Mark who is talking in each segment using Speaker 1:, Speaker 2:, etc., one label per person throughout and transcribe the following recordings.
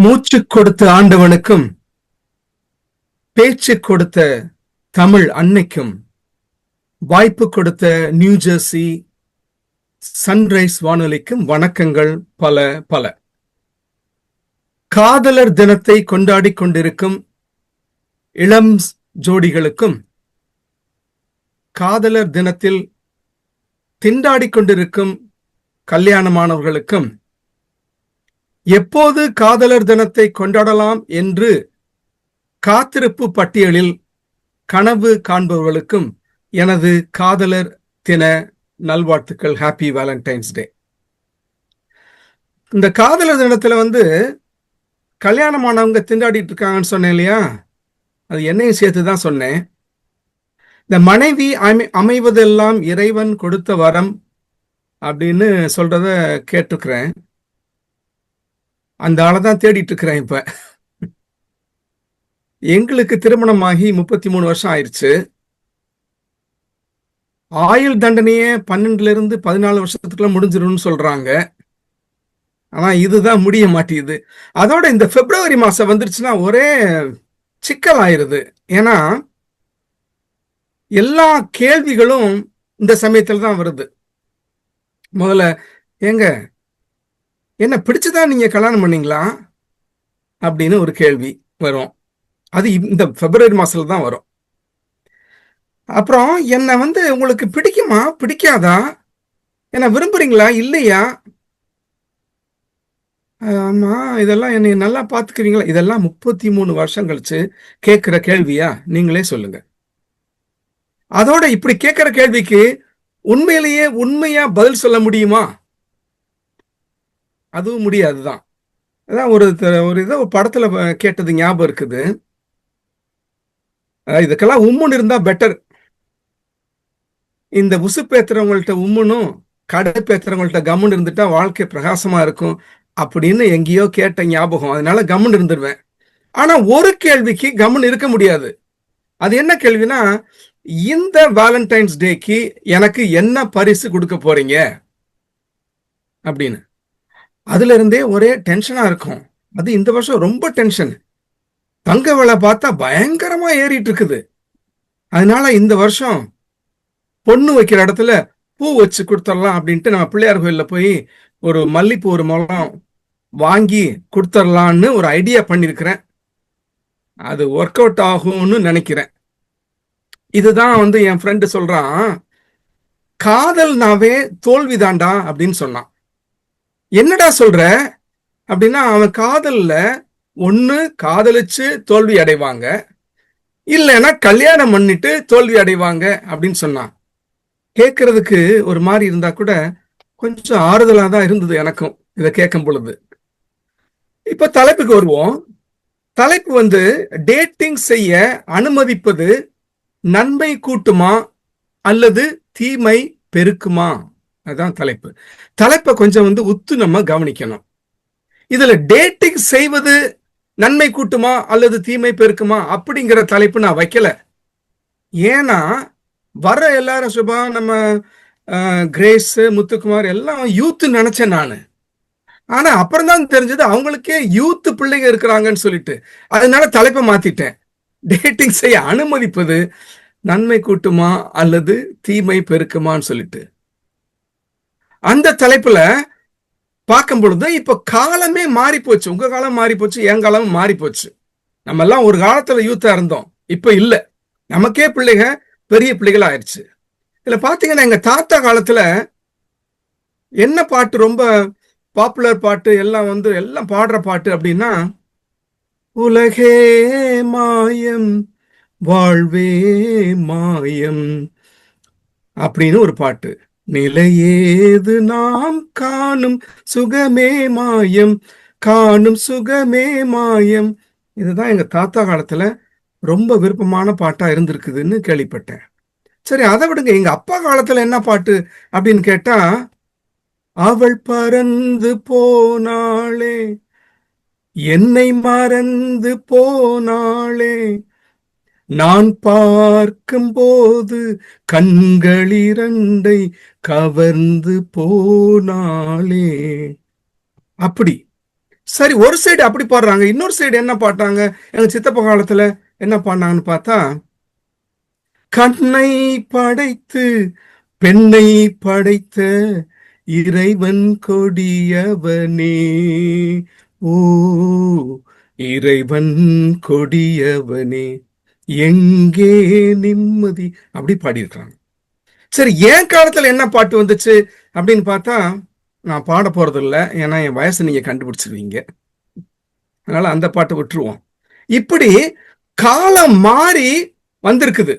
Speaker 1: மூச்சு கொடுத்த ஆண்டவனுக்கும் பேச்சு கொடுத்த தமிழ் அன்னைக்கும் வாய்ப்பு கொடுத்த நியூ ஜெர்சி சன்ரைஸ் வானொலிக்கும் வணக்கங்கள் பல பல. காதலர் தினத்தை கொண்டாடி கொண்டிருக்கும் இளம் ஜோடிகளுக்கும் காதலர் தினத்தில் திண்டாடி கொண்டிருக்கும் கல்யாணமானவர்களுக்கும் எப்போது காதலர் தினத்தை கொண்டாடலாம் என்று காத்திருப்பு பட்டியலில் கனவு காண்பவர்களுக்கும் எனது காதலர் தின நல்வாழ்த்துக்கள். ஹாப்பி வேலண்டைன்ஸ் டே. இந்த காதலர் தினத்துல கல்யாணமானவங்க திண்டாடிட்டு இருக்காங்கன்னு சொன்னேன் இல்லையா, அது என்னையும் சேர்த்து தான் சொன்னேன். இந்த மனைவி அமைவதெல்லாம் இறைவன் கொடுத்த வரம் அப்படின்னு சொல்றத கேட்டிருக்கிறேன். அந்த ஆளை தான் தேடிட்டு இருக்கிறேன். இப்ப எங்களுக்கு திருமணமாகி 33 வருஷம் ஆயிடுச்சு. ஆயுள் தண்டனையே 12 to 14 வருஷத்துக்குள்ள முடிஞ்சிரும்னு சொல்றாங்க. ஆனா இதுதான் முடிய மாட்டேங்குது. அதோட இந்த பிப்ரவரி மாசம் வந்துருச்சுன்னா ஒரே சிக்கல் ஆயிருது. ஏன்னா எல்லா கேள்விகளும் இந்த சமயத்துல தான் வருது. முதல்ல, ஏங்க என்ன பிடிச்சுதான் நீங்க கல்யாணம் பண்ணீங்களா அப்படின்னு ஒரு கேள்வி வரும். அது இந்த பிப்ரவரி மாசத்துல தான் வரும். அப்புறம் என்ன உங்களுக்கு பிடிக்குமா பிடிக்காதா, என்ன விரும்புறீங்களா இல்லையா, ஆமா இதெல்லாம் என்னை நல்லா பாத்துக்குவீங்களா, இதெல்லாம் 33 வருஷம் கழிச்சு கேட்கிற கேள்வியா? நீங்களே சொல்லுங்க. அதோட இப்படி கேட்கிற கேள்விக்கு உண்மையிலேயே உண்மையா பதில் சொல்ல முடியுமா? அதுவும் முடியாதுதான். அதான் ஒரு இதை படத்துல கேட்டது ஞாபகம் இருக்குது. இதுக்கெல்லாம் உம்முன்னு இருந்தா பெட்டர். இந்த உசுப்பேத்துறவங்கள்ட்ட உம்முனும் கடுப்பேத்துறவங்கள்ட்ட கம்முன்னு இருந்துட்டா வாழ்க்கை பிரகாசமா இருக்கும் அப்படின்னு எங்கேயோ கேட்ட ஞாபகம். அதனால கம்முன்னு இருந்துருவேன். ஆனா ஒரு கேள்விக்கு கம்முன்னு இருக்க முடியாது. அது என்ன கேள்வினா, இந்த வேலண்டைன்ஸ் டேக்கு எனக்கு என்ன பரிசு கொடுக்க போறீங்க அப்படின்னு. அதுல இருந்தே ஒரே டென்ஷனா இருக்கும். அது இந்த வருஷம் ரொம்ப டென்ஷன். தங்க விலை பார்த்தா பயங்கரமா ஏறிட்டு இருக்குது. அதனால இந்த வருஷம் பொண்ணு வைக்கிற இடத்துல பூ வச்சு கொடுத்துடலாம் அப்படின்ட்டு நம்ம பிள்ளையார் கோயில்ல போய் ஒரு மல்லிப்பூ ஒரு முழம் வாங்கி கொடுத்துடலான்னு ஒரு ஐடியா பண்ணிருக்கிறேன். அது ஒர்க் அவுட் ஆகும்னு நினைக்கிறேன். இதுதான் என் ஃப்ரெண்டு சொல்றான், காதல்னாவே தோல்விதாண்டா அப்படின்னு சொன்னான். என்னடா சொல்ற அப்படின்னா, அவன் காதல்ல ஒண்ணு காதலிச்சு தோல்வி அடைவாங்க, இல்லைன்னா கல்யாணம் பண்ணிட்டு தோல்வி அடைவாங்க அப்படின்னு சொன்னான். கேட்கறதுக்கு ஒரு மாதிரி இருந்தா கூட கொஞ்சம் ஆறுதலா தான் இருந்தது எனக்கும் இதை கேட்கும் பொழுது. இப்ப தலைப்புக்கு வருவோம். தலைப்பு டேட்டிங் செய்ய அனுமதிப்பது நன்மை கூட்டுமா அல்லது தீமை பெருக்குமா? அதுதான் தலைப்பு. தலைப்பை கொஞ்சம் உத்து நம்ம கவனிக்கணும். இதுல டேட்டிங் செய்வது நன்மை கூட்டுமா அல்லது தீமை பெருக்குமா அப்படிங்கிற தலைப்பு நான் வைக்கல. ஏன்னா வர எல்லாரும் சுபா, நம்ம கிரேஸ், முத்துக்குமார் எல்லாம் யூத் நினைச்சேன் நானு. ஆனா அப்புறம் தான் தெரிஞ்சது அவங்களுக்கே யூத் பிள்ளைங்க இருக்கிறாங்கன்னு சொல்லிட்டு. அதனால தலைப்பை மாத்திட்டேன். டேட்டிங் செய்ய அனுமதிப்பது நன்மை கூட்டுமா அல்லது தீமை பெருக்குமான்னு சொல்லிட்டு. அந்த தலைப்புல பார்க்கும் பொழுது இப்ப காலமே மாறி போச்சு. உங்க காலம் மாறி போச்சு, என் காலமும் மாறி போச்சு. நம்ம எல்லாம் ஒரு காலத்துல யூத்தா இருந்தோம், இப்ப இல்ல. நமக்கே பிள்ளைங்க பெரிய பிள்ளைகள் ஆயிடுச்சு. இதுல பாத்தீங்கன்னா, எங்க தாத்தா காலத்துல என்ன பாட்டு ரொம்ப பாப்புலர் பாட்டு, எல்லாம் எல்லாம் பாடுற பாட்டு அப்படின்னா, உலகே மாயம் வாழ்வே மாயம் அப்படின்னு ஒரு பாட்டு. நிலையேது நாம் காணும் சுகமே மாயம், காணும் சுகமே மாயம். இதுதான் எங்க தாத்தா காலத்துல ரொம்ப விருப்பமான பாட்டா இருந்திருக்குதுன்னு கேள்விப்பட்டேன். சரி, அதை விடுங்க. எங்க அப்பா காலத்துல என்ன பாட்டு அப்படின்னு கேட்டா, அவள் பறந்து போனாளே என்னை மறந்து போனாளே, நான் பார்க்கும் போது கண்களிரண்டை கவர்ந்து போனாளே. அப்படி சரி, ஒரு சைடு அப்படி பாடுறாங்க, இன்னொரு சைடு என்ன பாட்டாங்க? எங்க சித்தப்பா காலத்துல என்ன பாடினாங்கன்னு பார்த்தா, கண்ணை படைத்து பெண்ணை படைத்த இறைவன் கொடியவனே, ஓ இறைவன் கொடியவனே, எங்கே நிம்மதி, அப்படி பாடியிருக்கிறாங்க. சரி, என் காலத்துல என்ன பாட்டு வந்துச்சு அப்படின்னு பார்த்தா, நான் பாட போறது இல்லை, ஏன்னா என் வயசை நீங்க கண்டுபிடிச்சிருவீங்க, அதனால அந்த பாட்டை விட்டுருவோம். இப்படி காலம் மாறி வந்திருக்குது.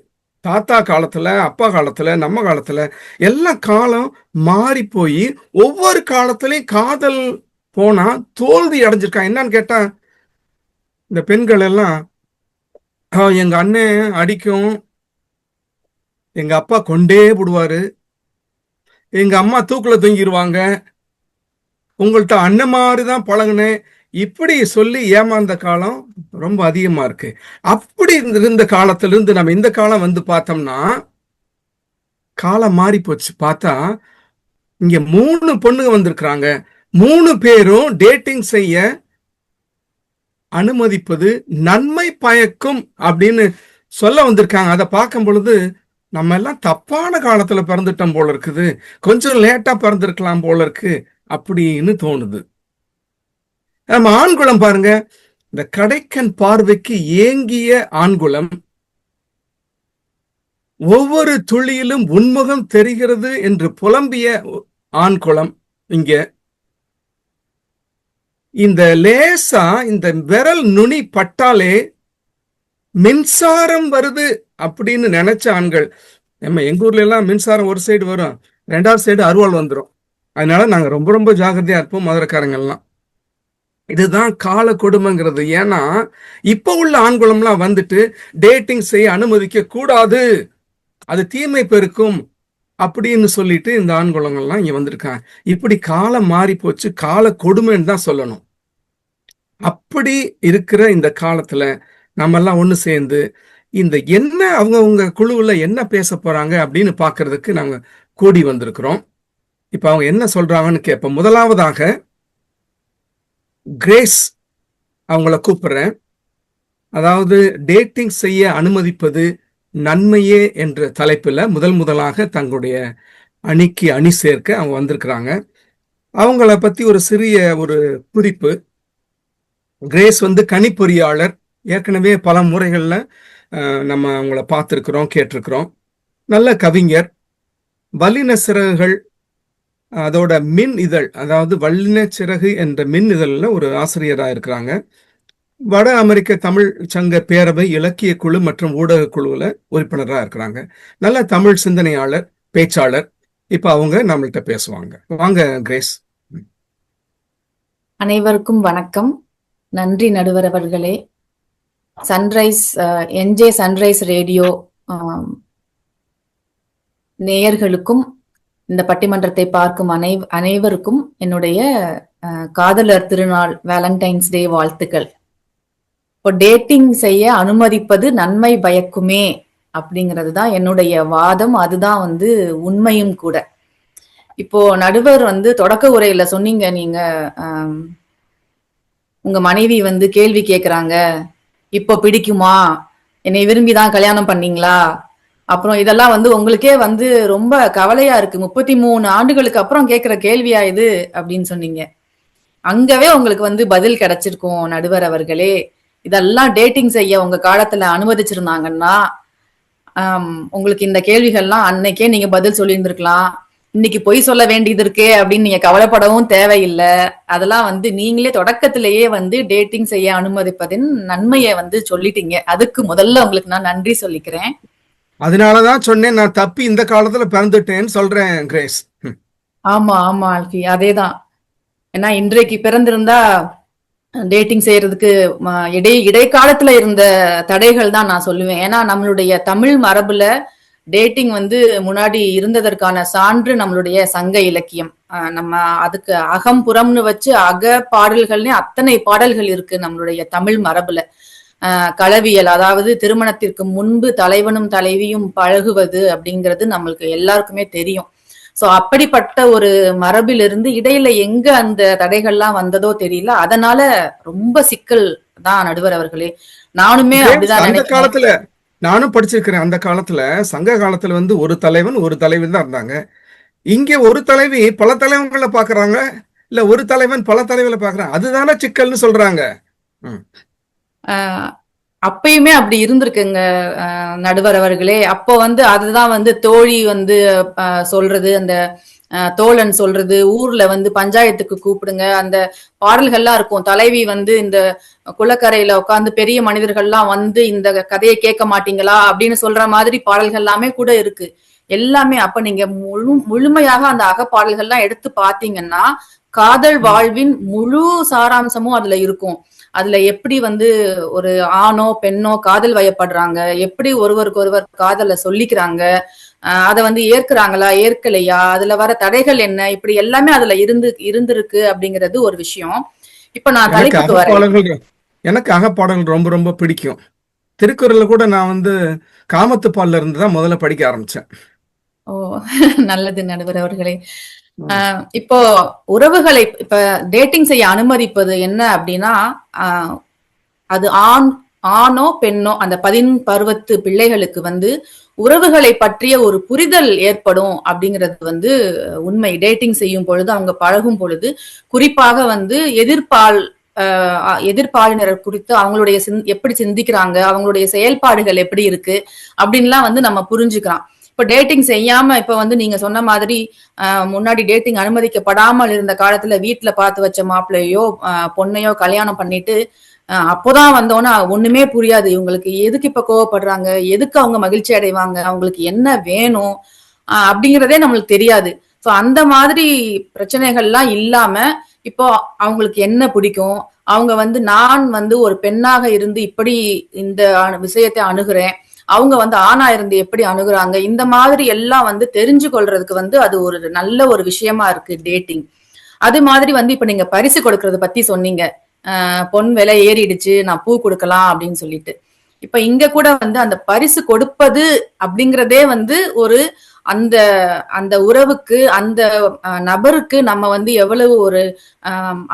Speaker 1: தாத்தா காலத்துல, அப்பா காலத்துல, நம்ம காலத்துல எல்லாம் காலம் மாறி போய் ஒவ்வொரு காலத்திலையும் காதல் போனா தோல்வி அடைஞ்சிருக்கான். என்னன்னு கேட்டா, இந்த பெண்கள் எல்லாம் எங்க அண்ணன் அடிக்கும், எங்க அப்பா கொண்டே விடுவாரு, எங்க அம்மா தூக்குல தொங்கிடுவாங்க, உங்கள்ட்ட அண்ணன் மாதிரிதான் பழகுனேன், இப்படி சொல்லி ஏமாந்த காலம் ரொம்ப அதிகமா இருக்கு. அப்படி இருந்த காலத்திலிருந்து நம்ம இந்த காலம் வந்து பார்த்தோம்னா, காலம் மாறி போச்சு. பார்த்தா இங்க 3 பொண்ணுங்க வந்திருக்கிறாங்க. 3 பேரும் டேட்டிங் செய்ய அனுமதிப்பது நன்மை பயக்கும் அப்படின்னு சொல்ல வந்திருக்காங்க. அதை பார்க்கும் பொழுது நம்ம எல்லாம் தப்பான காலத்துல பிறந்துட்டோம் போல இருக்குது, கொஞ்சம் லேட்டா பிறந்திருக்கலாம் போல இருக்கு அப்படின்னு தோணுது. நம்ம ஆண்குலம் பாருங்க, இந்த கடைக்கன் பார்வைக்கு ஏங்கிய ஆண்குலம், ஒவ்வொரு துளியிலும் உன்முகம் தெரிகிறது என்று புலம்பிய ஆண்குலம். இங்க இந்த லேசா இந்த விரல் நுனி பட்டாலே மின்சாரம் வருது அப்படின்னு நினைச்ச ஆண்கள். நம்ம எங்க ஊர்ல எல்லாம் மின்சாரம் ஒரு சைடு வரும், 2வது சைடு அருவாள் வந்துடும். அதனால நாங்க ரொம்ப ரொம்ப ஜாகிரதையா இருப்போம் மதுரைக்காரங்கெல்லாம். இதுதான் கால கொடுமைங்கிறது. ஏன்னா இப்ப உள்ள ஆண்குளம்லாம் வந்துட்டு டேட்டிங் செய்ய அனுமதிக்க கூடாது, அது தீமை பெருக்கும் அப்படின்னு சொல்லிட்டு இந்த ஆண்குளங்கள்லாம் இங்க வந்திருக்காங்க. இப்படி காலம் மாறி போச்சு, கால கொடுமைன்னு தான் சொல்லணும். அப்படி இருக்கிற இந்த காலத்துல நம்ம எல்லாம் ஒண்ணு சேர்ந்து இந்த என்ன அவங்க குழுவுல என்ன பேச போறாங்க அப்படின்னு பாக்குறதுக்கு நாங்க கூடி வந்திருக்கிறோம். இப்ப அவங்க என்ன சொல்றாங்கன்னு கேட்போம். முதலாவதாக கிரேஸ் அவங்கள கூப்பிடுறேன். அதாவது டேட்டிங் செய்ய அனுமதிப்பது நன்மையே என்ற தலைப்புல முதலாக தங்களுடைய அணிக்கு அணி சேர்க்க அவங்க வந்திருக்கிறாங்க. அவங்கள பத்தி ஒரு சிறிய ஒரு குறிப்பு. கிரேஸ் வந்து கணிப்பொறியாளர். ஏற்கனவே பல முறைகள்ல நம்ம அவங்கள பார்த்திருக்கிறோம், கேட்டிருக்கிறோம். நல்ல கவிஞர். வல்லின சிறகுகள் அதோட மின் இதழ், அதாவது வல்லின சிறகு என்ற மின் இதழ்ல ஒரு ஆசிரியராக இருக்கிறாங்க. வட அமெரிக்க தமிழ் சங்க பேரவை இலக்கிய குழு மற்றும் ஊடக குழுவுல உறுப்பினராக இருக்கிறாங்க. நல்ல தமிழ் சிந்தனையாளர், பேச்சாளர். இப்ப அவங்க நம்மள்கிட்ட பேசுவாங்க. வாங்க கிரேஸ்.
Speaker 2: அனைவருக்கும் வணக்கம். நன்றி நடுவர் அவர்களே. சன்ரைஸ் என்ஜே சன்ரைஸ் ரேடியோ நேயர்களுக்கும் இந்த பட்டிமன்றத்தை பார்க்கும் அனைவருக்கும் என்னுடைய காதலர் திருநாள் வேலண்டைன்ஸ் டே வாழ்த்துக்கள். இப்போ டேட்டிங் செய்ய அனுமதிப்பது நன்மை பயக்குமே அப்படிங்கிறது தான் என்னுடைய வாதம். அதுதான் வந்து உண்மையும் கூட. இப்போ நடுவர் வந்து தொடக்க உரையில சொன்னீங்க, நீங்க உங்க மனைவி வந்து கேள்வி கேக்குறாங்க, இப்போ பிடிக்குமா, என்னை விரும்பிதான் கல்யாணம் பண்ணீங்களா, அப்புறம் இதெல்லாம் வந்து உங்களுக்கே வந்து ரொம்ப கவலையா இருக்கு, 33 ஆண்டுகளுக்கு அப்புறம் கேட்கிற கேள்வியா இது அப்படின்னு சொன்னீங்க. அங்கவே உங்களுக்கு வந்து பதில் கிடைச்சிருக்கும் நடுவர் அவர்களே. இதெல்லாம் டேட்டிங் செய்ய உங்க காலத்துல அனுமதிச்சிருந்தாங்கன்னா உங்களுக்கு இந்த கேள்விகள்லாம் அன்னைக்கே நீங்க பதில் சொல்லியிருந்திருக்கலாம். இன்னைக்கு பொய் சொல்ல வேண்டியது இருக்கே அப்படின்னு நீங்க கவலைப்படவும் தேவையில்லை. அதெல்லாம் வந்து நீங்களே தொடக்கத்திலேயே வந்து டேட்டிங் செய்ய அனுமதிப்பதின் நன்மையை வந்து சொல்லிட்டீங்க. அதுக்கு முதல்ல உங்களுக்கு நான் நன்றி சொல்லிக்கிறேன்.
Speaker 1: அதனாலதான் சொன்னேன், நான் தப்பி இந்த காலத்துல பிறந்துட்டேன்னு சொல்றேன் கிரேஸ்.
Speaker 2: ஆமா ஆமா ஆல்கி, அதேதான். ஏன்னா இன்றைக்கு பிறந்திருந்தா டேட்டிங் செய்யறதுக்கு இடைக்காலத்துல இருந்த தடைகள் தான் நான் சொல்லுவேன். ஏன்னா நம்மளுடைய தமிழ் மரபுல டேட்டிங் வந்து முன்னாடி இருந்ததற்கான சான்று நம்மளுடைய சங்க இலக்கியம். நம்ம அதுக்கு அகம் புறம்னு வச்சு அக பாடல்கள்னு அத்தனை பாடல்கள் இருக்கு நம்மளுடைய தமிழ் மரபுல. களவியல், அதாவது திருமணத்திற்கு முன்பு தலைவனும் தலைவியும் பழகுவது அப்படிங்கிறது நம்மளுக்கு எல்லாருக்குமே தெரியும். சோ அப்படிப்பட்ட ஒரு மரபிலிருந்து இடையில எங்க அந்த தடைகள்லாம் வந்ததோ தெரியல. அதனால ரொம்ப சிக்கல் தான் நடுவர் அவர்களே. நானுமே
Speaker 1: ஜேம்ஸ்,
Speaker 2: அப்படிதான்
Speaker 1: அந்த
Speaker 2: நினைக்கிறேன்.
Speaker 1: காலத்துல நானும் படிச்சிருக்கிறேன். அந்த காலத்துல சங்க காலத்துல வந்து ஒரு தலைவன் ஒரு தலைவி தான் இருந்தாங்க. இங்க ஒரு தலைவி பல தலைவன்களை பாக்குறாங்க, இல்ல ஒரு தலைவன் பல தலைவர்களை பாக்குறாங்க. அதுதானே சிக்கல்னு சொல்றாங்க. ம்.
Speaker 2: ஆஹ் அப்பயுமே அப்படி இருந்திருக்குங்க நடுவர் அவர்களே. அப்போ வந்து அதுதான் வந்து தோழி வந்து சொல்றது, அந்த தோழன் சொல்றது, ஊர்ல வந்து பஞ்சாயத்துக்கு கூப்பிடுங்க, அந்த பாடல்கள்லாம் இருக்கும். தலைவி வந்து இந்த குளக்கரையில உட்கார்ந்து பெரிய மனிதர்கள்லாம் வந்து இந்த கதையை கேட்க மாட்டீங்களா அப்படின்னு சொல்ற மாதிரி பாடல்கள் எல்லாமே கூட இருக்கு. எல்லாமே அப்ப நீங்க முழுமையாக அந்த அகப்பாடல்கள்லாம் எடுத்து பாத்தீங்கன்னா காதல் வாழ்வின் முழு சாராம்சமும் அதுல இருக்கும். அதுல எப்படி வந்து ஒரு ஆணோ பெண்ணோ காதல் வயப்படுறாங்க, எப்படி ஒருவருக்கு ஒருவர் காதல சொல்லிக்கிறாங்க, அதை வந்து ஏற்கிறாங்களா ஏற்கலையா, அதுல வர தடைகள் என்ன, இப்படி எல்லாமே அதுல இருந்திருக்கு அப்படிங்கிறது ஒரு விஷயம். இப்ப நான்
Speaker 1: எனக்கு
Speaker 2: தலைப்புக்கு வரேன்.
Speaker 1: அகப்பாடல்கள் எனக்கு அகப்பாடல்கள் ரொம்ப ரொம்ப பிடிக்கும். திருக்குறள்ல கூட நான் வந்து காமத்துப்பால்ல இருந்து தான் முதல்ல படிக்க ஆரம்பிச்சேன்.
Speaker 2: ஓ நல்லது நடுவர் அவர்களே.
Speaker 1: ம்.
Speaker 2: இப்போ உறவுகளை இப்ப டேட்டிங் செய்ய அனுமதிப்பது என்ன அப்படின்னா, அது ஆணோ பெண்ணோ அந்த 10 பருவத்து பிள்ளைகளுக்கு வந்து உறவுகளை பற்றிய ஒரு புரிதல் ஏற்படும் அப்படிங்கிறது வந்து உண்மை. டேட்டிங் செய்யும் பொழுது, அவங்க பழகும் பொழுது, குறிப்பாக வந்து எதிர்ப்பாளினர் குறித்து அவங்களுடைய எப்படி சிந்திக்கிறாங்க, அவங்களுடைய செயல்பாடுகள் எப்படி இருக்கு அப்படின்லாம் வந்து நம்ம புரிஞ்சுக்கலாம். இப்ப டேட்டிங் செய்யாம இப்ப வந்து நீங்க சொன்ன மாதிரி முன்னாடி டேட்டிங் அனுமதிக்கப்படாமல் இருந்த காலத்துல வீட்டுல பார்த்து வச்ச மாப்பிள்ளையோ பொண்ணையோ கல்யாணம் பண்ணிட்டு அப்போதான் வந்தோன்னா ஒண்ணுமே புரியாது. இவங்களுக்கு எதுக்கு இப்ப கோவப்படுறாங்க, எதுக்கு அவங்க மகிழ்ச்சி அடைவாங்க, அவங்களுக்கு என்ன வேணும் அப்படிங்கிறதே நம்மளுக்கு தெரியாது. சோ அந்த மாதிரி பிரச்சனைகள்லாம் இல்லாம இப்போ அவங்களுக்கு என்ன பிடிக்கும், அவங்க வந்து நான் வந்து ஒரு பெண்ணாக இருந்து இப்படி இந்த விஷயத்தை அணுகுறேன், அவங்க வந்து ஆணா இருந்து எப்படி அணுகுறாங்க, இந்த மாதிரி எல்லாம் வந்து தெரிஞ்சு கொள்றதுக்கு வந்து அது ஒரு நல்ல ஒரு விஷயமா இருக்கு டேட்டிங். அது மாதிரி வந்து இப்ப நீங்க பரிசு கொடுக்கறத பத்தி சொன்னீங்க. பொன் விலை ஏறிடுச்சு, நான் பூ கொடுக்கலாம் அப்படின்னு சொல்லிட்டு. இப்ப இங்க கூட வந்து அந்த பரிசு கொடுப்பது அப்படிங்கிறதே வந்து ஒரு அந்த அந்த உறவுக்கு அந்த நபருக்கு நம்ம வந்து எவ்வளவு ஒரு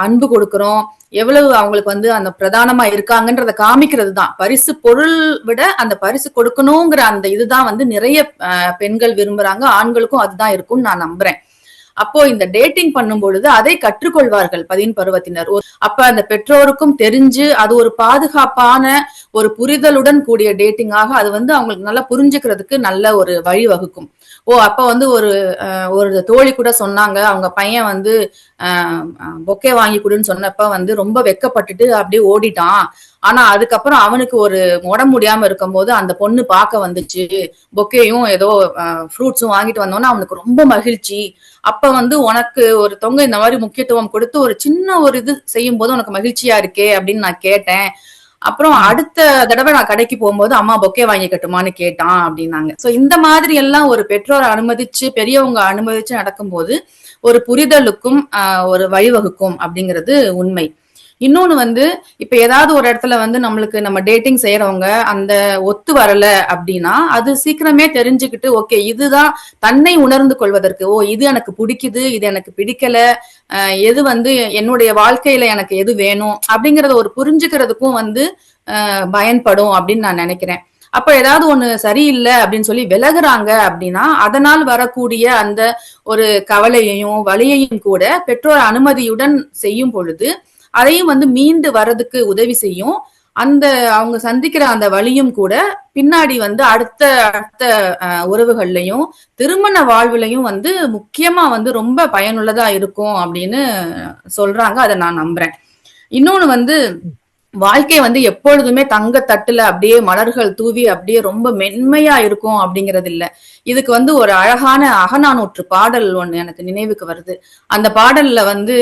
Speaker 2: அன்பு கொடுக்கிறோம், எவ்வளவு அவங்களுக்கு வந்து அந்த பிரதானமா இருக்காங்கன்றத காமிக்கிறது தான். பரிசு பொருள் விட அந்த பரிசு கொடுக்கணுங்கிற அந்த இதுதான் வந்து நிறைய பெண்கள் விரும்புறாங்க, ஆண்களுக்கும் அதுதான் இருக்கும்னு நான் நம்புறேன். அப்போ இந்த டேட்டிங் பண்ணும் பொழுது அதை கற்றுக்கொள்வார்கள் 10 பருவத்தினர். அப்ப அந்த பெற்றோருக்கும் தெரிஞ்சு அது ஒரு பாதுகாப்பான ஒரு புரிதலுடன் கூடிய டேட்டிங்காக அது வந்து அவங்களுக்கு நல்லா புரிஞ்சுக்கிறதுக்கு நல்ல ஒரு வழி வகுக்கும். அப்ப வந்து ஒரு தோழி கூட சொன்னாங்க, அவங்க பையன் வந்து பொக்கே வாங்கி கொடுன்னு சொன்னப்ப வந்து ரொம்ப வெக்கப்பட்டுட்டு அப்படியே ஓடிட்டான். ஆனா அதுக்கப்புறம் அவனுக்கு ஒரு உடம்பு முடியாம இருக்கும் போது அந்த பொண்ணு பார்க்க வந்துச்சு, பொக்கேயும் ஏதோ ஃப்ரூட்ஸும் வாங்கிட்டு வந்தோன்னா அவனுக்கு ரொம்ப மகிழ்ச்சி. அப்ப வந்து உனக்கு ஒரு தொங்க இந்த மாதிரி முக்கியத்துவம் கொடுத்து ஒரு சின்ன ஒரு இது செய்யும் போது உனக்கு மகிழ்ச்சியா இருக்கே அப்படின்னு நான் கேட்டேன். அப்புறம் அடுத்த தடவை நான் கடைக்கு போகும்போது அம்மா பொக்கே வாங்கி கட்டுமான்னு கேட்டான் அப்படின்னாங்க. சோ இந்த மாதிரி எல்லாம் ஒரு பெற்றோர் அனுமதிச்சு பெரியவங்க அனுமதிச்சு நடக்கும்போது ஒரு புரிதலுக்கும் ஒரு வழிவகுக்கும் அப்படிங்கிறது உண்மை. இன்னொன்னு வந்து இப்ப ஏதாவது ஒரு இடத்துல வந்து நம்மளுக்கு நம்ம டேட்டிங் செய்யறவங்க அந்த ஒத்து வரல அப்படின்னா அது சீக்கிரமே தெரிஞ்சுக்கிட்டு ஓகே இதுதான் தன்னை உணர்ந்து கொள்வதற்கு, இது எனக்கு பிடிக்குது, இது எனக்கு பிடிக்கல, எது வந்து என்னுடைய வாழ்க்கையில எனக்கு எது வேணும் அப்படிங்கறத ஒரு புரிஞ்சுக்கிறதுக்கும் வந்து பயன்படும் அப்படின்னு நான் நினைக்கிறேன். அப்ப ஏதாவது ஒண்ணு சரியில்லை அப்படின்னு சொல்லி விலகுறாங்க அப்படின்னா அதனால் வரக்கூடிய அந்த ஒரு கவலையையும் வலியையும் கூட பெற்றோர் அனுமதியுடன் செய்யும் பொழுது அதையும் வந்து மீண்டு வர்றதுக்கு உதவி செய்யும். அந்த அவங்க சந்திக்கிற அந்த வழியும் கூட பின்னாடி வந்து அடுத்த அடுத்த உறவுகள்லையும் திருமண வாழ்வுலையும் வந்து முக்கியமா வந்து ரொம்ப பயனுள்ளதா இருக்கும் அப்படின்னு சொல்றாங்க. அதை நான் நம்புறேன். இன்னொன்னு வந்து வாழ்க்கை வந்து எப்பொழுதுமே தங்க தட்டுல அப்படியே மலர்கள் தூவி அப்படியே ரொம்ப மென்மையா இருக்கும் அப்படிங்கிறது இல்ல. இதுக்கு வந்து ஒரு அழகான அகநானூற்று பாடல் ஒண்ணு எனக்கு நினைவுக்கு வருது. அந்த பாடல்ல வந்து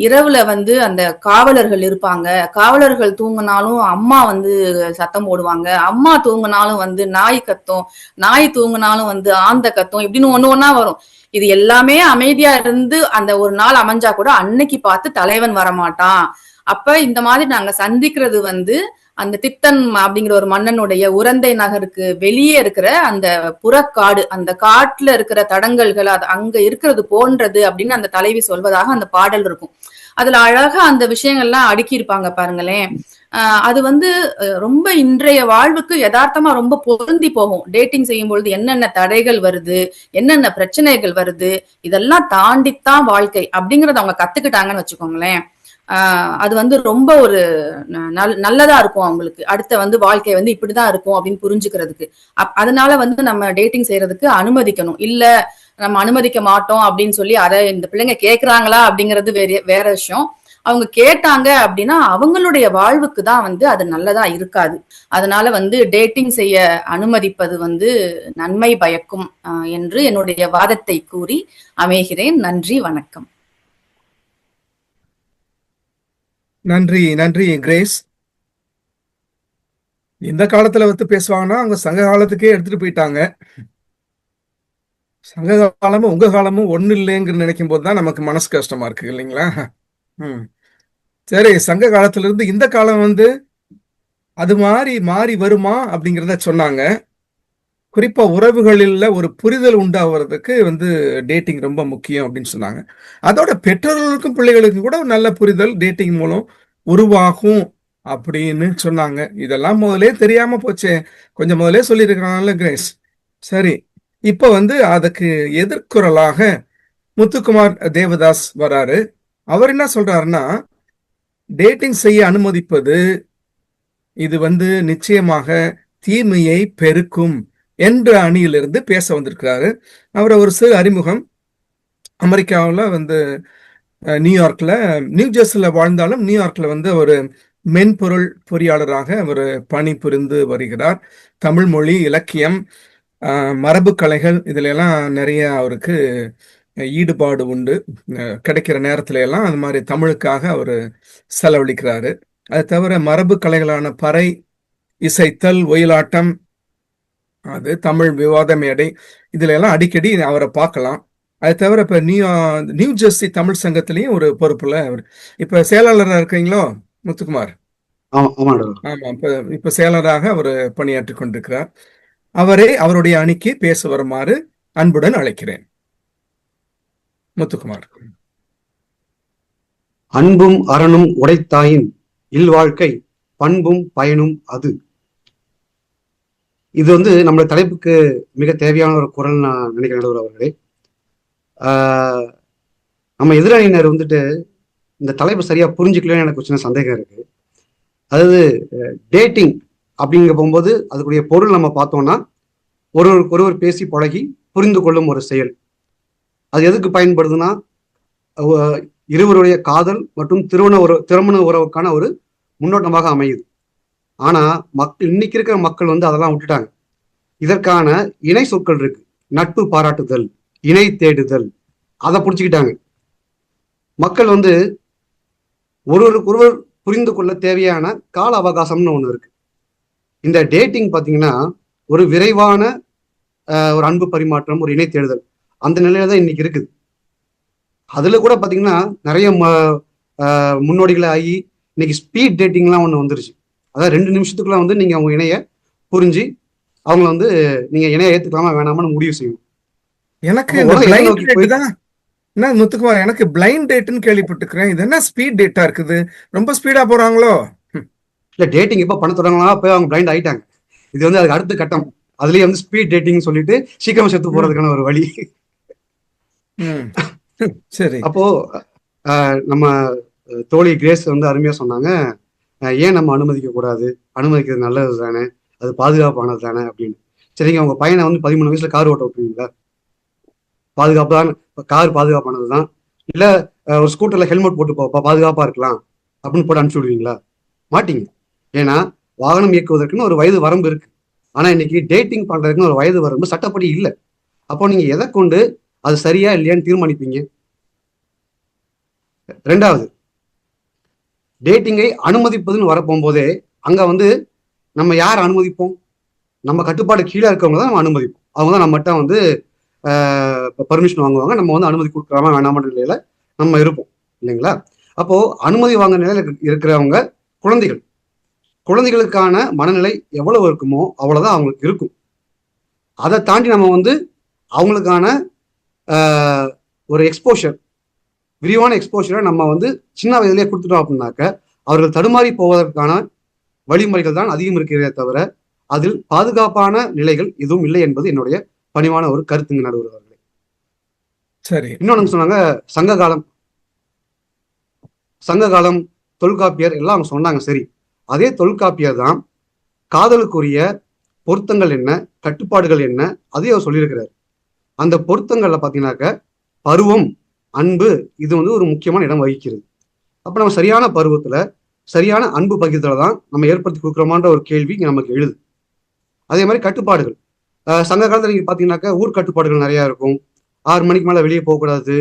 Speaker 2: இரவுல வந்து அந்த காவலர்கள் இருப்பாங்க, காவலர்கள் தூங்கினாலும் அம்மா வந்து சத்தம் போடுவாங்க, அம்மா தூங்கினாலும் வந்து நாய் கத்தும், நாய் தூங்கினாலும் வந்து ஆந்த கத்தும், இப்படின்னு ஒண்ணு ஒண்ணா வரும். இது எல்லாமே அமைதியா இருந்து அந்த ஒரு நாள் அமைஞ்சா கூட அன்னைக்கு பார்த்து தலைவன் வரமாட்டான். அப்ப இந்த மாதிரி நாங்க சந்திக்கிறது வந்து அந்த தித்தன் அப்படிங்கிற ஒரு மன்னனுடைய உரந்தை நகருக்கு வெளியே இருக்கிற அந்த புறக்காடு, அந்த காட்டுல இருக்கிற தடங்கல்கள் அது அங்க இருக்கிறது போன்றது அப்படின்னு அந்த தலைவி சொல்வதாக அந்த பாடல் இருக்கும். அதுல அழகா அந்த விஷயங்கள்லாம் அடுக்கி இருப்பாங்க பாருங்களேன். அது வந்து ரொம்ப இன்றைய வாழ்வுக்கு யதார்த்தமா ரொம்ப பொருந்தி போகும். டேட்டிங் செய்யும் பொழுது என்னென்ன தடைகள் வருது, என்னென்ன பிரச்சனைகள் வருது, இதெல்லாம் தாண்டித்தான் வாழ்க்கை அப்படிங்கறத அவங்க கத்துக்கிட்டாங்கன்னு வச்சுக்கோங்களேன். அது வந்து ரொம்ப ஒரு நல்லதா இருக்கும் அவங்களுக்கு. அடுத்த வந்து வாழ்க்கை வந்து இப்படிதான் இருக்கும் அப்படின்னு புரிஞ்சுக்கிறதுக்கு. அதனால வந்து நம்ம டேட்டிங் செய்யறதுக்கு அனுமதிக்கணும். இல்ல நம்ம அனுமதிக்க மாட்டோம் அப்படின்னு சொல்லி அதை இந்த பிள்ளைங்க கேக்குறாங்களா அப்படிங்கிறது வேற விஷயம். அவங்க கேட்டாங்க அப்படின்னா அவங்களுடைய வாழ்வுக்கு தான் வந்து அது நல்லதா இருக்காது. அதனால வந்து டேட்டிங் செய்ய அனுமதிப்பது வந்து நன்மை பயக்கும் என்று என்னுடைய வாதத்தை கூறி அமைகிறேன். நன்றி, வணக்கம்.
Speaker 1: நன்றி நன்றி கிரேஸ். இந்த காலத்துல வந்து பேசுவாங்கன்னா அவங்க சங்க காலத்துக்கே எடுத்துட்டு போயிட்டாங்க. சங்க காலமும் உங்க காலமும் ஒண்ணு இல்லைங்கிற நினைக்கும் போதுதான் நமக்கு மனசு கஷ்டமா இருக்கு இல்லைங்களா? சரி, சங்க காலத்துல இருந்து இந்த காலம் வந்து அது மாறி வருமா அப்படிங்கிறத சொன்னாங்க. குறிப்பா உறவுகளில் ஒரு புரிதல் உண்டாகிறதுக்கு வந்து டேட்டிங் ரொம்ப முக்கியம் அப்படின்னு சொன்னாங்க. அதோட பெற்றோர்களுக்கும் பிள்ளைகளுக்கும் கூட ஒரு நல்ல புரிதல் டேட்டிங் மூலம் உருவாகும் அப்படின்னு சொன்னாங்க. இதெல்லாம் முதலே தெரியாம போச்சே, கொஞ்சம் முதலே சொல்லியிருக்கிறாங்கல்ல கிரேஸ். சரி, இப்ப வந்து அதுக்கு எதிர்குரலாக முத்துக்குமார் தேவதாஸ் வராரு. அவர் என்ன சொல்றாருன்னா, டேட்டிங் செய்ய அனுமதிப்பது இது வந்து நிச்சயமாக தீமையை பெருக்கும் என்ற அணியிலிருந்து பேச வந்திருக்கிறாரு. அவரை ஒரு சிறு அறிமுகம். அமெரிக்காவில் வந்து நியூயார்க்ல, நியூ ஜெர்சில வாழ்ந்தாலும் நியூயார்க்ல வந்து ஒரு மென்பொருள் பொறியாளராக அவர் பணிபுரிந்து வருகிறார். தமிழ் மொழி, இலக்கியம், மரபு கலைகள் இதுல எல்லாம் நிறைய அவருக்கு ஈடுபாடு உண்டு. கிடைக்கிற நேரத்துல எல்லாம் அது மாதிரி தமிழுக்காக அவர் செலவழிக்கிறாரு. அது தவிர மரபு கலைகளான பறை, இசைத்தல், ஒயிலாட்டம், அது தமிழ் விவாத மேடை, இதுல எல்லாம் அடிக்கடி அவரை பார்க்கலாம். அது தவிர இப்ப நியூ ஜெர்சி தமிழ் சங்கத்திலையும் ஒரு பொறுப்புல அவர் இப்ப செயலாளராக இருக்கீங்களோ முத்துக்குமார்? ஆமா, இப்ப செயலராக அவர் பணியாற்றி கொண்டிருக்கிறார். அவரே அவருடைய அணிக்கு பேச வருமாறு அன்புடன் அழைக்கிறேன். முத்துக்குமார்.
Speaker 3: அன்பும் அரணும் உடைத்தாயின் இல்வாழ்க்கை பண்பும் பயனும் அது. இது வந்து நம்மளுடைய தலைப்புக்கு மிக தேவையான ஒரு குரல் நான் நினைக்கிறேன் நடுவர் அவர்களே. நம்ம எதிரணியினர் வந்துட்டு இந்த தலைப்பு சரியா புரிஞ்சுக்கலன்னு எனக்கு ஒரு சின்ன சந்தேகம் இருக்கு. அதாவது டேட்டிங் அப்படிங்க போகும்போது அதுக்குரிய பொருள் நம்ம பார்த்தோம்னா ஒருவர் பேசி பழகி புரிந்து கொள்ளும் ஒரு செயல். அது எதுக்கு பயன்படுதுன்னா இருவருடைய காதல் மற்றும் திருமண உறவுக்கான ஒரு முன்னோட்டமாக அமையுது. ஆனா இன்னைக்கு இருக்கிற மக்கள் வந்து அதெல்லாம் விட்டுட்டாங்க. இதற்கான இணை சொற்கள் இருக்கு. நட்பு பாராட்டுதல், இணை தேடுதல், அதை புடிச்சுக்கிட்டாங்க. மக்கள் வந்து ஒருவர் புரிந்து கொள்ள தேவையான கால அவகாசம்னு ஒண்ணு இருக்கு. இந்த டேட்டிங் பாத்தீங்கன்னா ஒரு விரைவான ஒரு அன்பு பரிமாற்றம், ஒரு இணை தேடுதல், அந்த நிலையில தான் இன்னைக்கு இருக்குது. அதுல கூட பாத்தீங்கன்னா நிறைய முன்னோடிகளை ஆகி இன்னைக்கு ஸ்பீட் டேட்டிங்லாம் ஒண்ணு வந்துருச்சு. அதாவது 2 நிமிஷத்துக்குள்ள வந்து நீங்க அவங்க இணைய புரிஞ்சு அவங்களை வந்து நீங்க இணைய ஏத்துக்கலாமா வேணாமான்னு முடிவு செய்யணும்.
Speaker 1: எனக்கு முத்துக்குமார், எனக்கு பிளைண்ட் டேட்னு கேள்விப்பட்டிருக்கிறேன். இது என்ன ஸ்பீட் டேட்டா இருக்குது? ரொம்ப ஸ்பீடா போறாங்களோ?
Speaker 3: இல்ல, டேட்டிங் எப்ப பண்ண தொடங்கலாம் போய் அவங்க பிளைண்ட் ஆயிட்டாங்க. இது வந்து அதுக்கு அடுத்த கட்டம். அதுலயே வந்து ஸ்பீட் டேட்டிங் சொல்லிட்டு சீக்கிரம் செத்து போறதுக்கான ஒரு வழி.
Speaker 1: சரி,
Speaker 3: அப்போ நம்ம தோழி கிரேஸ் வந்து அருமையா சொன்னாங்க, ஏன் நம்ம அனுமதிக்க கூடாது, அனுமதிக்கிறது நல்லது தானே, அது பாதுகாப்பானது தானே அப்படின்னு. சரிங்க, உங்க பையனை வந்து 13 வயசுல கார் ஓட்ட விட்டுருவீங்களா? பாதுகாப்பு தான், கார் பாதுகாப்பானது தான். இல்ல ஒரு ஸ்கூட்டர்ல ஹெல்மெட் போட்டு பாதுகாப்பா இருக்கலாம் அப்படின்னு போட்டு அனுப்பிச்சு விடுவீங்களா? மாட்டீங்க. ஏன்னா வாகனம் இயக்குவதற்குன்னு ஒரு வயது வரம்பு இருக்கு. ஆனா இன்னைக்கு டேட்டிங் பண்றதுக்குன்னு ஒரு வயது வரம்பு சட்டப்படி இல்லை. அப்போ நீங்க எதை கொண்டு அது சரியா இல்லையான்னு தீர்மானிப்பீங்க? ரெண்டாவது, டேட்டிங்கை அனுமதிப்பதுன்னு வரப்போகும்போதே அங்க வந்து நம்ம யார் அனுமதிப்போம்? நம்ம கட்டுப்பாடு கீழே இருக்கவங்க தான் நம்ம அனுமதிப்போம். அவங்க தான் நம்மகிட்ட வந்து பர்மிஷன் வாங்குவாங்க. நம்ம வந்து அனுமதி கொடுக்கலாமா வேணாமன்ற நிலையில நம்ம இருப்போம் இல்லைங்களா? அப்போ அனுமதி வாங்க நிலையில இருக்கிறவங்க குழந்தைகள். குழந்தைகளுக்கான மனநிலை எவ்வளவு இருக்குமோ அவ்வளவுதான் அவங்களுக்கு இருக்கும். அதை தாண்டி நம்ம வந்து அவங்களுக்கான ஒரு எக்ஸ்போஷர், விரிவான எக்ஸ்போஷரை நம்ம வந்து சின்ன வயதிலேயே கொடுத்துட்டோம் அப்படின்னாக்க அவர்கள் தடுமாறி போவதற்கான வழிமுறைகள் தான் அதிகம் இருக்கிறதே தவிர அதில் பாதுகாப்பான நிலைகள் எதுவும் இல்லை என்பது என்னுடைய பணிவான ஒரு கருத்துங்க நடுவர் அவர்களே.
Speaker 1: சரி.
Speaker 3: இன்னொன்னு சொன்னாங்க, சங்ககாலம் தொல்காப்பியர் எல்லாம் அவங்க சொன்னாங்க. சரி, அதே தொல்காப்பியர் தான் காதலுக்குரிய பொருத்தங்கள் என்ன, கட்டுப்பாடுகள் என்ன, அதையும் அவர் சொல்லியிருக்கிறார். அந்த பொருத்தங்கள்ல பாத்தீங்கன்னாக்க பருவம், அன்பு, இது வந்து ஒரு முக்கியமான இடம் வகிக்கிறது. அப்ப நம்ம சரியான பருவத்துல சரியான அன்பு பகிர்தலை தான் நம்ம ஏற்படுத்தி கொடுக்குறோமான்ற ஒரு கேள்வி இங்க நமக்கு எழுது. அதே மாதிரி கட்டுப்பாடுகள், சங்க காலத்துல நீங்க பாத்தீங்கன்னாக்க ஊர் கட்டுப்பாடுகள் நிறைய இருக்கும். 6 மணிக்கு மேல வெளியே போகக்கூடாது,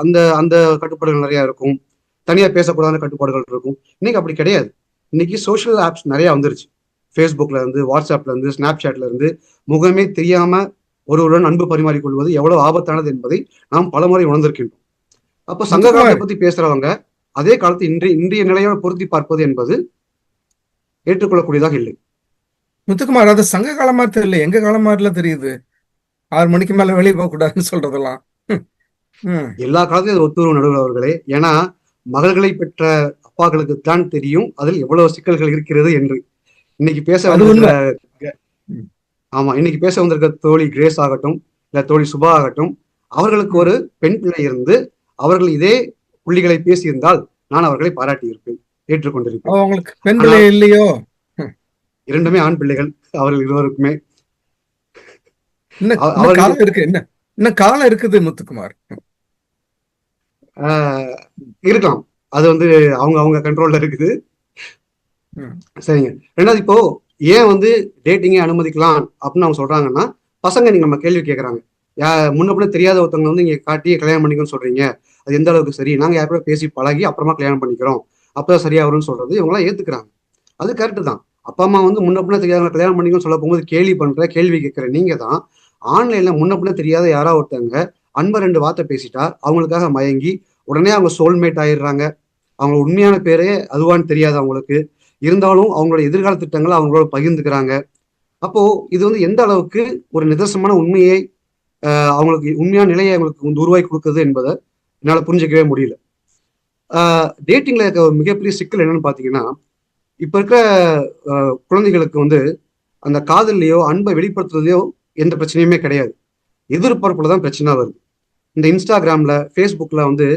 Speaker 3: அந்த அந்த கட்டுப்பாடுகள் நிறைய இருக்கும். தனியா பேசக்கூடாத கட்டுப்பாடுகள் இருக்கும். இன்னைக்கு அப்படி கிடையாது. இன்னைக்கு சோஷியல் ஆப்ஸ் நிறைய வந்துருச்சு. ஃபேஸ்புக்ல இருந்து, வாட்ஸ்அப்ல இருந்து, ஸ்னாப்சாட்ல இருந்து முகமே தெரியாம ஒருவருடன் அன்பு பரிமாறிக்கொள்வது எவ்வளவு ஆபத்தானது என்பதை நாம் பலமுறை உணர்ந்திருக்கின்றோம். அப்போ சங்க காலத்தை பத்தி பேசுறவங்க அதே காலத்து இன்றைய நிலையோட பொருத்தி பார்ப்பது என்பது ஏற்றுக்கொள்ளக்கூடியதாக இல்லை.
Speaker 1: முத்துக்குமார், அது சங்க காலமா தெரியல, எங்க காலமாரில தெரியுது 6 மணிக்கு மேல வெளியே போக கூடாதுன்னு சொல்றதெல்லாம்.
Speaker 3: எல்லா காலத்தையும் ஒத்துவரும் நடுவர் அவர்களே. ஏன்னா மகள்களை பெற்ற அப்பாக்களுக்கு தான் தெரியும் அதில் எவ்வளவு சிக்கல்கள் இருக்கிறது என்று. இன்னைக்கு இன்னைக்கு பேச வந்திருக்க தோழி கிரேஸ் ஆகட்டும், இல்ல தோழி சுபா ஆகட்டும், அவர்களுக்கு ஒரு பெண் பிள்ளை இருந்து அவர்கள் இதே புள்ளிகளை பேசியிருந்தால் நான் அவர்களை பாராட்டி இருப்பேன், ஏற்றுக்கொண்டிருப்பேன்.
Speaker 1: அவங்களுக்கு பெண் பிள்ளை இல்லையோ?
Speaker 3: இரண்டுமே ஆண் பிள்ளைகள் அவர்கள் இருவருக்குமே.
Speaker 1: இன்னும் காலம் இருக்குது முத்துக்குமார்.
Speaker 3: இருக்கலாம், அது வந்து அவங்க கண்ட்ரோல்ல இருக்குது. சரிங்க. ரெண்டாவது, இப்போ ஏன் வந்து டேட்டிங்கே அனுமதிக்கலாம் அப்படின்னு அவங்க சொல்றாங்கன்னா, பசங்க நீங்க நம்ம கேள்வி கேட்கறாங்க, முன்ன பின்ன தெரியாத ஒருத்தவங்க வந்து இங்க காட்டி கல்யாணம் பண்ணிக்கணும்னு சொல்றீங்க, அது எந்த அளவுக்கு சரி? நாங்க யாருக்கூட பேசி பழகி அப்புறமா கல்யாணம் பண்ணிக்கிறோம், அப்பதான் சரியா வரும்னு சொல்றது இவங்களாம் ஏத்துக்கிறாங்க. அது கரெக்டு தான். அப்பா அம்மா வந்து முன்ன பின்ன தெரியாத கல்யாணம் பண்ணிக்கணும்னு சொல்ல போகும்போது கேள்வி கேட்கிற நீங்க தான் ஆன்லைன்ல முன்ன பின்ன தெரியாத யாராவது ஒருத்தவங்க அன்பை 2 வார்த்தை பேசிட்டா அவங்களுக்காக மயங்கி உடனே அவங்க சோல்மேட் ஆயிடுறாங்க. அவங்க உண்மையான பேரே அதுவான்னு தெரியாது அவங்களுக்கு. இருந்தாலும் அவங்களோட எதிர்கால திட்டங்களை அவங்களோட பகிர்ந்துக்கிறாங்க. அப்போ இது வந்து எந்த அளவுக்கு ஒரு நிதர்சனமான உண்மையை, அவங்களுக்கு உண்மையான நிலையை அவங்களுக்கு வந்து உருவாக்கி கொடுக்குது என்பதை என்னால புரிஞ்சுக்கவே முடியல. டேட்டிங்ல இருக்க ஒரு மிகப்பெரிய சிக்கல் என்னன்னு பாத்தீங்கன்னா, இப்ப இருக்க குழந்தைகளுக்கு வந்து அந்த காதல்லையோ அன்பை வெளிப்படுத்துறதுலையோ எந்த பிரச்சனையுமே கிடையாது. எதிர்பார்ப்புலதான் பிரச்சனை வருது. இந்த இன்ஸ்டாகிராம்ல, ஃபேஸ்புக்ல வந்து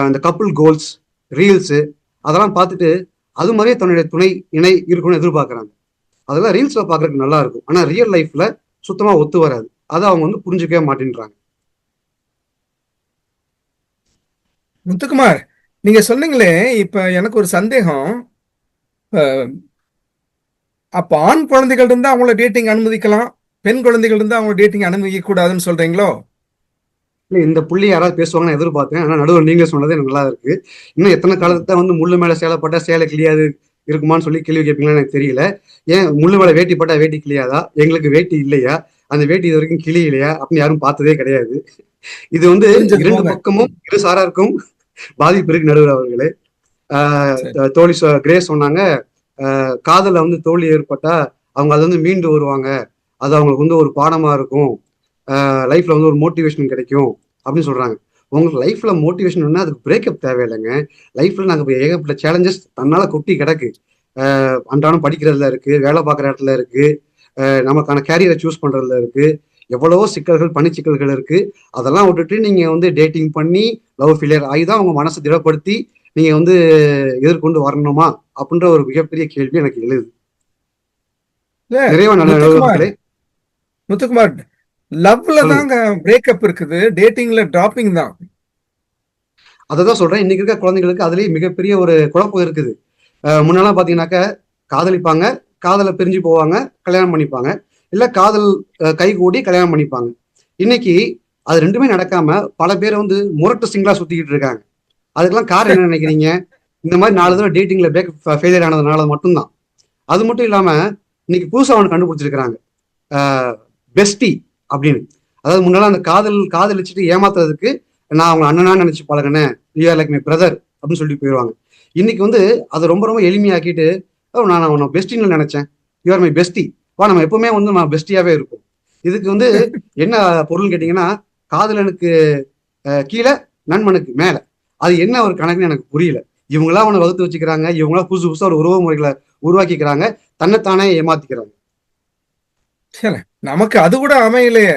Speaker 3: இந்த கப்புள் கோல்ஸ், ரீல்ஸ் அதெல்லாம் பார்த்துட்டு அது மாதிரியே தன்னுடைய துணை இணை இருக்கும்னு எதிர்பார்க்கறாங்க. அதெல்லாம் ரீல்ஸ்ல பாக்குறதுக்கு நல்லா இருக்கும், ஆனா ரியல் லைஃப்ல சுத்தமா ஒத்து வராது. அதை அவங்க வந்து புரிஞ்சுக்கவே மாட்டேன்றாங்க.
Speaker 1: முத்துக்குமார், நீங்க சொன்னீங்களே, இப்ப எனக்கு ஒரு சந்தேகம். அப்ப ஆண் குழந்தைகள் இருந்தா அவங்கள டேட்டிங் அனுமதிக்கலாம், பெண் குழந்தைகள் இருந்தா அவங்க டேட்டிங் அனுமதிக்க கூடாதுன்னு சொல்றீங்களோ?
Speaker 3: இல்ல, இந்த புள்ளி யாராவது பேசுவாங்கன்னு எதிர்பார்த்தேன். ஆனா நடுவர் நீங்க சொன்னது எனக்கு நல்லா இருக்கு. இன்னும் எத்தனை காலத்தை வந்து முள்ளு மேல சேலைப்பட்டா சேலை கிளியாது இருக்குமான்னு சொல்லி கேள்வி கேட்பீங்களான்னு எனக்கு தெரியல. ஏன் முள்ளு மேல வேட்டி பட்டா வேட்டி கிளியாதா? எங்களுக்கு வேட்டி இல்லையா? அந்த வேட்டி இது வரைக்கும் கிளி இல்லையா அப்படின்னு யாரும் பார்த்ததே கிடையாது. இது வந்து 2 பக்கமும் இரு சாராருக்கும் பாதிப்பு இருக்கு நடுவர் அவர்களே. தோழி கிரேஸ் சொன்னாங்க, காதல வந்து தோல்வி ஏற்பட்டா அவங்க அது வந்து மீண்டு வருவாங்க, அது அவங்களுக்கு வந்து ஒரு பாடமா இருக்கும், லைஃப்ல வந்து ஒரு மோட்டிவேஷன் கிடைக்கும் அப்படின்னு சொல்றாங்க. உங்களுக்கு லைஃப்ல மோட்டிவேஷன் அதுக்கு பிரேக்கப் தேவையில்லைங்க. லைஃப்ல நாங்க ஏகப்பட்ட சேலஞ்சஸ் தன்னால கொட்டி கிடக்கு. அன்றாடம் படிக்கிறதுல இருக்கு, வேலை பார்க்குற இடத்துல இருக்கு, நமக்கான கேரியரை சூஸ் பண்றதுல இருக்கு, எவ்வளவோ சிக்கல்கள், பணிச்சிக்கல்கள் இருக்கு. அதெல்லாம் விட்டுட்டு நீங்க வந்து டேட்டிங் பண்ணி லவ் ஃபெயிலியர் ஆகிதான் உங்க மனசை திடப்படுத்தி நீங்க வந்து எதிர்கொண்டு வரணுமா அப்படின்ற ஒரு மிகப்பெரிய கேள்வி எனக்கு எழுது.
Speaker 1: முத்துக்குமார், லவ்ல தாங்க பிரேக்கப் இருக்குது, டேட்டிங்ல டிராப்பிங் தான்.
Speaker 3: அததான் சொல்றேன். இன்னைக்கு இருக்க குழந்தைகளுக்கு அதுலயே மிகப்பெரிய ஒரு குழப்பம் இருக்குது. முன்னெல்லாம் பாத்தீங்கன்னாக்க காதலிப்பாங்க, காதல பிரிஞ்சு போவாங்க, கல்யாணம் பண்ணிப்பாங்க, இல்ல காதல் கை கூடி கல்யாணம் பண்ணிப்பாங்க. இன்னைக்கு அது ரெண்டுமே நடக்காம பல பேர் வந்து முரட்டு சிங்கிளா சுத்திக்கிட்டு இருக்காங்க. அதுக்கெல்லாம் காரணம் என்ன நினைக்கிறீங்க? இந்த மாதிரி 4 தடவை டேட்டிங்ல பிரேக்கப் ஃபெயிலியர் ஆனதுனால மட்டும்தான். அது மட்டும் இல்லாம இன்னைக்கு புதுசா அவனை கண்டுபிடிச்சிருக்கிறாங்க, பெஸ்டி அப்படின்னு. அதாவது முன்னெல்லாம் அந்த காதலிச்சுட்டு ஏமாத்துறதுக்கு நான் அவங்க அண்ணனா நினைச்சு பழகினேன், you are like my brother அப்படின்னு சொல்லிட்டு போயிடுவாங்க. இன்னைக்கு வந்து அதை ரொம்ப ரொம்ப எளிமையாக்கிட்டு, நான் உன்னை பெஸ்டின்னு நினைச்சேன், யூஆர் மை பெஸ்டி, வா நம்ம எப்பவுமே வந்து நம்ம பெஸ்டியாவே இருப்போம். இதுக்கு வந்து என்ன பொருள் கேட்டீங்கன்னா, காதலனுக்கு கீழே நண்பனுக்கு மேல, அது என்ன ஒரு கணக்குன்னு எனக்கு புரியல. இவங்களா அவனை வகுத்து வச்சுக்கிறாங்க, இவங்களா புதுசு புதுசா ஒரு உறவு முறைகளை உருவாக்கிக்கிறாங்க, தன்னைத்தானே ஏமாத்திக்கிறாங்க.
Speaker 1: சரி, நமக்கு அது கூட அமையலையே.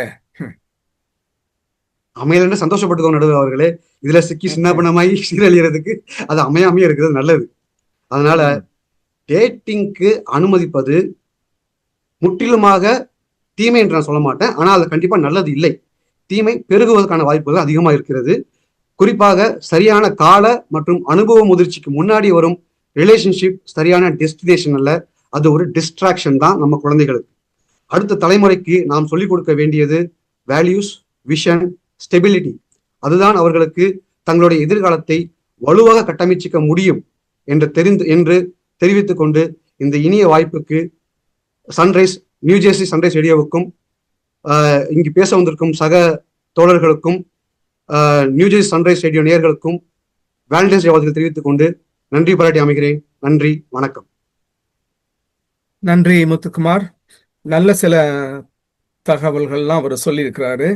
Speaker 3: அமையலன்னு சந்தோஷப்பட்டுக்கோ நடுவர் அவர்களே. இதுல சிக்கி சின்ன பண்ணமாயி சீரழியறதுக்கு அது அமையாமையே இருக்கிறது நல்லது. அதனால டேட்டிங்க்கு அனுமதிப்பது முற்றிலுமாக தீமை என்று நான் சொல்ல மாட்டேன். ஆனால் அது கண்டிப்பா நல்லது இல்லை. தீமை பெருகுவதற்கான வாய்ப்புகள் அதிகமா இருக்கிறது. குறிப்பாக சரியான கால மற்றும் அனுபவ முதிர்ச்சிக்கு முன்னாடி வரும் ரிலேஷன்ஷிப் சரியான டெஸ்டினேஷன் அல்ல, அது ஒரு டிஸ்ட்ராக்ஷன் தான் நம்ம குழந்தைகளுக்கு. அடுத்த தலைமுறைக்கு நாம் சொல்லிக் கொடுக்க வேண்டியது வேல்யூஸ், விஷன், ஸ்டெபிலிட்டி. அதுதான் அவர்களுக்கு தங்களுடைய எதிர்காலத்தை வலுவாக கட்டமைச்சிக்க முடியும் என்று தெரிவித்துக் கொண்டு இந்த இனிய வாய்ப்புக்கு சன்ரைஸ் நியூஜெர்சி சன்ரைஸ் ரேடியோவுக்கும் இங்கு பேச வந்திருக்கும் சக தோழர்களுக்கும் நியூஜெர்சி சன்ரைஸ் ரேடியோ நேயர்களுக்கும் வேலண்டைன்ஸ் டே வாழ்த்துக்கள் தெரிவித்துக் கொண்டு நன்றி பாராட்டி அமைகிறேன். நன்றி, வணக்கம்.
Speaker 1: நன்றி முத்துக்குமார். நல்ல சில தகவல்கள்லாம் அவர் சொல்லியிருக்கிறாரு.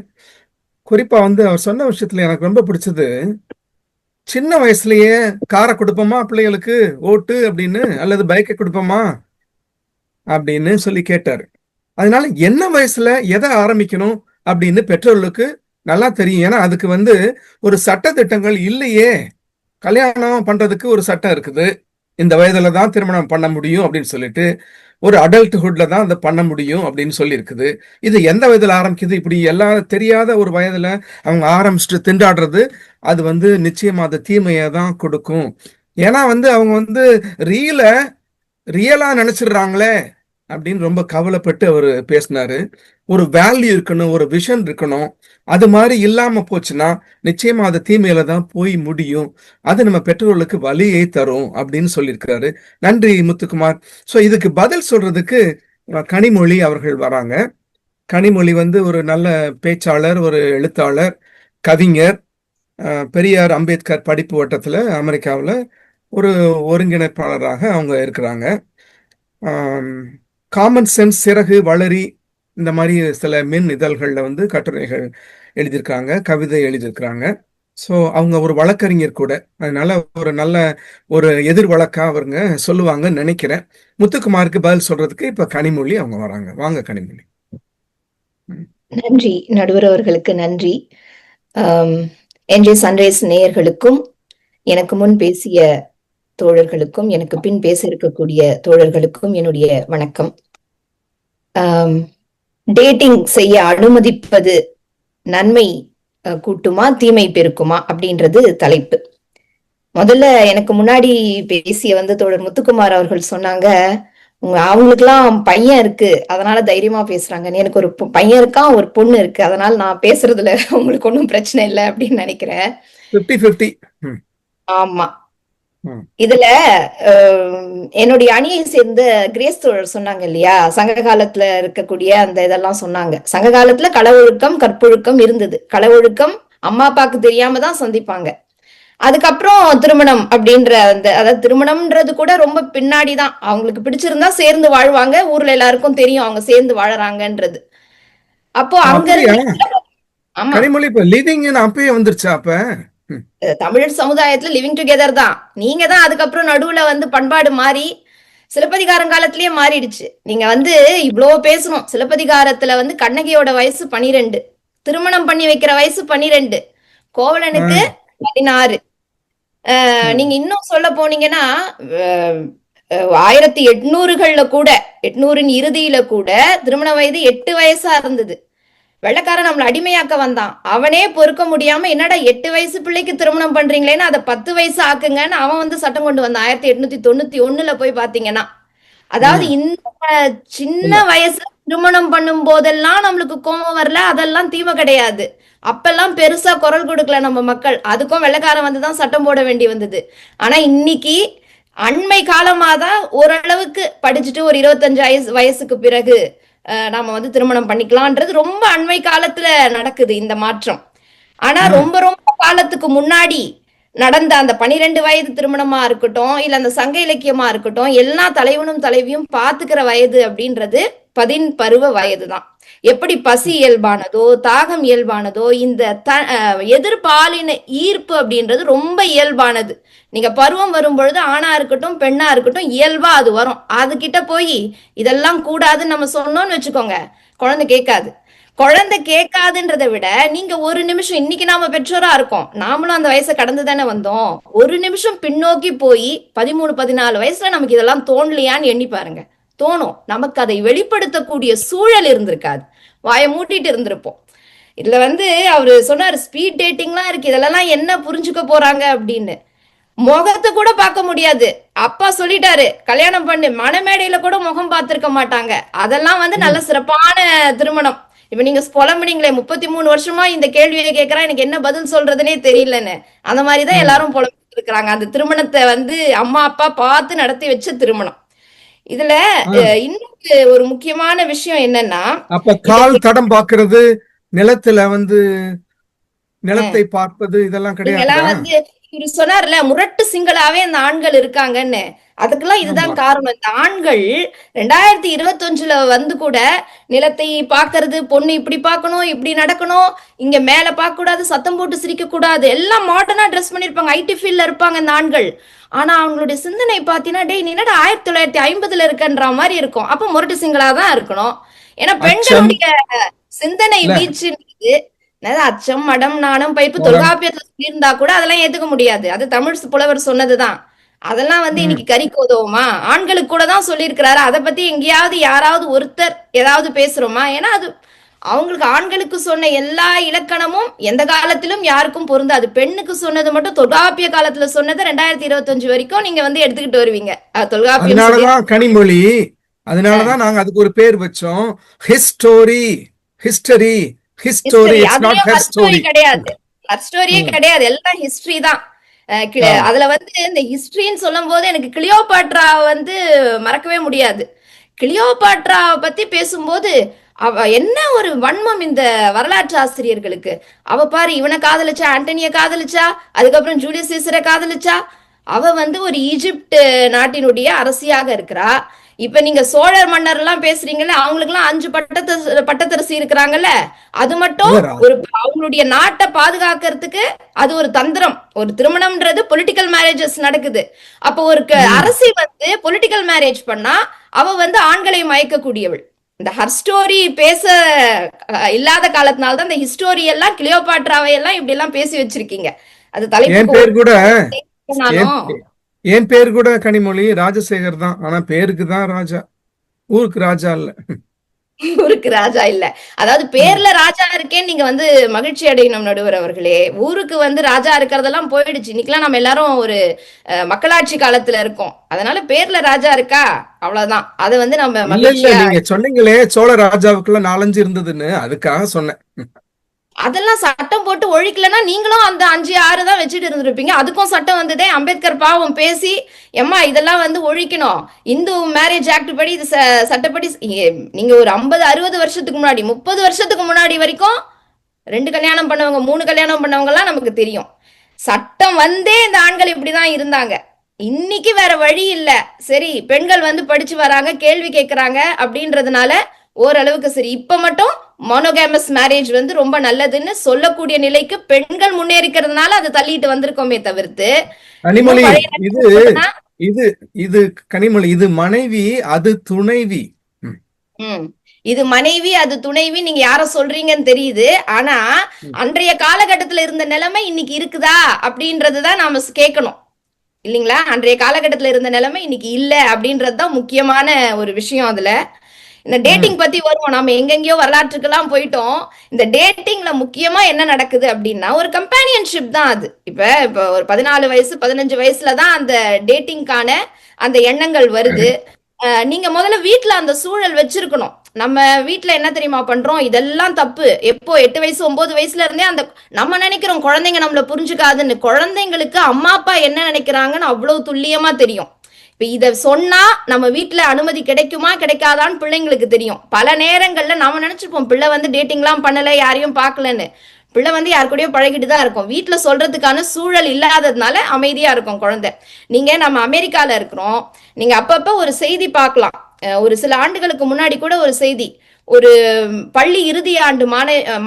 Speaker 1: குறிப்பா வந்து அவர் சொன்ன விஷயத்துல எனக்கு ரொம்ப பிடிச்சது, சின்ன வயசுலயே காரை கொடுப்போமா பிள்ளைகளுக்கு ஓட்டு அப்படின்னு, அல்லது பைக்கை கொடுப்போமா அப்படின்னு சொல்லி கேட்டாரு. அதனால என்ன வயசுல எதை ஆரம்பிக்கணும் அப்படின்னு பெற்றோர்களுக்கு நல்லா தெரியும். ஏன்னா அதுக்கு வந்து ஒரு சட்ட திட்டங்கள் இல்லையே. கல்யாணம் பண்றதுக்கு ஒரு சட்டம் இருக்குது, இந்த வயதுல தான் திருமணம் பண்ண முடியும் அப்படின்னு சொல்லிட்டு, ஒரு அடல்ட்ஹுட்ல தான் அதை பண்ண முடியும் அப்படின்னு சொல்லி இருக்குது. இது எந்த வயதுல ஆரம்பிக்குது, இப்படி எல்லாம் தெரியாத ஒரு வயதுல அவங்க ஆரம்பிச்சுட்டு திண்டாடுறது, அது வந்து நிச்சயமா அது தீமையை தான் கொடுக்கும். ஏன்னா வந்து அவங்க வந்து ரியலா நினைச்சிடுறாங்களே அப்படின்னு ரொம்ப கவலைப்பட்டு அவர் பேசினாரு. ஒரு வேல்யூ இருக்கணும், ஒரு விஷன் இருக்கணும். அது மாதிரி இல்லாம போச்சுன்னா நிச்சயமா அது தீமையில தான் போய் முடியும். அது நம்ம பெற்றோர்களுக்கு வலியை தரும் அப்படின்னு சொல்லியிருக்கிறாரு. நன்றி முத்துக்குமார். ஸோ இதுக்கு பதில் சொல்றதுக்கு கனிமொழி அவர்கள் வராங்க. கனிமொழி வந்து ஒரு நல்ல பேச்சாளர், ஒரு எழுத்தாளர், கவிஞர், பெரியார் அம்பேத்கர் படிப்பு வட்டத்துல அமெரிக்காவில் ஒரு ஒருங்கிணைப்பாளராக அவங்க இருக்கிறாங்க. காமன் சென்ஸ், சிறகு, வளரி, இந்த மாதிரி சில மின் இதழ்களில் வந்து கட்டுரைகள் எழுதியிருக்காங்க, கவிதை எழுதியிருக்கிறாங்க. ஸோ அவங்க ஒரு வழக்கறிஞர் கூட. அதனால ஒரு நல்ல ஒரு எதிர் வழக்கா அவருங்க சொல்லுவாங்கன்னு நினைக்கிறேன். முத்துக்குமாருக்கு பதில் சொல்றதுக்கு இப்ப கனிமொழி அவங்க வராங்க. வாங்க கனிமொழி.
Speaker 4: நன்றி நடுவர் அவர்களுக்கு நன்றி. என்ஜே சன்ரைஸ் நேயர்களுக்கும், எனக்கு முன் பேசிய தோழர்களுக்கும், எனக்கு பின் பேச இருக்கக்கூடிய தோழர்களுக்கும் என்னுடைய வணக்கம். டேட்டிங் செய்ய அனுமதிப்பது நன்மை கூட்டுமா தீமை பெருக்குமா அப்படின்றது தலைப்பு. முதல்ல எனக்கு முன்னாடி பேசிய வந்து தோழர் முத்துக்குமார் அவர்கள் சொன்னாங்க, அவங்களுக்குலாம் பையன் இருக்கு அதனால தைரியமா பேசுறாங்க. எனக்கு ஒரு பையன் இருக்கான், ஒரு பொண்ணு இருக்கு, அதனால நான் பேசுறதுல உங்களுக்கு ஒன்றும் பிரச்சனை இல்லை அப்படின்னு நினைக்கிறேன்.
Speaker 1: 50-50.
Speaker 4: ஆமா. இதுல என்னுடைய அணியை சேர்ந்த கிரேஸ் தோழர் சொன்னாங்க இல்லையா, சங்க காலத்துல இருக்கக்கூடிய அந்த இதெல்லாம் சொன்னாங்க. சங்க காலத்துல களவொழுக்கம் கற்பொழுக்கம் இருந்தது. களவொழுக்கம் அம்மா அப்பாவுக்கு தெரியாம தான் சந்திப்பாங்க. அதுக்கப்புறம் திருமணம் அப்படின்ற அந்த, அதாவது திருமணம்ன்றது கூட ரொம்ப பின்னாடிதான். அவங்களுக்கு பிடிச்சிருந்தா சேர்ந்து வாழ்வாங்க, ஊர்ல எல்லாருக்கும் தெரியும் அவங்க சேர்ந்து வாழறாங்கன்றது. அப்போ அங்க
Speaker 1: கனிமொழி இப்ப லிவிங் அப்பயே வந்துருச்சா? அப்ப
Speaker 4: தமிழர் சமுதாயத்துல லிவிங் டுகெதர் தான். நீங்க தான் அதுக்கப்புறம் நடுவுல வந்து பண்பாடு மாறி சிலப்பதிகாரம் காலத்திலேயே மாறிடுச்சு. நீங்க வந்து இவ்வளோ பேசணும். சிலப்பதிகாரத்துல வந்து கண்ணகியோட வயசு 12, திருமணம் பண்ணி வைக்கிற வயசு 12, கோவலனுக்கு 16. நீங்க இன்னும் சொல்ல போனீங்கன்னா 1800கள்ல கூட, 800 இறுதியில கூட திருமண வயது 8 வயசா இருந்தது. வெள்ளக்காரன் நம்மள அடிமையாக்க வந்தான். அவனே பொறுக்க முடியாம, என்னடா 8 வயசு பிள்ளைக்கு திருமணம் பண்றீங்களேன்னு அதை 10 வயசு ஆக்குங்கன்னு அவன் வந்து சட்டம் கொண்டு வந்தான் 1891 போய் பாத்தீங்கன்னா. அதாவது இந்த சின்ன வயசுல திருமணம் பண்ணும் போதெல்லாம் நம்மளுக்கு கோபம் வரல, அதெல்லாம் தீமை கிடையாது. அப்பெல்லாம் பெருசா குரல் கொடுக்கல நம்ம மக்கள், அதுக்கும் வெள்ளக்காரன் வந்துதான் சட்டம் போட வேண்டி வந்தது. ஆனா இன்னைக்கு அண்மை காலமாதான் ஓரளவுக்கு படிச்சுட்டு ஒரு 25 வயசுக்கு பிறகு நாம வந்து திருமணம் பண்ணிக்கலாம்ன்றது ரொம்ப அண்மை காலத்துல நடக்குது இந்த மாற்றம். ஆனா ரொம்ப ரொம்ப காலத்துக்கு முன்னாடி நடந்த அந்த 12 வயது திருமணமா இருக்கட்டும், இல்ல அந்த சங்க இலக்கியமா இருக்கட்டும், எல்லா தலைவனும் தலைவியும் பாத்துக்கிற வயது அப்படின்றது 10 பருவ வயது தான். எப்படி பசி இயல்பானதோ, தாகம் இயல்பானதோ, இந்த எதிர்பாலின ஈர்ப்பு அப்படின்றது ரொம்ப இயல்பானது. நீங்க பருவம் வரும் பொழுது ஆணா இருக்கட்டும் பெண்ணா இருக்கட்டும் இயல்பா அது வரும். அது கிட்ட போய் இதெல்லாம் கூடாதுன்னு நம்ம சொன்னோம்னு வச்சுக்கோங்க, குழந்தை கேட்காது. குழந்தை கேட்காதுன்றதை விட நீங்க ஒரு நிமிஷம், இன்னைக்கு நாம பெற்றோரா இருக்கோம், நாமளும் அந்த வயசை கடந்து தானே வந்தோம், ஒரு நிமிஷம் பின்னோக்கி போய் 13-14 வயசுல நமக்கு இதெல்லாம் தோணலையான்னு எண்ணி பாருங்க. தோணும். நமக்கு அதை வெளிப்படுத்தக்கூடிய சூழல் இருந்திருக்காது, வாயை மூட்டிட்டு இருந்திருப்போம். இதுல அவரு சொன்னாரு ஸ்பீட் டேட்டிங்லாம் இருக்கு, இதெல்லாம் என்ன புரிஞ்சுக்க போறாங்க அப்படின்னு. முகத்தை கூட பார்க்க முடியாது. அப்பா சொல்லிட்டாரு கல்யாணம் பண்ணு, மணமேடையில கூட முகம் பார்த்திருக்க மாட்டாங்க. அதெல்லாம் நல்ல சிறப்பான திருமணம். இப்ப நீங்க புலம்புனீங்களே 33 வருஷமா இந்த கேள்வியை கேட்கறா, எனக்கு என்ன பதில் சொல்றதுன்னே தெரியலன்னு. அந்த மாதிரிதான் எல்லாரும் புலம்பிட்டு இருக்கிறாங்க. அந்த திருமணத்தை அம்மா அப்பா பார்த்து நடத்தி வச்ச திருமணம். இதுல இன்னொரு ஒரு முக்கியமான விஷயம் என்னன்னா,
Speaker 1: அப்ப கால் தடம் பாக்குறது, நிலத்துல நிலத்தை பார்ப்பது இதெல்லாம்
Speaker 4: நீங்கெல்லாம்
Speaker 1: கிடையாது.
Speaker 4: இவரு சொன்னார்ல முரட்டு சிங்களாவே அந்த ஆண்கள் இருக்காங்கன்னு, அதுக்கெல்லாம் இதுதான் காரணம். இந்த ஆண்கள் 2021 கூட நிலத்தை பாக்குறது, பொண்ணு இப்படி பார்க்கணும், இப்படி நடக்கணும், இங்க மேல பார்க்க கூடாது, சத்தம் போட்டு சிரிக்க கூடாது, எல்லாம் மாடர்னா ட்ரெஸ் பண்ணிருப்பாங்க, ஐடி ஃபீல்ட்ல இருப்பாங்க இந்த ஆண்கள். ஆனா அவங்களுடைய சிந்தனை பாத்தீங்கன்னா, டேய் நீ என்னடா 1950 இருக்கன்ற மாதிரி இருக்கும். அப்ப முரட்டு சிங்களா தான் இருக்கணும். ஏன்னா பெண்களுடைய சிந்தனை வீச்சுன்றது அச்சம், மடம், நாணம், பயிர்ப்பு தொல்காப்பியத்துல சொல்லியிருந்தா கூட அதெல்லாம் ஏத்துக்க முடியாது. அது தமிழ் புலவர் சொன்னதுதான். அதெல்லாம் இன்னைக்கு கறிக்கு உதவுமா? ஆண்களுக்கு கூட தான் சொல்லியிருக்கிறாரு. அதை பத்தி எங்கேயாவது யாராவது ஒருத்தர் ஏதாவது பேசுறோமா? ஏன்னா அது அவங்களுக்கு ஆண்களுக்கு சொன்ன எல்லா இலக்கணமும் எந்த காலத்திலும் யாருக்கும் பொருந்தாது. பெண்ணுக்கு சொன்னது மட்டும் தொல்காப்பிய காலத்துல சொன்னது 2025 வரைக்கும் நீங்க எடுத்துக்கிட்டு வருவீங்க.
Speaker 1: அதனாலதான் கனிமொழி, அதனாலதான் நாங்க அதுக்கு ஒரு பேர் வச்சோம், ஹிஸ்டோரி. ஹிஸ்டரி ஹிஸ்டோரி
Speaker 4: கிடையாது, ஸ்டோரியே கிடையாது, எல்லாம் ஹிஸ்டரி தான். அதுல இந்த ஹிஸ்டரின்னு சொல்லும் போது எனக்கு கிளியோபாட்ரா மறக்கவே முடியாது. கிளியோபாட்ரா பத்தி பேசும்போது அவ என்ன ஒரு வன்மம் இந்த வரலாற்று ஆசிரியர்களுக்கு. அவ பாரு, இவனை காதலிச்சா, ஆண்டனிய காதலிச்சா, அதுக்கப்புறம் ஜூலியஸ் சீசரை காதலிச்சா. அவ ஒரு ஈஜிப்ட் நாட்டினுடைய அரசியாக இருக்கிறா. இப்ப நீங்க சோழர் மன்னர் எல்லாம் பேசுறீங்கல்ல, அவங்களுக்கு எல்லாம் 5 பட்டத்தரசி இருக்கிறாங்கல்ல. அது மட்டும் ஒரு அவங்களுடைய நாட்டை பாதுகாக்கிறதுக்கு அது ஒரு தந்திரம். ஒரு திருமணம்ன்றது பொலிட்டிக்கல் மேரேஜஸ் நடக்குது. அப்போ ஒரு அரசி பொலிட்டிக்கல் மேரேஜ் பண்ணா அவ ஆண்களை மயக்கக்கூடியவள். இந்த ஹர்ஸ்டோரி பேச இல்லாத காலத்தினால்தான் இந்த ஹிஸ்டோரி எல்லாம் கிளியோபாட்ராவை எல்லாம் இப்படி எல்லாம் பேசி வச்சிருக்கீங்க. அது தலைப்பு.
Speaker 1: என் பேர் கூட கனிமொழி ராஜசேகர் தான். ஆனா பேருக்கு தான் ராஜா, ஊருக்கு ராஜா இல்ல.
Speaker 4: ஊருக்கு ராஜா இல்ல. அதாவது பேர்ல ராஜா இருக்கேன்னு நீங்க மகிழ்ச்சி அடையணும் நடுவர் அவர்களே. ஊருக்கு ராஜா இருக்கிறதெல்லாம் போயிடுச்சு. இன்னைக்கெல்லாம் நம்ம எல்லாரும் ஒரு மக்களாட்சி காலத்துல இருக்கோம். அதனால பேர்ல ராஜா இருக்கா, அவ்வளவுதான். அது நம்ம
Speaker 1: நீங்க சொன்னீங்களே சோழ ராஜாவுக்குள்ள 4-5 இருந்ததுன்னு, அதுக்காக சொன்னேன்.
Speaker 4: அதெல்லாம் சட்டம் போட்டு ஒழிக்கலன்னா நீங்களும் அந்த 5-6 தான் வச்சுட்டு இருந்திருப்பீங்க. அதுக்கும் சட்டம் வந்ததே. அம்பேத்கர் பாவம் பேசி எம்மா இதெல்லாம் ஒழிக்கணும், இந்து மேரேஜ் ஆக்ட் படி, இது சட்டப்படி. நீங்க ஒரு 50-60 வருஷத்துக்கு முன்னாடி, 30 வருஷத்துக்கு முன்னாடி வரைக்கும் 2 கல்யாணம் பண்ணவங்க, 3 கல்யாணம் பண்ணவங்க எல்லாம் நமக்கு தெரியும். சட்டம் இந்த ஆண்கள் இப்படிதான் இருந்தாங்க. இன்னைக்கு வேற வழி இல்ல. சரி, பெண்கள் படிச்சு வராங்க, கேள்வி கேட்கறாங்க அப்படின்றதுனால ஓரளவுக்கு சரி. இப்ப மட்டும் மோனோகேமஸ் மேரேஜ் ரொம்ப நல்லதுன்னு சொல்லக்கூடிய நிலைக்கு பெண்கள் முன்னேறிக்கிறதுனால அதை தள்ளிட்டு வந்திருக்கோமே தவிர்த்து,
Speaker 1: கனிமொழி இது கனிமொழி இது மனைவி, அது துணைவி.
Speaker 4: இது மனைவி, அது துணைவி. நீங்க யார சொல்றீங்கன்னு தெரியுது. ஆனா அன்றைய காலகட்டத்துல இருந்த நிலைமை இன்னைக்கு இருக்குதா அப்படின்றதுதான் நாம கேட்கணும் இல்லைங்களா? அன்றைய காலகட்டத்துல இருந்த நிலைமை இன்னைக்கு இல்ல அப்படின்றதுதான் முக்கியமான ஒரு விஷயம். அதுல இந்த டேட்டிங் பத்தி வருவோம். நாம எங்கெங்கயோ வரலாற்றுக்கெல்லாம் போயிட்டோம். இந்த டேட்டிங்ல முக்கியமா என்ன நடக்குது அப்படின்னா ஒரு கம்பானியன்ஷிப் தான் அது. இப்ப ஒரு 14 வயசு 15 வயசுலதான் அந்த டேட்டிங்கான அந்த எண்ணங்கள் வருது. நீங்க முதல்ல வீட்டுல அந்த சூழல் வச்சிருக்கணும். நம்ம வீட்டுல என்ன தெரியுமா பண்றோம், இதெல்லாம் தப்பு. எப்போ 8 வயசு 9 வயசுல இருந்தே அந்த நம்ம நினைக்கிறோம் குழந்தைங்க நம்மள புரிஞ்சுக்காதுன்னு. குழந்தைங்களுக்கு அம்மா அப்பா என்ன நினைக்கிறாங்கன்னு அவ்வளவு துல்லியமா தெரியும். இப்ப இத சொன்னா நம்ம வீட்டுல அனுமதி கிடைக்குமா கிடைக்காதான்னு பிள்ளைங்களுக்கு தெரியும். பல நேரங்கள்ல நாம நினைச்சிருப்போம் பிள்ளை டேட்டிங் எல்லாம் பண்ணல, யாரையும் பாக்கலன்னு. பிள்ளை வந்து யார் கூடயும் பழகிட்டு தான் இருக்கும். வீட்டுல சொல்றதுக்கான சூழல் இல்லாததுனால அமைதியா இருக்கும் குழந்தை. நம்ம அமெரிக்கால இருக்கிறோம். நீங்க அப்பப்ப ஒரு செய்தி பார்க்கலாம். ஒரு சில ஆண்டுகளுக்கு முன்னாடி கூட ஒரு செய்தி, ஒரு பள்ளி இறுதி ஆண்டு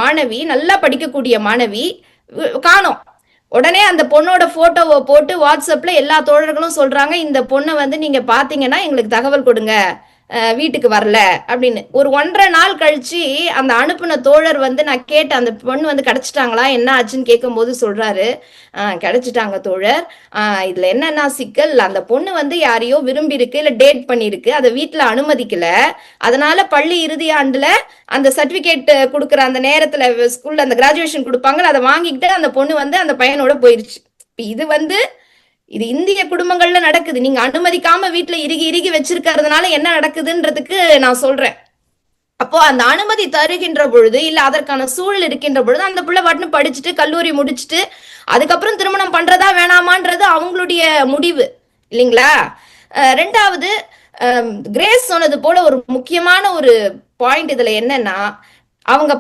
Speaker 4: மாணவி, நல்லா படிக்கக்கூடிய மாணவி காணோம். உடனே அந்த பொண்ணோட போட்டோவை போட்டு வாட்ஸ்அப்ல எல்லா தோழர்களும் சொல்றாங்க, இந்த பொண்ணை வந்து நீங்க பாத்தீங்கன்னா எங்களுக்கு தகவல் கொடுங்க, வீட்டுக்கு வரல அப்படின்னு. ஒரு 1.5 நாள் கழிச்சு அந்த அனுப்புன தோழர் வந்து நான் கேட்டேன், அந்த பொண்ணு வந்து கிடைச்சிட்டாங்களா, என்ன ஆச்சுன்னு கேட்கும் போது சொல்றாரு, கிடைச்சிட்டாங்க தோழர். இதுல என்னன்னா சிக்கல், அந்த பொண்ணு வந்து யாரையோ விரும்பி இருக்கு, இல்ல டேட் பண்ணிருக்கு, அதை வீட்டுல அனுமதிக்கல. அதனால பள்ளி இறுதி ஆண்டுல அந்த சர்டிபிகேட் கொடுக்குற அந்த நேரத்துல ஸ்கூல்ல அந்த கிராஜுவேஷன் கொடுப்பாங்க, அதை வாங்கிக்கிட்டு அந்த பொண்ணு வந்து அந்த பையனோட போயிருச்சு. இது இந்திய குடும்பங்கள்ல நடக்குது. நீங்க அனுமதிக்காம வீட்டுல இறுகி வச்சிருக்கிறதுனால என்ன நடக்குதுன்றதுக்கு நான் சொல்றேன். அப்போ அந்த அனுமதி தருகின்ற பொழுது, இல்ல அதற்கான சூழல் இருக்கின்ற பொழுது, அந்த பிள்ளை பாட்டுன்னு படிச்சுட்டு கல்லூரி முடிச்சுட்டு அதுக்கப்புறம் திருமணம் பண்றதா வேணாமான்றது அவங்களுடைய முடிவு இல்லைங்களா? ரெண்டாவது, கிரேஸ் சொன்னது போல ஒரு முக்கியமான ஒரு பாயிண்ட் இதுல என்னன்னா, அவங்க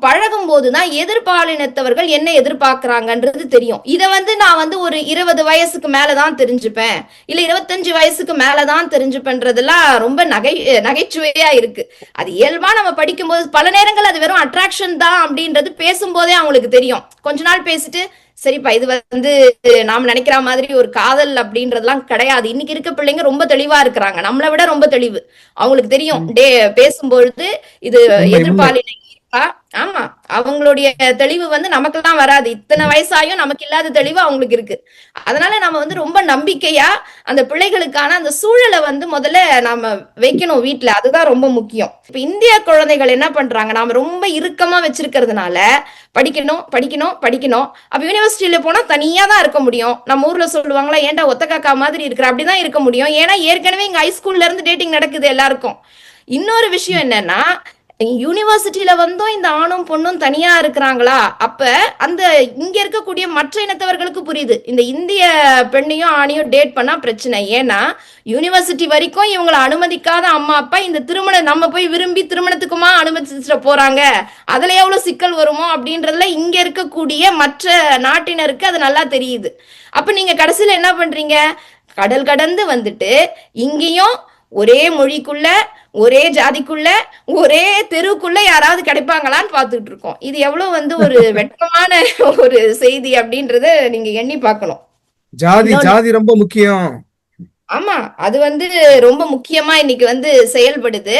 Speaker 4: பழகும் போதுதான் எதிர்பாலினத்தவர்கள் என்ன எதிர்பார்க்கிறாங்கன்றது தெரியும். இதை வந்து நான் வந்து ஒரு 20 வயசுக்கு மேலதான் தெரிஞ்சுப்பேன், இல்ல 25 வயசுக்கு மேலதான் தெரிஞ்சுப்பேன்றதெல்லாம் ரொம்ப நகைச்சுவையா இருக்கு. அது இயல்பா நம்ம படிக்கும்போது பல நேரங்கள் அது வெறும் அட்ராக்ஷன் தான் அப்படின்றது பேசும்போதே அவங்களுக்கு தெரியும். கொஞ்ச நாள் பேசிட்டு சரிப்பா இது வந்து நாம நினைக்கிற மாதிரி ஒரு காதல் அப்படின்றதுலாம் கிடையாது. இன்னைக்கு இருக்க பிள்ளைங்க ரொம்ப தெளிவா இருக்கிறாங்க, நம்மளை விட ரொம்ப தெளிவு. அவங்களுக்கு தெரியும் பேசும்பொழுது இது எதிர்பாலின ஈர்ப்பா. ஆமா, அவங்களுடைய தெளிவு வந்து நமக்கெல்லாம் வராது. இத்தனை வயசாயும் நமக்கு இல்லாத தெளிவு அவங்களுக்கு இருக்கு. அதனால நம்ம வந்து ரொம்ப நம்பிக்கையா அந்த பிள்ளைகளுக்கான அந்த சூழலை வந்து முதல்ல நாம வைக்கணும் வீட்டுல. அதுதான் ரொம்ப முக்கியம். இப்ப இந்திய குழந்தைகள் என்ன பண்றாங்க, நாம ரொம்ப இறுக்கமா வச்சிருக்கிறதுனால படிக்கணும் படிக்கணும் படிக்கணும். அப்ப யூனிவர்சிட்டியில போனா தனியா தான் இருக்க முடியும். நம்ம ஊர்ல சொல்லுவாங்களா, ஏன்டா ஒத்த காக்கா மாதிரி இருக்கிற, அப்படிதான் இருக்க முடியும். ஏன்னா ஏற்கனவே இங்க ஹைஸ்கூல்ல இருந்து டேட்டிங் நடக்குது எல்லாருக்கும். இன்னொரு விஷயம் என்னன்னா, யூனிவர்சிட்டியில வந்தும் இந்த ஆணும் பொண்ணும் தனியா இருக்கிறாங்களா, அப்ப அந்த இங்க இருக்கக்கூடிய மற்ற இனத்தவர்களுக்கு புரியுது, இந்த இந்திய பெண்ணையும் ஆணையும் டேட் பண்ணா பிரச்சனை. ஏன்னா யூனிவர்சிட்டி வரைக்கும் இவங்களை அனுமதிக்காத அம்மா அப்பா இந்த திருமணம் நம்ம போய் விரும்பி திருமணத்துக்குமா அனுமதிச்சுட்டு போறாங்க, அதுல எவ்வளவு சிக்கல் வருமோ அப்படின்றதுல இங்க இருக்கக்கூடிய மற்ற நாட்டினருக்கு அது நல்லா தெரியுது. அப்ப நீங்க கடைசியில என்ன பண்றீங்க, கடல் கடந்து வந்துட்டு இங்கேயும் ஒரே மொழிக்குள்ள, ஒரே ஜாதிக்குள்ள, ஒரே தெருவுக்குள்ள யாராவது கிடைப்பாங்களான்னு பாத்துட்டு இருக்கோம். இது எவ்வளவு வந்து ஒரு வெட்கமான ஒரு செய்தி அப்படின்றத நீங்க எண்ணி பார்க்கணும்.
Speaker 1: ஜாதி ரொம்ப முக்கியம்.
Speaker 4: ஆமா, அது வந்து ரொம்ப முக்கியமா இன்னைக்கு வந்து செயல்படுது.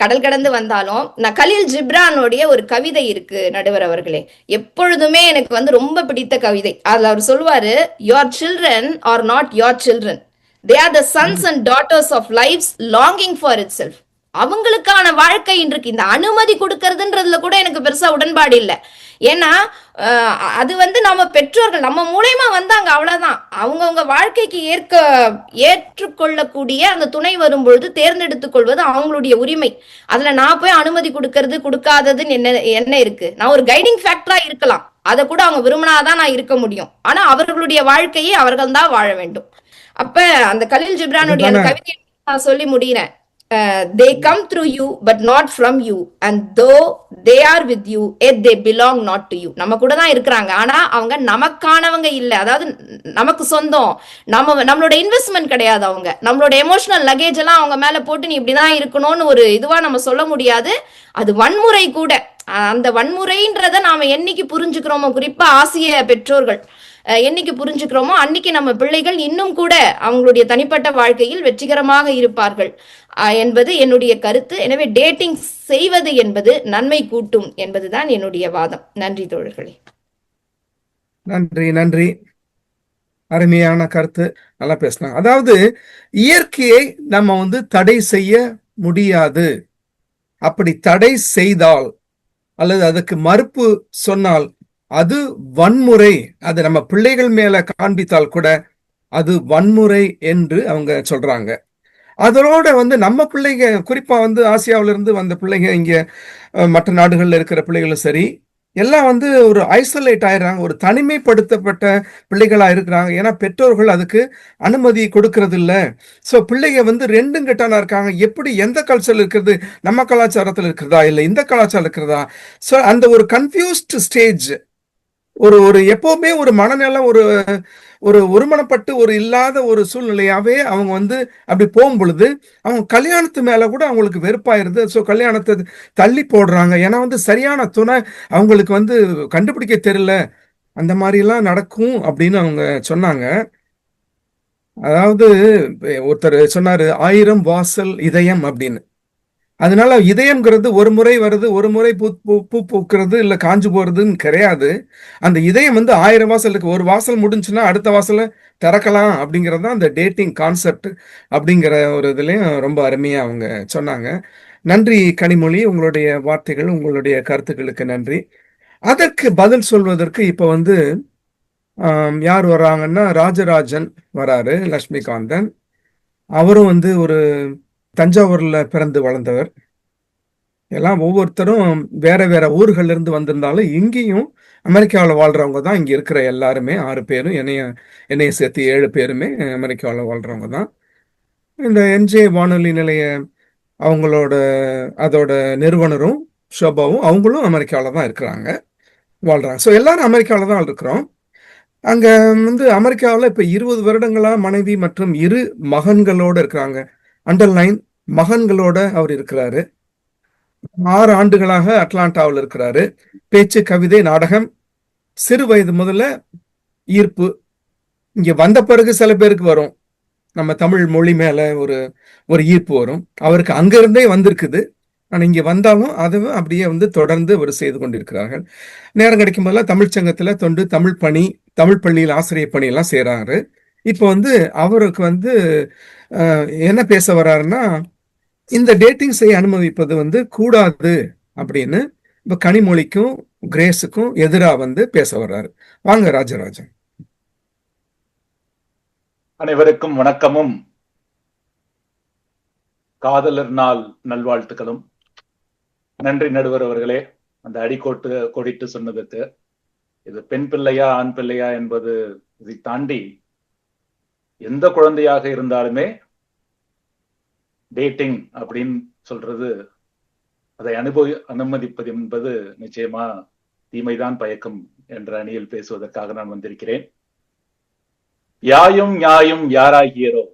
Speaker 4: கடல் கடந்து வந்தாலும் நான் கலீல் ஜிப்ரானுடைய ஒரு கவிதை இருக்கு நடுவர் அவர்களே, எப்பொழுதுமே எனக்கு வந்து ரொம்ப பிடித்த கவிதை. அதுல அவர் சொல்வாரு, your children are not your children, they are the sons and daughters of lives longing for itself. அவங்களுக்கான வாழ்க்கை இன்றைக்கு இந்த அனுமதி கொடுக்கறதுன்றதுல கூட எனக்கு பெருசா உடன்பாடு இல்லை. ஏன்னா அது வந்து நம்ம பெற்றோர்கள் நம்ம மூலமா வந்தாங்க, அவ்வளவுதான். அவங்கவுங்க வாழ்க்கைக்கு ஏற்றுக்கொள்ளக்கூடிய அந்த துணை வரும்பொழுது தேர்ந்தெடுத்துக் கொள்வது அவங்களுடைய உரிமை. அதுல நான் போய் அனுமதி கொடுக்கறது கொடுக்காததுன்னு என்ன இருக்கு? நான் ஒரு கைடிங் ஃபேக்டரா இருக்கலாம், அதை கூட அவங்க விரும்பினாதான் நான் இருக்க முடியும். ஆனா அவர்களுடைய வாழ்க்கையை அவர்கள் தான் வாழ வேண்டும். அப்ப அந்த கலீல் ஜிப்ரானுடைய அந்த கவிதையை நான் சொல்லி முடிகிறேன். They come through you but not from you, and though they are with you yet they belong not to you. நம்ம கூட தான் இருக்கிறாங்க, ஆனா அவங்க நமக்கானவங்க இல்ல. அதாவது நமக்கு சொந்தம், நம்மளோட இன்வெஸ்ட்மெண்ட் கிடையாது. அவங்க நம்மளோட எமோஷனல் லக்கேஜ் எல்லாம் அவங்க மேல போட்டு நீ இப்படிதான் இருக்கணும்னு ஒரு இதுவா நம்ம சொல்ல முடியாது. அது வன்முறை கூட. அந்த வன்முறைன்றத நாம என்னைக்கு புரிஞ்சுக்கிறோமோ, குறிப்பா ஆசிய பெற்றோர்கள் என்னைக்கு புரிஞ்சுக்கிறோமோ அன்னைக்கு நம்ம பிள்ளைகள் இன்னும் கூட அவங்களுடைய தனிப்பட்ட வாழ்க்கையில் வெற்றிகரமாக இருப்பார்கள் என்பது என்னுடைய கருத்து. எனவே டேட்டிங் செய்வது என்பது நன்மை கூட்டும் என்பதுதான் என்னுடைய வாதம். நன்றி தோழர்களே.
Speaker 1: நன்றி. அருமையான கருத்து, நல்லா பேசலாம். அதாவது இயற்கையை நம்ம வந்து தடை செய்ய முடியாது. அப்படி தடை செய்தால் அல்லது அதுக்கு மறுப்பு சொன்னால் அது வன்முறை. அது நம்ம பிள்ளைகள் மேல காண்பித்தால் கூட அது வன்முறை என்று அவங்க சொல்றாங்க. அதோட வந்து நம்ம பிள்ளைங்க, குறிப்பா வந்து ஆசியாவில இருந்து வந்த பிள்ளைங்க, இங்க மற்ற நாடுகள்ல இருக்கிற பிள்ளைகளும் சரி, எல்லாம் வந்து ஒரு ஐசோலேட் ஆயிடுறாங்க, ஒரு தனிமைப்படுத்தப்பட்ட பிள்ளைகளா இருக்கிறாங்க. ஏன்னா பெற்றோர்கள் அதுக்கு அனுமதி கொடுக்கறது இல்ல. ஸோ பிள்ளைங்க வந்து ரெண்டும் கெட்டானா இருக்காங்க. எப்படி எந்த கல்ச்சர்ல இருக்கிறது, நம்ம கலாச்சாரத்துல இருக்கிறதா, இல்ல இந்த கலாச்சாரம் இருக்கிறதா? ஸோ அந்த ஒரு கன்ஃபியூஸ்ட் ஸ்டேஜ், ஒரு ஒரு எப்பவுமே ஒரு மனநலம், ஒரு ஒரு ஒருமனப்பட்டு ஒரு இல்லாத ஒரு சூழ்நிலையாவே அவங்க வந்து அப்படி போகும்பொழுது, அவங்க கல்யாணத்து மேல கூட அவங்களுக்கு வெறுப்பாயிருது. ஸோ கல்யாணத்த தள்ளி போடுறாங்க. ஏன்னா வந்து சரியான துணை அவங்களுக்கு வந்து கண்டுபிடிக்க தெரியல. அந்த மாரிலாம் நடக்கும் அப்படின்னு அவங்க சொன்னாங்க. அதாவது ஒருத்தர் சொன்னாரு, "1000 வாசல் இதயம்" அப்படின்னு. அதனால இதயம்ங்கிறது ஒரு முறை வருது, ஒரு முறை பூ பூக்கிறது, இல்ல காஞ்சு போறதுன்னு கிடையாது. அந்த இதயம் வந்து 1000 வாசல் இருக்கு. ஒரு வாசல் முடிஞ்சுச்சுன்னா அடுத்த வாசல திறக்கலாம் அப்படிங்கிறது தான் அந்த டேட்டிங் கான்செப்ட் அப்படிங்கிற ஒரு இதுலயும் ரொம்ப அருமையா அவங்க சொன்னாங்க. நன்றி கனிமொழி. உங்களுடைய வார்த்தைகள், உங்களுடைய கருத்துக்களுக்கு நன்றி. அதற்கு பதில் சொல்வதற்கு இப்ப வந்து யார் வர்றாங்கன்னா, ராஜராஜன் வராரு, லட்சுமிகாந்தன். அவரும் வந்து ஒரு தஞ்சாவூர்ல பிறந்து வளர்ந்தவர். எல்லாம் ஒவ்வொருத்தரும் வேற வேற ஊர்கள்ல இருந்து வந்திருந்தாலும், இங்கேயும் அமெரிக்காவுல வாழ்றவங்க தான் இங்க இருக்கிற எல்லாருமே 6 பேரும். என்னைய சேர்த்து 7 பேருமே அமெரிக்காவுல வாழ்றவங்க தான். இந்த என்ஜே வானொலி நிலைய அவங்களோட அதோட நிறுவனரும் ஷோபாவும் அவங்களும் அமெரிக்காவுல தான் இருக்கிறாங்க, வாழ்றாங்க. ஸோ எல்லாரும் அமெரிக்காவுல தான் இருக்கிறோம். அங்க வந்து அமெரிக்காவுல இப்ப 20 வருடங்களா மனைவி மற்றும் 2 மகன்களோட இருக்கிறாங்க. அண்டர்லைன் மகன்களோட அவர் இருக்கிறாரு. 6 ஆண்டுகளாக அட்லாண்டாவில் இருக்கிறாரு. பேச்சு, கவிதை, நாடகம், சிறு வயது முதல்ல ஈர்ப்பு. இங்க வந்த பிறகு சில பேருக்கு வரும், நம்ம தமிழ் மொழி மேல ஒரு ஒரு ஈர்ப்பு வரும். அவருக்கு அங்க இருந்தே வந்திருக்குது. ஆனா இங்க வந்தாலும் அதுவும் அப்படியே வந்து தொடர்ந்து அவர் செய்து கொண்டிருக்கிறார்கள். நேரம் கிடைக்கும் போதெல்லாம் தமிழ்ச் சங்கத்துல தொண்டு, தமிழ் பணி, தமிழ் பள்ளியில் ஆசிரியர் பணி எல்லாம் செய்றாரு. இப்போ வந்து அவருக்கு வந்து என்ன பேச வர்றாருன்னா, இந்த டேட்டிங் செய்ய அனுமதிப்பது வந்து கூடாது அப்படின்னு இப்ப கனிமொழிக்கும் கிரேஸுக்கும் எதிரா வந்து பேச வர்றாரு. வாங்க ராஜராஜன்.
Speaker 5: அனைவருக்கும் வணக்கமும் காதலர் நாள் நல்வாழ்த்துக்களும். நன்றி நடுவர் அவர்களே, அந்த அடிக்கோட்டு கொடிட்டு சொன்னதுக்கு. இது பெண் பிள்ளையா ஆண் பிள்ளையா என்பது இதை தாண்டி எந்த குழந்தையாக இருந்தாலுமே டேட்டிங் அப்படின்னு சொல்றது, அதை அனுமதிப்பது என்பது நிச்சயமா தீமைதான் பயக்கும் என்ற அணியில் பேசுவதற்காக நான் வந்திருக்கிறேன். யாயும் நியாயும் யாராகியரோ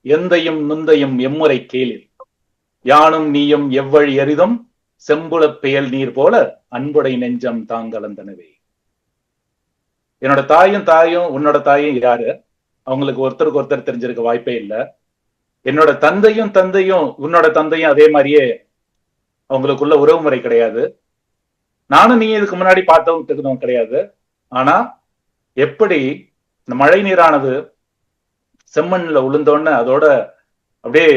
Speaker 5: எந்தையும் நுந்தையும் எம்முறை கேளிர், யானும் நீயும் எவ்வழி எரிதும் செம்புலப் பெயல் நீர் போல அன்புடை நெஞ்சம் தாங்கலந்தனவே. என்னோட தாயும் உன்னோட தாயும் யாரு? அவங்களுக்கு ஒருத்தருக்கு ஒருத்தர் தெரிஞ்சிருக்க வாய்ப்பே இல்லை. என்னோட தந்தையும் உன்னோட தந்தையும் அதே மாதிரியே அவங்களுக்குள்ள உறவு முறை கிடையாது. நானும் நீ இதுக்கு முன்னாடி பார்த்தவங்க கிடையாது. ஆனா எப்படி இந்த மழை நீரானது செம்மண்ல உளுந்தோன்னு அதோட அப்படியே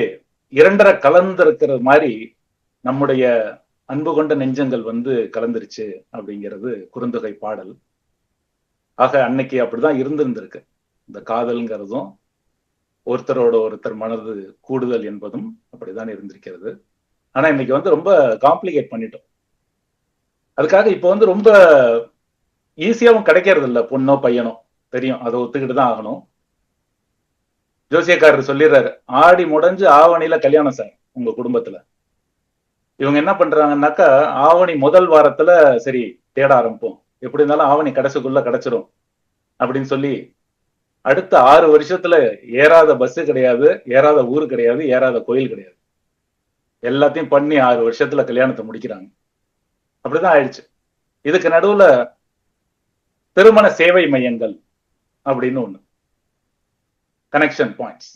Speaker 5: இரண்டரை கலந்திருக்கிற மாதிரி நம்முடைய அன்பு கொண்ட நெஞ்சங்கள் வந்து கலந்துருச்சு அப்படிங்கிறது குறுந்தொகை பாடல். ஆக அன்னைக்கு அப்படிதான் இருந்திருக்கு. இந்த காதல்ங்கிறதும் ஒருத்தரோட ஒருத்தர் மனது கூடுதல் என்பதும் அப்படிதான் இருந்திருக்கிறது. ஆனா இன்னைக்கு வந்து ரொம்ப காம்ப்ளிகேட் பண்ணிட்டோம். அதுக்காக இப்ப வந்து ரொம்ப ஈஸியாவும் கிடைக்கிறது இல்லை. பொண்ணோ பையனோ தெரியும், அதை ஒத்துக்கிட்டு தான் ஆகணும். ஜோசியக்காரர் சொல்லிடுறாரு, ஆடி முடிஞ்சு ஆவணியில கல்யாணம் சார் உங்க குடும்பத்துல. இவங்க என்ன பண்றாங்கன்னாக்கா, ஆவணி முதல் வாரத்துல சரி தேட ஆரம்பிப்போம், எப்படி இருந்தாலும் ஆவணி கடைசிக்குள்ள கிடைச்சிரும் அப்படின்னு சொல்லி அடுத்த 6 வருஷத்துல ஏறாத பஸ் கிடையாது, ஏறாத ஊரு கிடையாது, ஏறாத கோயில் கிடையாது, எல்லாத்தையும் பண்ணி 6 வருஷத்துல கல்யாணத்தை முடிக்கிறாங்க. அப்படிதான் ஆயிடுச்சு. இதுக்கு நடுவுல திருமண சேவை மையங்கள் அப்படின்னு ஒண்ணு, கனெக்ஷன் பாயிண்ட்ஸ்.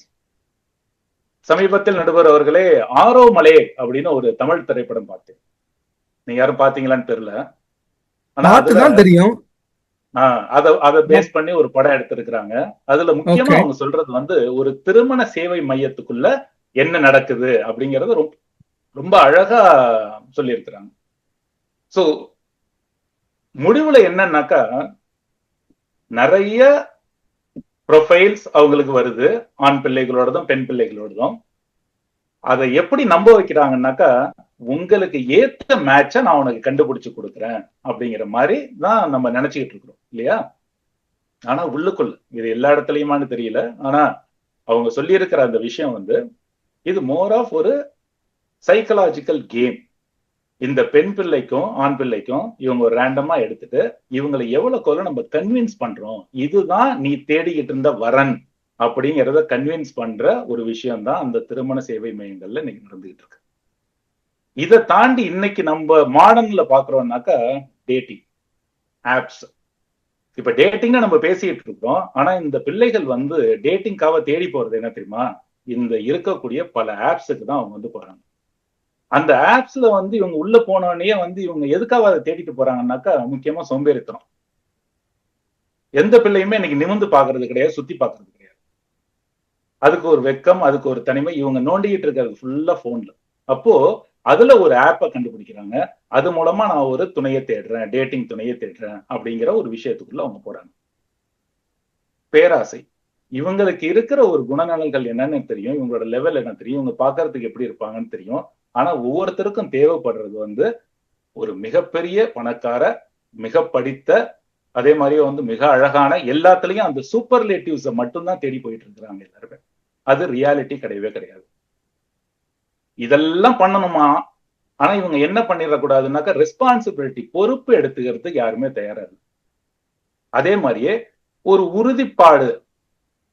Speaker 5: சமீபத்தில் நடுவர் அவர்களே ஆரோமலே அப்படின்னு ஒரு தமிழ் திரைப்படம் பார்த்தேன். நீங்க யாரும் பாத்தீங்களான்னு தெரியல. ஆனா அதுதான்
Speaker 1: தெரியும்.
Speaker 5: அதை பேஸ் பண்ணி ஒரு படம் எடுத்திருக்கிறாங்க. அதுல முக்கியமா அவங்க சொல்றது வந்து ஒரு திருமண சேவை மையத்துக்குள்ள என்ன நடக்குது அப்படிங்கறது ரொம்ப ரொம்ப அழகா சொல்லியிருக்கிறாங்க. சோ முடிவுல என்னன்னாக்கா, நிறைய ப்ரொஃபைல்ஸ் அவங்களுக்கு வருது, ஆண் பிள்ளைகளோடதும் பெண் பிள்ளைகளோடதும். அதை எப்படி நம்ப வைக்கிறாங்கன்னாக்கா, உங்களுக்கு ஏத்த மேட்சை நான் உனக்கு கண்டுபிடிச்சு கொடுக்குறேன் அப்படிங்கிற மாதிரி தான் நம்ம நினைச்சுக்கிட்டு இருக்கிறோம் இல்லையா? ஆனா உள்ளுக்குள்ள இது எல்லா இடத்துலயுமான்னு தெரியல. ஆனா அவங்க சொல்லி இருக்கிற அந்த விஷயம் வந்து இது மோர் ஆஃப் ஒரு சைக்கலாஜிக்கல் கேம். இந்த பெண் பிள்ளைக்கும் ஆண் பிள்ளைக்கும் இவங்க ஒரு ரேண்டமா எடுத்துட்டு இவங்களை எவ்வளவுக்கு நம்ம கன்வின்ஸ் பண்றோம், இதுதான் நீ தேடிக்கிட்டு இருந்த வரன் அப்படிங்கிறத கன்வின்ஸ் பண்ற ஒரு விஷயம் தான் அந்த திருமண சேவை மையங்கள்ல இன்னைக்கு நடந்துகிட்டு இருக்கு. இதை தாண்டி இன்னைக்கு நம்ம மாடர்ன்ல பாக்குறோம்னாக்கா டேட்டிங் ஆப்ஸ். இப்ப டேட்டிங்னு நம்ம பேசிட்டு இருக்கோம். ஆனா இந்த பிள்ளைகள் வந்து டேட்டிங்காக தேடி போறது என்ன தெரியுமா? இந்த இருக்கக்கூடிய பல ஆப்ஸுக்கு தான் அவங்க வந்து போறாங்க. அந்த ஆப்ஸ்ல வந்து இவங்க உள்ள போனோடனே வந்து இவங்க எதுக்காக அதை தேடிட்டு போறாங்கன்னாக்கா முக்கியமா சோம்பேறித்தனம். எந்த பிள்ளையுமே இன்னைக்கு நிமிர்ந்து பாக்குறது கிடையாது, சுத்தி பாக்குறது கிடையாது. அதுக்கு ஒரு வெக்கம், அதுக்கு ஒரு தனிமை. இவங்க நோண்டிக்கிட்டு இருக்கிறது ஃபுல்லா போன்ல. அப்போ அதுல ஒரு ஆப்பை கண்டுபிடிக்கிறாங்க. அது மூலமா நான் ஒரு துணையை தேடுறேன், டேட்டிங் துணையை தேடுறேன் அப்படிங்கிற ஒரு விஷயத்துக்குள்ள அவங்க போறாங்க. பேராசை. இவங்களுக்கு இருக்கிற ஒரு குணநலன்கள் என்னன்னு தெரியும், இவங்களோட லெவல் என்ன தெரியும், இவங்க பாக்குறதுக்கு எப்படி இருப்பாங்கன்னு தெரியும். ஆனா ஒவ்வொருத்தருக்கும் தேவைப்படுறது வந்து ஒரு மிகப்பெரிய பணக்கார, மிக படித்த, அதே மாதிரியே வந்து மிக அழகான, எல்லாத்துலயும் அந்த சூப்பர்லேட்டிவ்ஸை மட்டும்தான் தேடி போயிட்டு இருக்கிறாங்க எல்லாருமே. அது ரியாலிட்டி கிடையவே கிடையாது. இதெல்லாம் பண்ணணுமா? ஆனா இவங்க என்ன பண்ணிடக்கூடாதுன்னாக்கா ரெஸ்பான்சிபிலிட்டி, பொறுப்பு எடுத்துக்கிறதுக்கு யாருமே தயாரா இல்லை. அதே மாதிரியே ஒரு உறுதிப்பாடு,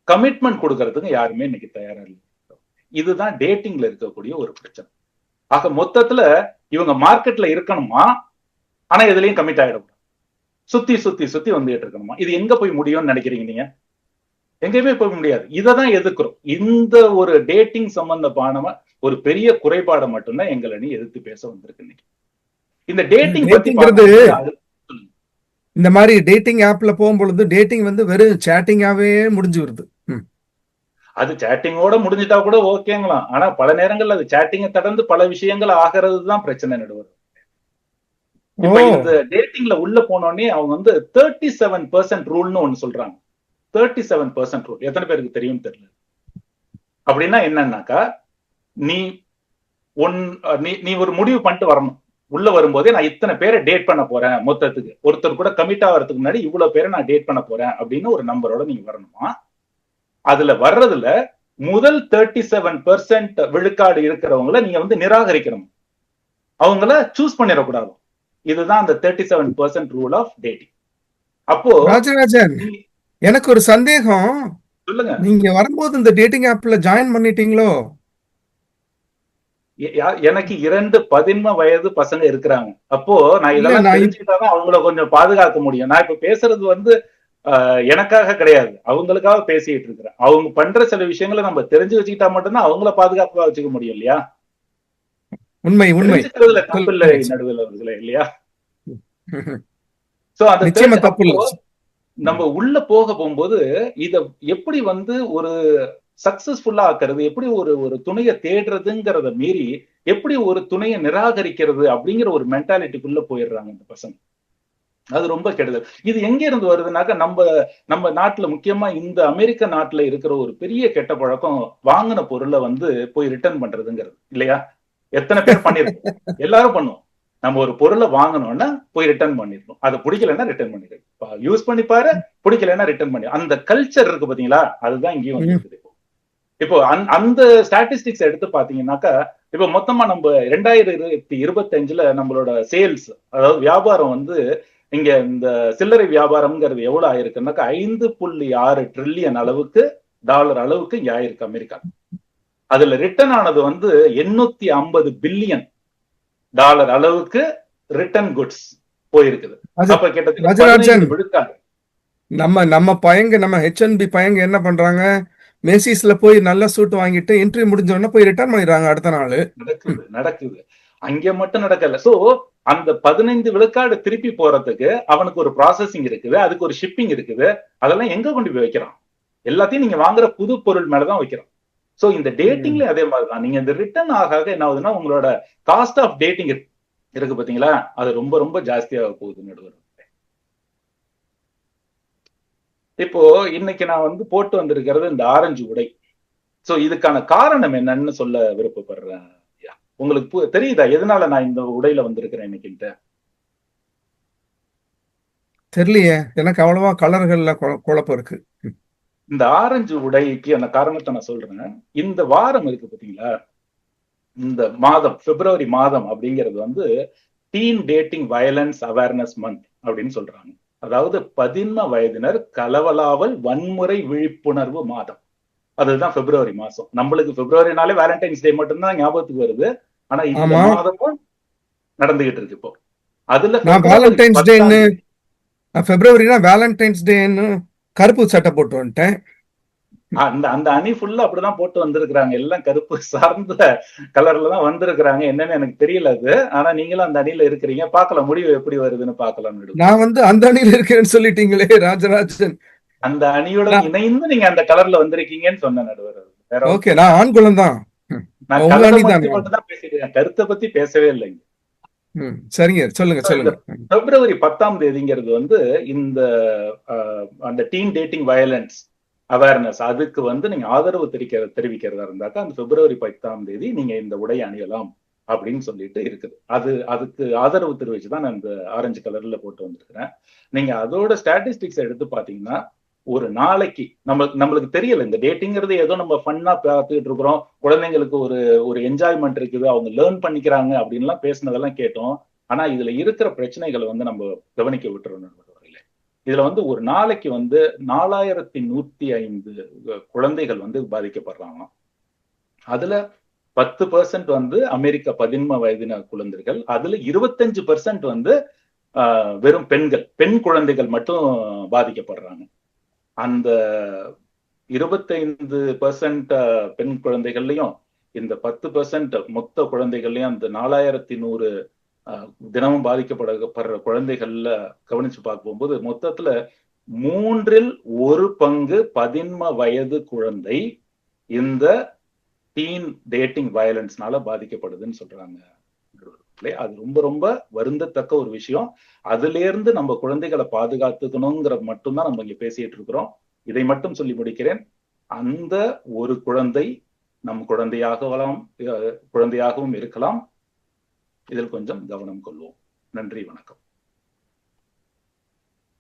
Speaker 5: கமிட்மெண்ட் கொடுக்கறதுக்கு யாருமே இன்னைக்கு தயாரா இல்லை. இதுதான் டேட்டிங்ல இருக்கக்கூடிய ஒரு பிரச்சனை. ஆக மொத்தத்துல இவங்க மார்க்கெட்ல இருக்கணுமா, ஆனா எதுலயும் கமிட் ஆயிடக்கூடாது. சுத்தி சுத்தி சுத்தி வந்துட்டு இருக்கணுமா? இது எங்க போய் முடியும்னு நினைக்கிறீங்க நீங்க? எங்கேயுமே போக முடியாது. இததான் எதிர்க்கிறோம். இந்த ஒரு டேட்டிங் சம்பந்தமான ஒரு பெரிய குறைபாடை மட்டும்தான் எங்களை நீ எதிர்த்து பேச வந்திருக்கு இன்னைக்கு. இந்த டேட்டிங் பத்தி
Speaker 1: இந்த மாதிரி டேட்டிங் ஆப்ல போகும்பொழுது டேட்டிங் வந்து வெறும் சேட்டிங்காவே முடிஞ்சு வருது.
Speaker 5: அது சேட்டிங்கோட முடிஞ்சிட்டா கூட ஓகேங்களாம். ஆனா பல நேரங்கள்ல அது சேட்டிங்கை கடந்து பல விஷயங்கள் ஆகிறது தான் பிரச்சனை நடுவர். இப்ப இந்த டேட்டிங்ல உள்ள போனோடனே அவங்க வந்து 37% ரூல்னு ஒண்ணு சொல்றாங்க. 37% ரூல் எத்தனை பேருக்கு தெரியும் தெரியல. அப்படின்னா என்னன்னாக்கா, நீ நீ ஒரு முடிவு பண்ணிட்டு வரணும். உள்ள வரும்போதே நான் இத்தனை பேரை டேட் பண்ண போறேன், மொத்தத்துக்கு ஒருத்தர் கூட கமிட் ஆகிறதுக்கு முன்னாடி இவ்வளவு பேரை நான் டேட் பண்ண போறேன் அப்படின்னு ஒரு நம்பரோட நீங்க வரணுமா? அதுல வர்றதுல முதல் 37% விழுக்காடு இருக்கிறவங்களை நீங்க வந்து நிராகரிக்கணும். அவங்கள சூஸ் பண்ணிடக்கூடாது. இதுதான் அந்த 37% ரூல் ஆஃப் டேட்டிங். அப்போ
Speaker 1: ராஜராஜன், எனக்கு ஒரு சந்தேகம்.
Speaker 5: சொல்லுங்க.
Speaker 1: நீங்க வரும்போது இந்த டேட்டிங் ஆப்ல ஜாயின் பண்ணிட்டீங்களோ?
Speaker 5: எனக்கு 2 பதின்ம வயது பசங்க இருக்கிறாங்க. அப்போ நான் இதெல்லாம் தெரிஞ்சுக்கிட்டாதான் அவங்கள கொஞ்சம் பாதுகாக்க முடியும். நான் இப்ப பேசுறது வந்து எனக்காக கிடையாது, அவங்களுக்காக பேசிட்டு இருக்கிறேன். அவங்க பண்ற சில விஷயங்களை நம்ம தெரிஞ்சு வச்சுக்கிட்டா மட்டும்தான் அவங்கள பாதுகாப்பா வச்சுக்க முடியும் இல்லையா?
Speaker 1: உண்மை உண்மை.
Speaker 5: தப்பு இல்லை நடுவில் அவர்களே இல்லையா? சோ அந்த நம்ம உள்ள போகும்போது இத எப்படி வந்து ஒரு சக்சஸ்ஃபுல்லா ஆக்குறது, எப்படி ஒரு துணையை தேடுறதுங்கிறத மீறி எப்படி ஒரு துணையை நிராகரிக்கிறது அப்படிங்கிற ஒரு மென்டாலிட்டிக்குள்ள போயிடுறாங்க இந்த பசங்க. அது ரொம்ப கெடுதல். இது எங்க இருந்து வருதுனாக்கா, நம்ம நாட்டுல, முக்கியமா இந்த அமெரிக்க நாட்டுல இருக்கிற ஒரு பெரிய கெட்ட பழக்கம் வாங்கின பொருளை வந்து போய் ரிட்டர்ன் பண்றதுங்கிறது இல்லையா? எத்தனை பேர் பண்ணிருக்கோம்? எல்லாரும் பண்ணுவோம். நம்ம ஒரு பொருளை வாங்கணும்னா போய் ரிட்டர்ன் பண்ணிடணும். அதை பிடிக்கலன்னா ரிட்டர்ன் பண்ணிடு, யூஸ் பண்ணி பாரு, பிடிக்கலன்னா ரிட்டர்ன் பண்ணி. அந்த கல்ச்சர் இருக்கு பாத்தீங்களா, அதுதான் இங்கேயும் வந்து இப்போ அந்த ஸ்டாட்டிஸ்டிக்ஸ் எடுத்து பாத்தீங்கன்னாக்கா, இப்ப மொத்தமா நம்ம 2025 நம்மளோட சேல்ஸ், அதாவது வியாபாரம் வந்து இங்க இந்த சில்லறை வியாபாரம்ங்கிறது எவ்வளவு ஆயிருக்குன்னாக்கா 5.6 ட்ரில்லியன் அளவுக்கு, டாலர் அளவுக்கு இங்க ஆயிருக்கு அமெரிக்கா. அதுல ரிட்டர்ன் ஆனது வந்து 850 பில்லியன் டாலர் அளவுக்கு ரிட்டர்ன் குட்ஸ் போயிருக்குது. அப்ப கிட்டத்தட்ட
Speaker 1: நம்ம பையங்க, நம்ம HNB பையங்க என்ன பண்றாங்க, மேசிஸ்ல போய் நல்ல சூட் வாங்கிட்டு இன்டர்வியூ முடிஞ்ச உடனே போய் ரிட்டர்ன் பண்ணிடுறாங்க அடுத்த நாள்.
Speaker 5: நடக்குது. அங்க மட்டும் நடக்கல. சோ அந்த 15 விழுக்காடு திருப்பி போறதுக்கு அவனுக்கு ஒரு ப்ராசஸிங் இருக்குது, அதுக்கு ஒரு ஷிப்பிங் இருக்குது. அதெல்லாம் எங்க கொண்டு போய் வைக்கிறான்? எல்லாத்தையும் நீங்க வாங்குற புது பொருள் மேலதான் வைக்கிறான். சோ இந்த டேட்டிங்ல அதே மாதிரிதான். நீங்க இந்த ரிட்டர்ன் ஆக என்ன ஆகுதுன்னா, உங்களோட காஸ்ட் ஆஃப் டேட்டிங் இருக்கு பாத்தீங்களா, அது ரொம்ப ரொம்ப ஜாஸ்தியாக போகுது நடுவர். இப்போ இன்னைக்கு நான் வந்து போட்டு வந்திருக்கிறது இந்த ஆரஞ்சு உடை. சோ இதுக்கான காரணம் என்னன்னு சொல்ல விருப்பப்படுறேன். உங்களுக்கு தெரியுதா எதனால நான் இந்த உடையில வந்திருக்கிறேன் இன்னைக்குன்ட்டு?
Speaker 1: தெரியலையே, எனக்கு அவ்வளவா கலர்கள்ல குழப்பம் இருக்கு.
Speaker 5: இந்த ஆரஞ்சு உடைக்கு அந்த காரணத்தை நான் சொல்றேன். இந்த வாரம் இருக்கு பாத்தீங்களா, இந்த மாதம் பிப்ரவரி மாதம் அப்படிங்கிறது வந்து teen dating violence awareness month அப்படின்னு சொல்றாங்க. அதாவது 11 வயதினர் கலவலாவல் வன்முறை விழிப்புணர்வு மாதம். அதுதான் பிப்ரவரி மாசம். நம்மளுக்கு பிப்ரவரினாலே வேலண்டைன்ஸ் டே மட்டும்தான் ஞாபகத்துக்கு வருது. ஆனா இந்த
Speaker 1: ஆமா,
Speaker 5: மாதமும் நடந்துகிட்டு இருக்கு இப்போ. அதுல
Speaker 1: நான்
Speaker 5: பிப்ரவரி
Speaker 1: வேலண்டைன்ஸ்
Speaker 5: 10ஆம்
Speaker 1: டேன்னு
Speaker 5: தேதி
Speaker 1: பிப்ரவரினா வேலண்டைன்ஸ் டேன்னு கருப்பு சட்டை போட்டு வந்துட்டேன்.
Speaker 5: அந்த அந்த அணி ஃபுல்லா அப்படிதான் போட்டு வந்திருக்கிறாங்க. எல்லாம் கருப்பு சார்ந்த கலர்ல தான் வந்திருக்கிறாங்க. என்னன்னு எனக்கு தெரியல அது. ஆனா நீங்களும் அந்த அணியில இருக்கிறீங்க. பார்க்கலாம் முடிவு எப்படி வருதுன்னு பார்க்கலாம்.
Speaker 1: நான் வந்து அந்த அணியில இருக்கேன்னு சொல்லிட்டீங்களே ராஜராஜன்.
Speaker 5: அந்த அணியுடன்
Speaker 1: நான்
Speaker 5: இணைந்து நீங்க அந்த கலர்ல வந்திருக்கீங்கன்னு சொன்ன நடுவர். வேற ஒண்ணும்
Speaker 1: ஓகே,
Speaker 5: இல்ல.
Speaker 1: நான் ஆண் குலம் தான்.
Speaker 5: நான்
Speaker 1: உங்க
Speaker 5: கலரை
Speaker 1: அணி
Speaker 5: பத்தி
Speaker 1: தான்.
Speaker 5: மட்டும் தான் பேசிட்டு இருக்கேன். கருத்தை பத்தி பேசவே இல்லைங்க.
Speaker 1: சரிங்க, சொல்லுங்க
Speaker 5: இந்த
Speaker 1: சொல்லுங்க.
Speaker 5: பிப்ரவரி 10ஆம் தேதிங்கிறது வந்து இந்த அந்த டீன் டேட்டிங் வயலன்ஸ் அவேர்னஸ் அதுக்கு வந்து நீங்க ஆதரவு தெரிவிக்கிறதா இருந்தாக்கா அந்த பிப்ரவரி 10ஆம் தேதி நீங்க இந்த உடை அணியலாம் அப்படின்னு சொல்லிட்டு இருக்குது. அதுக்கு ஆதரவு தெரிவிச்சுதான் நான் இந்த ஆரஞ்சு கலர்ல போட்டு வந்திருக்கிறேன். நீங்க அதோட ஸ்டாட்டிஸ்டிக்ஸ் எடுத்து பாத்தீங்கன்னா ஒரு நாளைக்கு நம்மளுக்கு தெரியல இந்த டேட்டிங்கிறது ஏதோ நம்ம ஃபன்னா பார்த்துட்டு இருக்கிறோம், குழந்தைங்களுக்கு ஒரு ஒரு என்ஜாய்மெண்ட் இருக்குது, அவங்க லேர்ன் பண்ணிக்கிறாங்க அப்படின்லாம் பேசினதெல்லாம் கேட்டோம். ஆனா இதுல இருக்கிற பிரச்சனைகளை வந்து நம்ம கவனிக்க விட்டுறோம். இதுல வந்து ஒரு நாளைக்கு வந்து 4105 குழந்தைகள் வந்து பாதிக்கப்படுறாங்க. அதுல 10% வந்து அமெரிக்கா 11 வயதின குழந்தைகள், அதுல 25% வந்து வெறும் பெண் குழந்தைகள் மட்டும் பாதிக்கப்படுறாங்க. அந்த 25% பெண் குழந்தைகள்லயும் இந்த 10% மொத்த குழந்தைகள்லயும் அந்த 4100 தினமும் பாதிக்கப்படுற குழந்தைகள்ல கவனிச்சு பார்க்கும்போது மொத்தத்துல 1/3 11 வயது குழந்தை இந்த டீன் டேட்டிங் வயலன்ஸ்னால பாதிக்கப்படுதுன்னு சொல்றாங்க. அது ரொம்ப ரொம்ப வருந்தத்தக்க ஒரு விஷயம். அதுல இருந்து நம்ம குழந்தைகளை பாதுகாத்துக்கணுங்கிற மட்டும்தான் நம்ம இங்க பேசிட்டு இருக்கிறோம். இதை மட்டும் சொல்லி முடிக்கிறேன். அந்த ஒரு குழந்தை நம் குழந்தையாகவும் இருக்கலாம். இதில் கொஞ்சம் கவனம் கொள்வோம். நன்றி, வணக்கம்.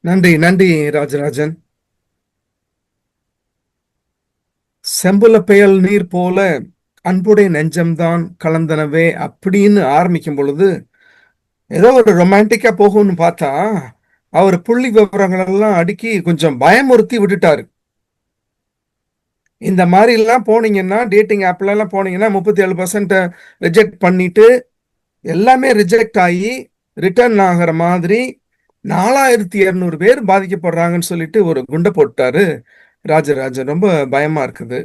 Speaker 1: நன்றி நன்றி ராஜராஜன். செம்புல பெயல் நீர் போல அன்புடைய நெஞ்சம்தான் கலந்தனவே அப்படின்னு ஆரம்பிக்கும் பொழுது ஏதோ ஒரு ரொமான்டிக்கா போகும்னு பார்த்தா அவர் புள்ளி விவரங்கள் எல்லாம் அடுக்கி கொஞ்சம் பயமுறுத்தி விட்டுட்டாரு. இந்த மாதிரி எல்லாம் போனீங்கன்னா டேட்டிங் ஆப்ல எல்லாம் போனீங்கன்னா 37% ரிஜெக்ட் பண்ணிட்டு எல்லாமே ரிஜெக்ட் ஆகி ரிட்டர்ன் ஆகிற மாதிரி 4200 பேர் பாதிக்கப்படுறாங்கன்னு சொல்லிட்டு ஒரு குண்டை போட்டாரு ராஜராஜன். ரொம்ப பயமா இருக்குது.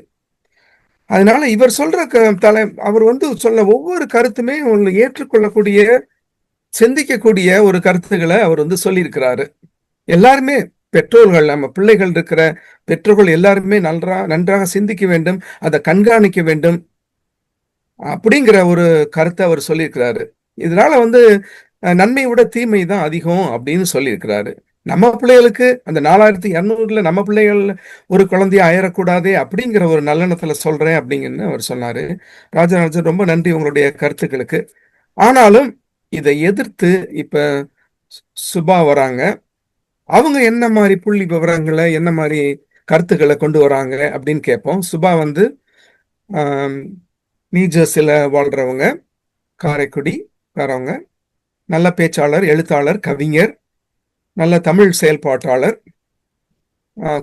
Speaker 1: அதனால இவர் சொல்ற அவர் வந்து சொல்ல ஒவ்வொரு கருத்துமே ஏற்றுக்கொள்ளக்கூடிய சிந்திக்கக்கூடிய ஒரு கருத்துக்களை அவர் வந்து சொல்லியிருக்கிறாரு. எல்லாருமே பெற்றோர்கள், நம்ம பிள்ளைகள் இருக்கிற பெற்றோர்கள் எல்லாருமே நன்றாக சிந்திக்க வேண்டும், அதை கண்காணிக்க வேண்டும் அப்படிங்கிற ஒரு கருத்தை அவர் சொல்லியிருக்கிறாரு. இதனால வந்து நன்மை விட தீமை தான் அதிகம் அப்படின்னு சொல்லியிருக்கிறாரு. நம்ம பிள்ளைகளுக்கு அந்த 4200 நம்ம பிள்ளைகள் ஒரு குழந்தைய ஆயிடக்கூடாதே அப்படிங்கிற ஒரு நல்லெண்ணத்துல சொல்றேன் அப்படிங்கன்னு அவர் சொன்னாரு. ராஜராஜன், ரொம்ப நன்றி உங்களுடைய கருத்துக்களுக்கு. ஆனாலும் இதை எதிர்த்து இப்ப சுபா வராங்க. அவங்க என்ன மாதிரி புள்ளி விவரங்களை என்ன மாதிரி கருத்துக்களை கொண்டு வராங்க அப்படின்னு கேட்போம். சுபா வந்து நியூஜெர்சில வாழ்றவங்க, காரைக்குடிக்காரவங்க, நல்ல பேச்சாளர், எழுத்தாளர், கவிஞர், நல்ல தமிழ் செயல்பாட்டாளர்.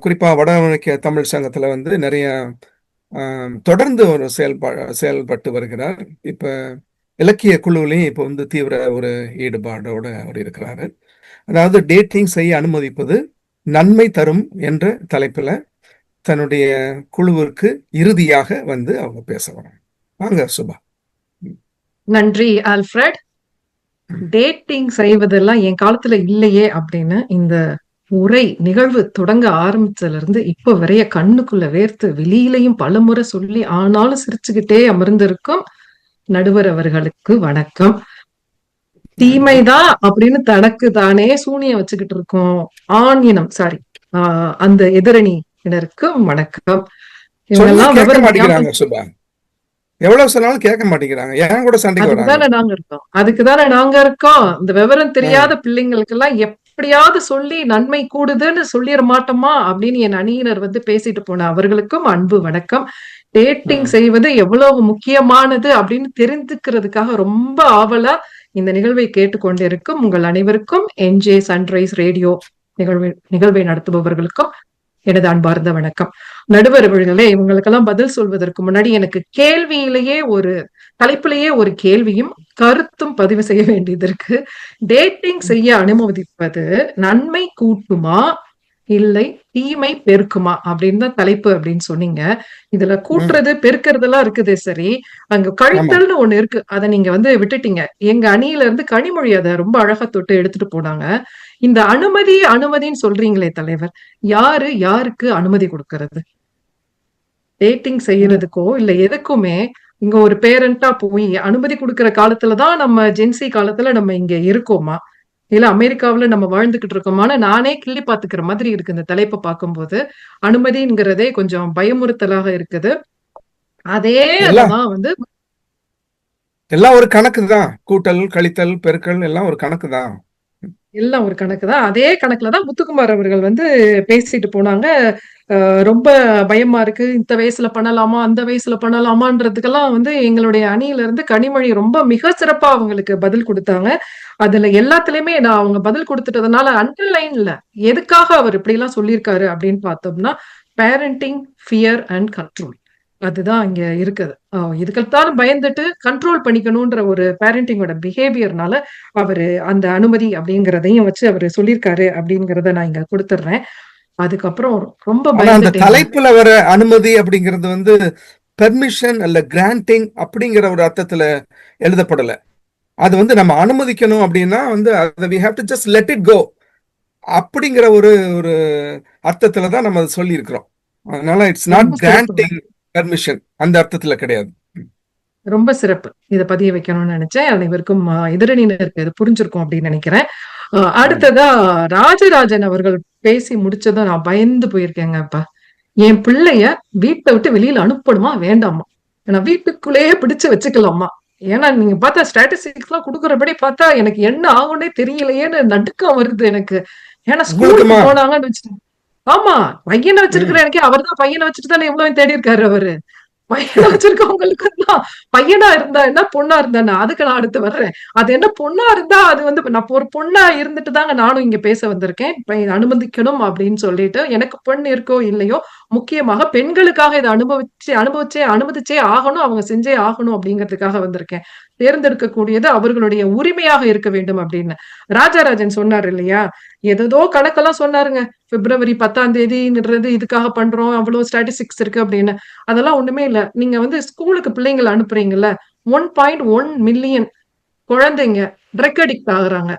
Speaker 1: குறிப்பா வட அமெரிக்க தமிழ் சங்கத்துல வந்து நிறைய தொடர்ந்து ஒரு செயல்பட்டு வருகிறார். இப்ப இலக்கிய குழுவிலையும் இப்ப வந்து தீவிர ஒரு ஈடுபாடோட அவர் இருக்கிறாரு. அதாவது டேட்டிங் செய்ய அனுமதிப்பது நன்மை தரும் என்ற தலைப்புல தன்னுடைய குழுவிற்கு இறுதியாக வந்து அவங்க பேச வராங்க. வாங்க சுபா.
Speaker 6: நன்றி ஆல்ஃபிரட். டேட்டிங் செய்வதெல்லாம் என் காலத்துல இல்லையே அப்படின்னு இந்த உரை நிகழ்வு தொடங்க ஆரம்பிச்சதுல இருந்து இப்ப வரைய கண்ணுக்குள்ள வேர்த்து வெளியிலையும் பலமுறை சொல்லி ஆனாலும் சிரிச்சுக்கிட்டே அமர்ந்திருக்கும் நடுவர் அவர்களுக்கு வணக்கம். தீமைதான் அப்படின்னு தனக்கு தானே சூனியம் வச்சுக்கிட்டு இருக்கோம் ஆண் இனம், அந்த எதிரணியினருக்கு வணக்கம். இவங்கெல்லாம்
Speaker 1: கேட்க மாட்டேங்கிறாங்க சுபா. எவ்வளவு சொன்னாலும் கேட்க மாட்டேங்கிறாங்க, ஏன் கூட சண்டைக்கு வராங்க.
Speaker 6: அதுக்குதானே நாங்க இருக்கோம். இந்த விவரம் தெரியாத பிள்ளைங்களுக்கு எல்லாம் எப்படியாவது சொல்லி நன்மை கூடுதுன்னு சொல்லிட மாட்டோமா அப்படின்னு என் அணியினர் வந்து பேசிட்டு போன அவர்களுக்கும் அன்பு வணக்கம். டேட்டிங் செய்வது எவ்வளவு முக்கியமானது அப்படின்னு தெரிந்துக்கிறதுக்காக ரொம்ப ஆவலா இந்த நிகழ்வை கேட்டுக்கொண்டிருக்கும் உங்கள் அனைவருக்கும் என்ஜே சன்ரைஸ் ரேடியோ நிகழ்வை நடத்துபவர்களுக்கும் எனது அன்பார்ந்த வணக்கம். நடுவர் அவர்களே, இவங்களுக்கெல்லாம் பதில் சொல்வதற்கு முன்னாடி எனக்கு கேள்வியிலேயே ஒரு தலைப்பிலேயே ஒரு கேள்வியும் கருத்தும் பதிவு செய்ய வேண்டியது இருக்கு. டேட்டிங் செய்ய அனுமதிப்பது நன்மை கூட்டுமா இல்லை தீமை பெருக்குமா அப்படின்னு தான் தலைப்பு அப்படின்னு சொன்னீங்க. இதுல கூட்டுறது பெருக்கிறதெல்லாம் இருக்குது, சரி. அங்க கழித்தல்னு ஒண்ணு இருக்கு, அதை நீங்க வந்து விட்டுட்டீங்க. எங்க அணியில இருந்து கனிமொழி அதை ரொம்ப அழகா தொட்டு எடுத்துட்டு போனாங்க. இந்த அனுமதின்னு சொல்றீங்களே தலைவர், யாருக்கு அனுமதி கொடுக்கறது? டேட்டிங் செய்யறதுக்கோ இல்ல எதுக்குமே இங்க ஒரு பேரண்டா போய் அனுமதி கொடுக்கிற காலத்துலதான் நம்ம ஜென்சி காலத்துல நம்ம இங்க இருக்கோமா, இல்ல அமெரிக்காவுல நம்ம வாழ்ந்துகிட்டு இருக்கோமான நானே கிள்ளி பாத்துக்கிற மாதிரி இருக்கு இந்த தலைப்பை பார்க்கும்போது. அனுமதிங்கிறதே கொஞ்சம் பயமுறுத்தலாக இருக்குது. அதே தான் வந்து
Speaker 1: எல்லாம் ஒரு கணக்கு தான், கூட்டல் கழித்தல் பெருக்கல் எல்லாம் ஒரு கணக்கு தான்.
Speaker 6: எல்லாம் ஒரு கணக்கு தான். அதே கணக்குலதான் முத்துக்குமார் அவர்கள் வந்து பேசிட்டு போனாங்க. ரொம்ப பயமா இருக்கு, இந்த வயசுல பண்ணலாமா அந்த வயசுல பண்ணலாமான்றதுக்கெல்லாம் வந்து எங்களுடைய அணியில இருந்து கனிமொழி ரொம்ப மிக சிறப்பா அவங்களுக்கு பதில் கொடுத்தாங்க. அதுல எல்லாத்துலயுமே நான் அவங்க பதில் கொடுத்துட்டதுனால அண்டர்லைன்ல எதுக்காக அவர் இப்படி எல்லாம் சொல்லியிருக்காரு அப்படின்னு பார்த்தோம்னா, பேரண்டிங் ஃபியர் அண்ட் கண்ட்ரோல், அதுதான் இங்க இருக்குது. இதுக்கெல்லாம் பயந்துட்டு கண்ட்ரோல் பண்ணிக்கணும்ன்ற ஒரு பேரண்டிங்கோட பிஹேவியர்னால அவரு அந்த அனுமதி அப்படிங்கிறதையும் வச்சு அவரு சொல்லியிருக்காரு அப்படிங்கிறத நான் இங்க கொடுத்துடுறேன். அதுக்கப்புறம் ரொம்ப
Speaker 1: அந்த தலைப்புல வர அனுமதி அப்படிங்கிறது வந்து பெர்மிஷன் அல்ல கிராண்டிங் அப்படிங்கிற ஒரு அர்த்தத்துல எழுதப்படல. அது வந்து நம்ம அனுமதிக்கணும் அப்படின்னா வந்து we have to just let it go அப்படிங்கிற ஒரு அர்த்தத்துல தான் நம்ம சொல்லி இருக்கிறோம். அதனால இட்ஸ் நாட் கிராண்டிங் பெர்மிஷன், அந்த அர்த்தத்துல கிடையாது.
Speaker 6: ரொம்ப சிறப்பு, இதை பதிய வைக்கணும்னு நினைச்சேன். அனைவருக்கும் எதிரணியினருக்கு இது புரிஞ்சிருக்கும் அப்படின்னு நினைக்கிறேன். அடுத்ததா ராஜராஜன் அவர்கள் பேசி முடிச்சதும் நான் பயந்து போயிருக்கேங்க. இப்ப என் பிள்ளைய வீட்டை விட்டு வெளியில அனுப்பணுமா வேண்டாமா, ஏன்னா வீட்டுக்குள்ளேயே பிடிச்சு வச்சுக்கலாமா? ஏன்னா நீங்க பார்த்தா ஸ்டாட்டிஸ்டிக்ஸ் எல்லாம் கொடுக்குறபடி பார்த்தா எனக்கு என்ன ஆகும்னே தெரியலையேன்னு நடுக்கம் வருது எனக்கு. ஏன்னா ஸ்கூலுக்கு போனாங்கன்னு வச்சுட்டு, ஆமா பையனை வச்சிருக்கிற எனக்கே அவர் தான் பையனை வச்சுட்டு தானே எவ்வளவு தேடி இருக்காரு அவரு. பையனை வச்சிருக்கவங்களுக்கு தான் பையனா இருந்தா என்ன பொண்ணா இருந்தா, அதுக்கு நான் அடுத்து வர்றேன். அது என்ன பொண்ணா இருந்தா அது வந்து நான் ஒரு பொண்ணா இருந்துட்டு தாங்க நானும் இங்க பேச வந்திருக்கேன். அனுமதிக்கணும் அப்படின்னு சொல்லிட்டு எனக்கு பெண் இருக்கோ இல்லையோ, முக்கியமாக பெண்களுக்காக இதை அனுமதிச்சே ஆகணும், அவங்க செஞ்சே ஆகணும் அப்படிங்கிறதுக்காக வந்திருக்கேன். தேர்ந்தெடுக்கக்கூடியது அவர்களுடைய உரிமையாக இருக்க வேண்டும் அப்படின்னு ராஜராஜன் சொன்னார் இல்லையா? ஏதோ கணக்கெல்லாம் சொன்னாருங்க. பிப்ரவரி 10ஆம் தேதின்றது இதுக்காக பண்றோம், அவ்வளவு ஸ்டாட்டிஸ்டிக்ஸ் இருக்கு அப்படின்னு. அதெல்லாம் ஒண்ணுமே இல்ல. நீங்க வந்து ஸ்கூலுக்கு பிள்ளைங்களை அனுப்புறீங்கல்ல, 1.1 மில்லியன் குழந்தைங்க ட்ரக் அடிக்ட் ஆகுறாங்க.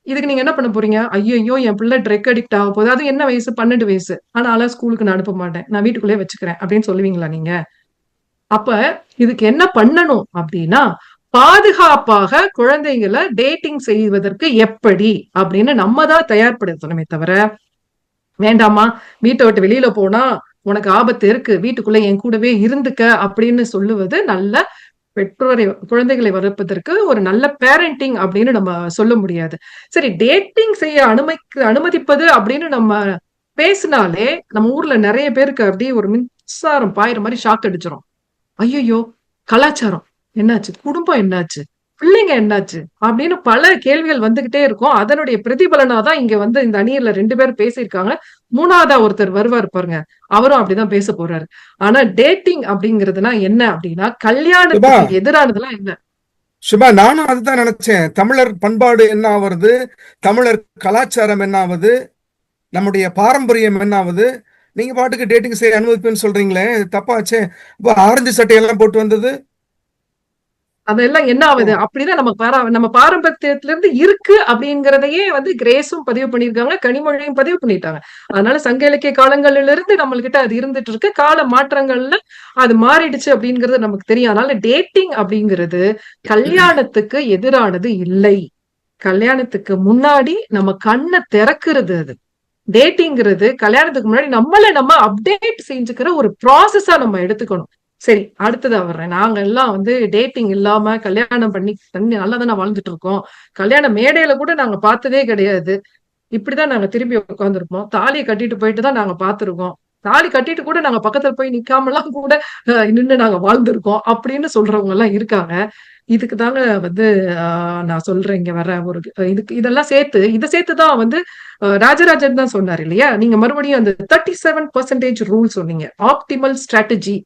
Speaker 6: இதுக்கு நீங்க என்ன பண்ண போறீங்க? ஐயோ என் பிள்ளை ட்ரக் அடிக்ட் ஆக போகுது, அது என்ன வயசு? 12 வயசு. ஆனாலும் ஸ்கூலுக்கு நான் அனுப்ப மாட்டேன், நான் வீட்டுக்குள்ளே வச்சுக்கிறேன் அப்படின்னு சொல்லுவீங்களா நீங்க? அப்ப இதுக்கு என்ன பண்ணணும் அப்படின்னா, பாதுகாப்பாக குழந்தைங்களை டேட்டிங் செய்வதற்கு எப்படி அப்படின்னு நம்ம தான் தயார்படுத்தணுமே தவிர, வேண்டாமா வீட்டை விட்டு வெளியில போனா உனக்கு ஆபத்து இருக்கு, வீட்டுக்குள்ள என் கூடவே இருந்துக்க அப்படின்னு சொல்லுவது நல்ல பெற்றோரை குழந்தைகளை வளர்ப்பதற்கு ஒரு நல்ல பேரண்டிங் அப்படின்னு நம்ம சொல்ல முடியாது. சரி, டேட்டிங் செய்ய அனுமதிப்பது அப்படின்னு நம்ம பேசினாலே நம்ம ஊர்ல நிறைய பேருக்கு அப்படியே ஒரு மின்சாரம் பாயிற மாதிரி ஷாக் அடிச்சிரும். ஐயோ கலாச்சாரம் என்னாச்சு, குடும்பம் என்னாச்சு, பிள்ளைங்க என்னாச்சு அப்படின்னு பல கேள்விகள் வந்துகிட்டே இருக்கும். அதனுடைய பிரதிபலனாதான் இங்க வந்து இந்த அணியில 2 பேர் பேசியிருக்காங்க. 3ஆவதா ஒருத்தர் வருவார் பாருங்க, அவரும் அப்படிதான் பேச போறாரு. ஆனா டேட்டிங் அப்படிங்கிறதுனா என்ன அப்படின்னா, கல்யாணத்துக்கு எதிரானதெல்லாம் என்ன?
Speaker 1: சுபா, நானும் அதுதான் நினைச்சேன். தமிழர் பண்பாடு என்ன ஆகுறது, தமிழர் கலாச்சாரம் என்ன ஆகுது, நம்முடைய பாரம்பரியம் என்ன ஆகுது, நீங்க பாட்டுக்கு டேட்டிங் செய்ய அனுமதிப்புன்னு சொல்றீங்களே, தப்பாச்சே. ஆரஞ்சு சட்டையெல்லாம் போட்டு வந்தது
Speaker 6: அதெல்லாம் என்ன ஆகுது? அப்படிதான் நம்ம பாரம்பரியத்துல இருந்து இருக்கு அப்படிங்கிறதையே வந்து கிரேஸும் பதிவு பண்ணிருக்காங்க, கனிமொழியும் பதிவு பண்ணிட்டாங்க. அதனால சங்க இலக்கிய காலங்கள்ல இருந்து நம்மள்கிட்ட அது இருந்துட்டு இருக்கு. கால மாற்றங்கள்ல அது மாறிடுச்சு அப்படிங்கிறது நமக்கு தெரியும். அதனால டேட்டிங் அப்படிங்கிறது கல்யாணத்துக்கு எதிரானது இல்லை. கல்யாணத்துக்கு முன்னாடி நம்ம கண்ணை திறக்கிறது. அது டேட்டிங்கிறது கல்யாணத்துக்கு முன்னாடி நம்ம அப்டேட் செஞ்சுக்கிற ஒரு ப்ராசஸா நம்ம எடுத்துக்கணும். சரி, அடுத்ததா வர்றேன். நாங்க எல்லாம் வந்து டேட்டிங் இல்லாம கல்யாணம் பண்ணி நல்லா தானே வாழ்ந்துட்டு இருக்கோம். கல்யாண மேடையில கூட நாங்க பார்த்ததே கிடையாது. இப்படிதான் நாங்க திரும்பி உட்கார்ந்துருப்போம். தாலிய கட்டிட்டு போயிட்டு தான் நாங்க பார்த்திருக்கோம். தாலி கட்டிட்டு கூட நாங்க பக்கத்துல போய் நிக்காமலாம் கூட நின்னு நாங்க வாழ்ந்திருக்கோம். அப்படின்னு சொல்றவங்க எல்லாம் இருக்காங்க. இதுக்கு தாங்க வந்து நான் சொல்றேன் இங்க வர ஒரு இதெல்லாம் இதை சேர்த்து தான் வந்து ராஜராஜன் தான் சொன்னார் இல்லையா? நீங்க மறுபடியும் அந்த 37% ரூல் சொன்னீங்க. Optimal strategy.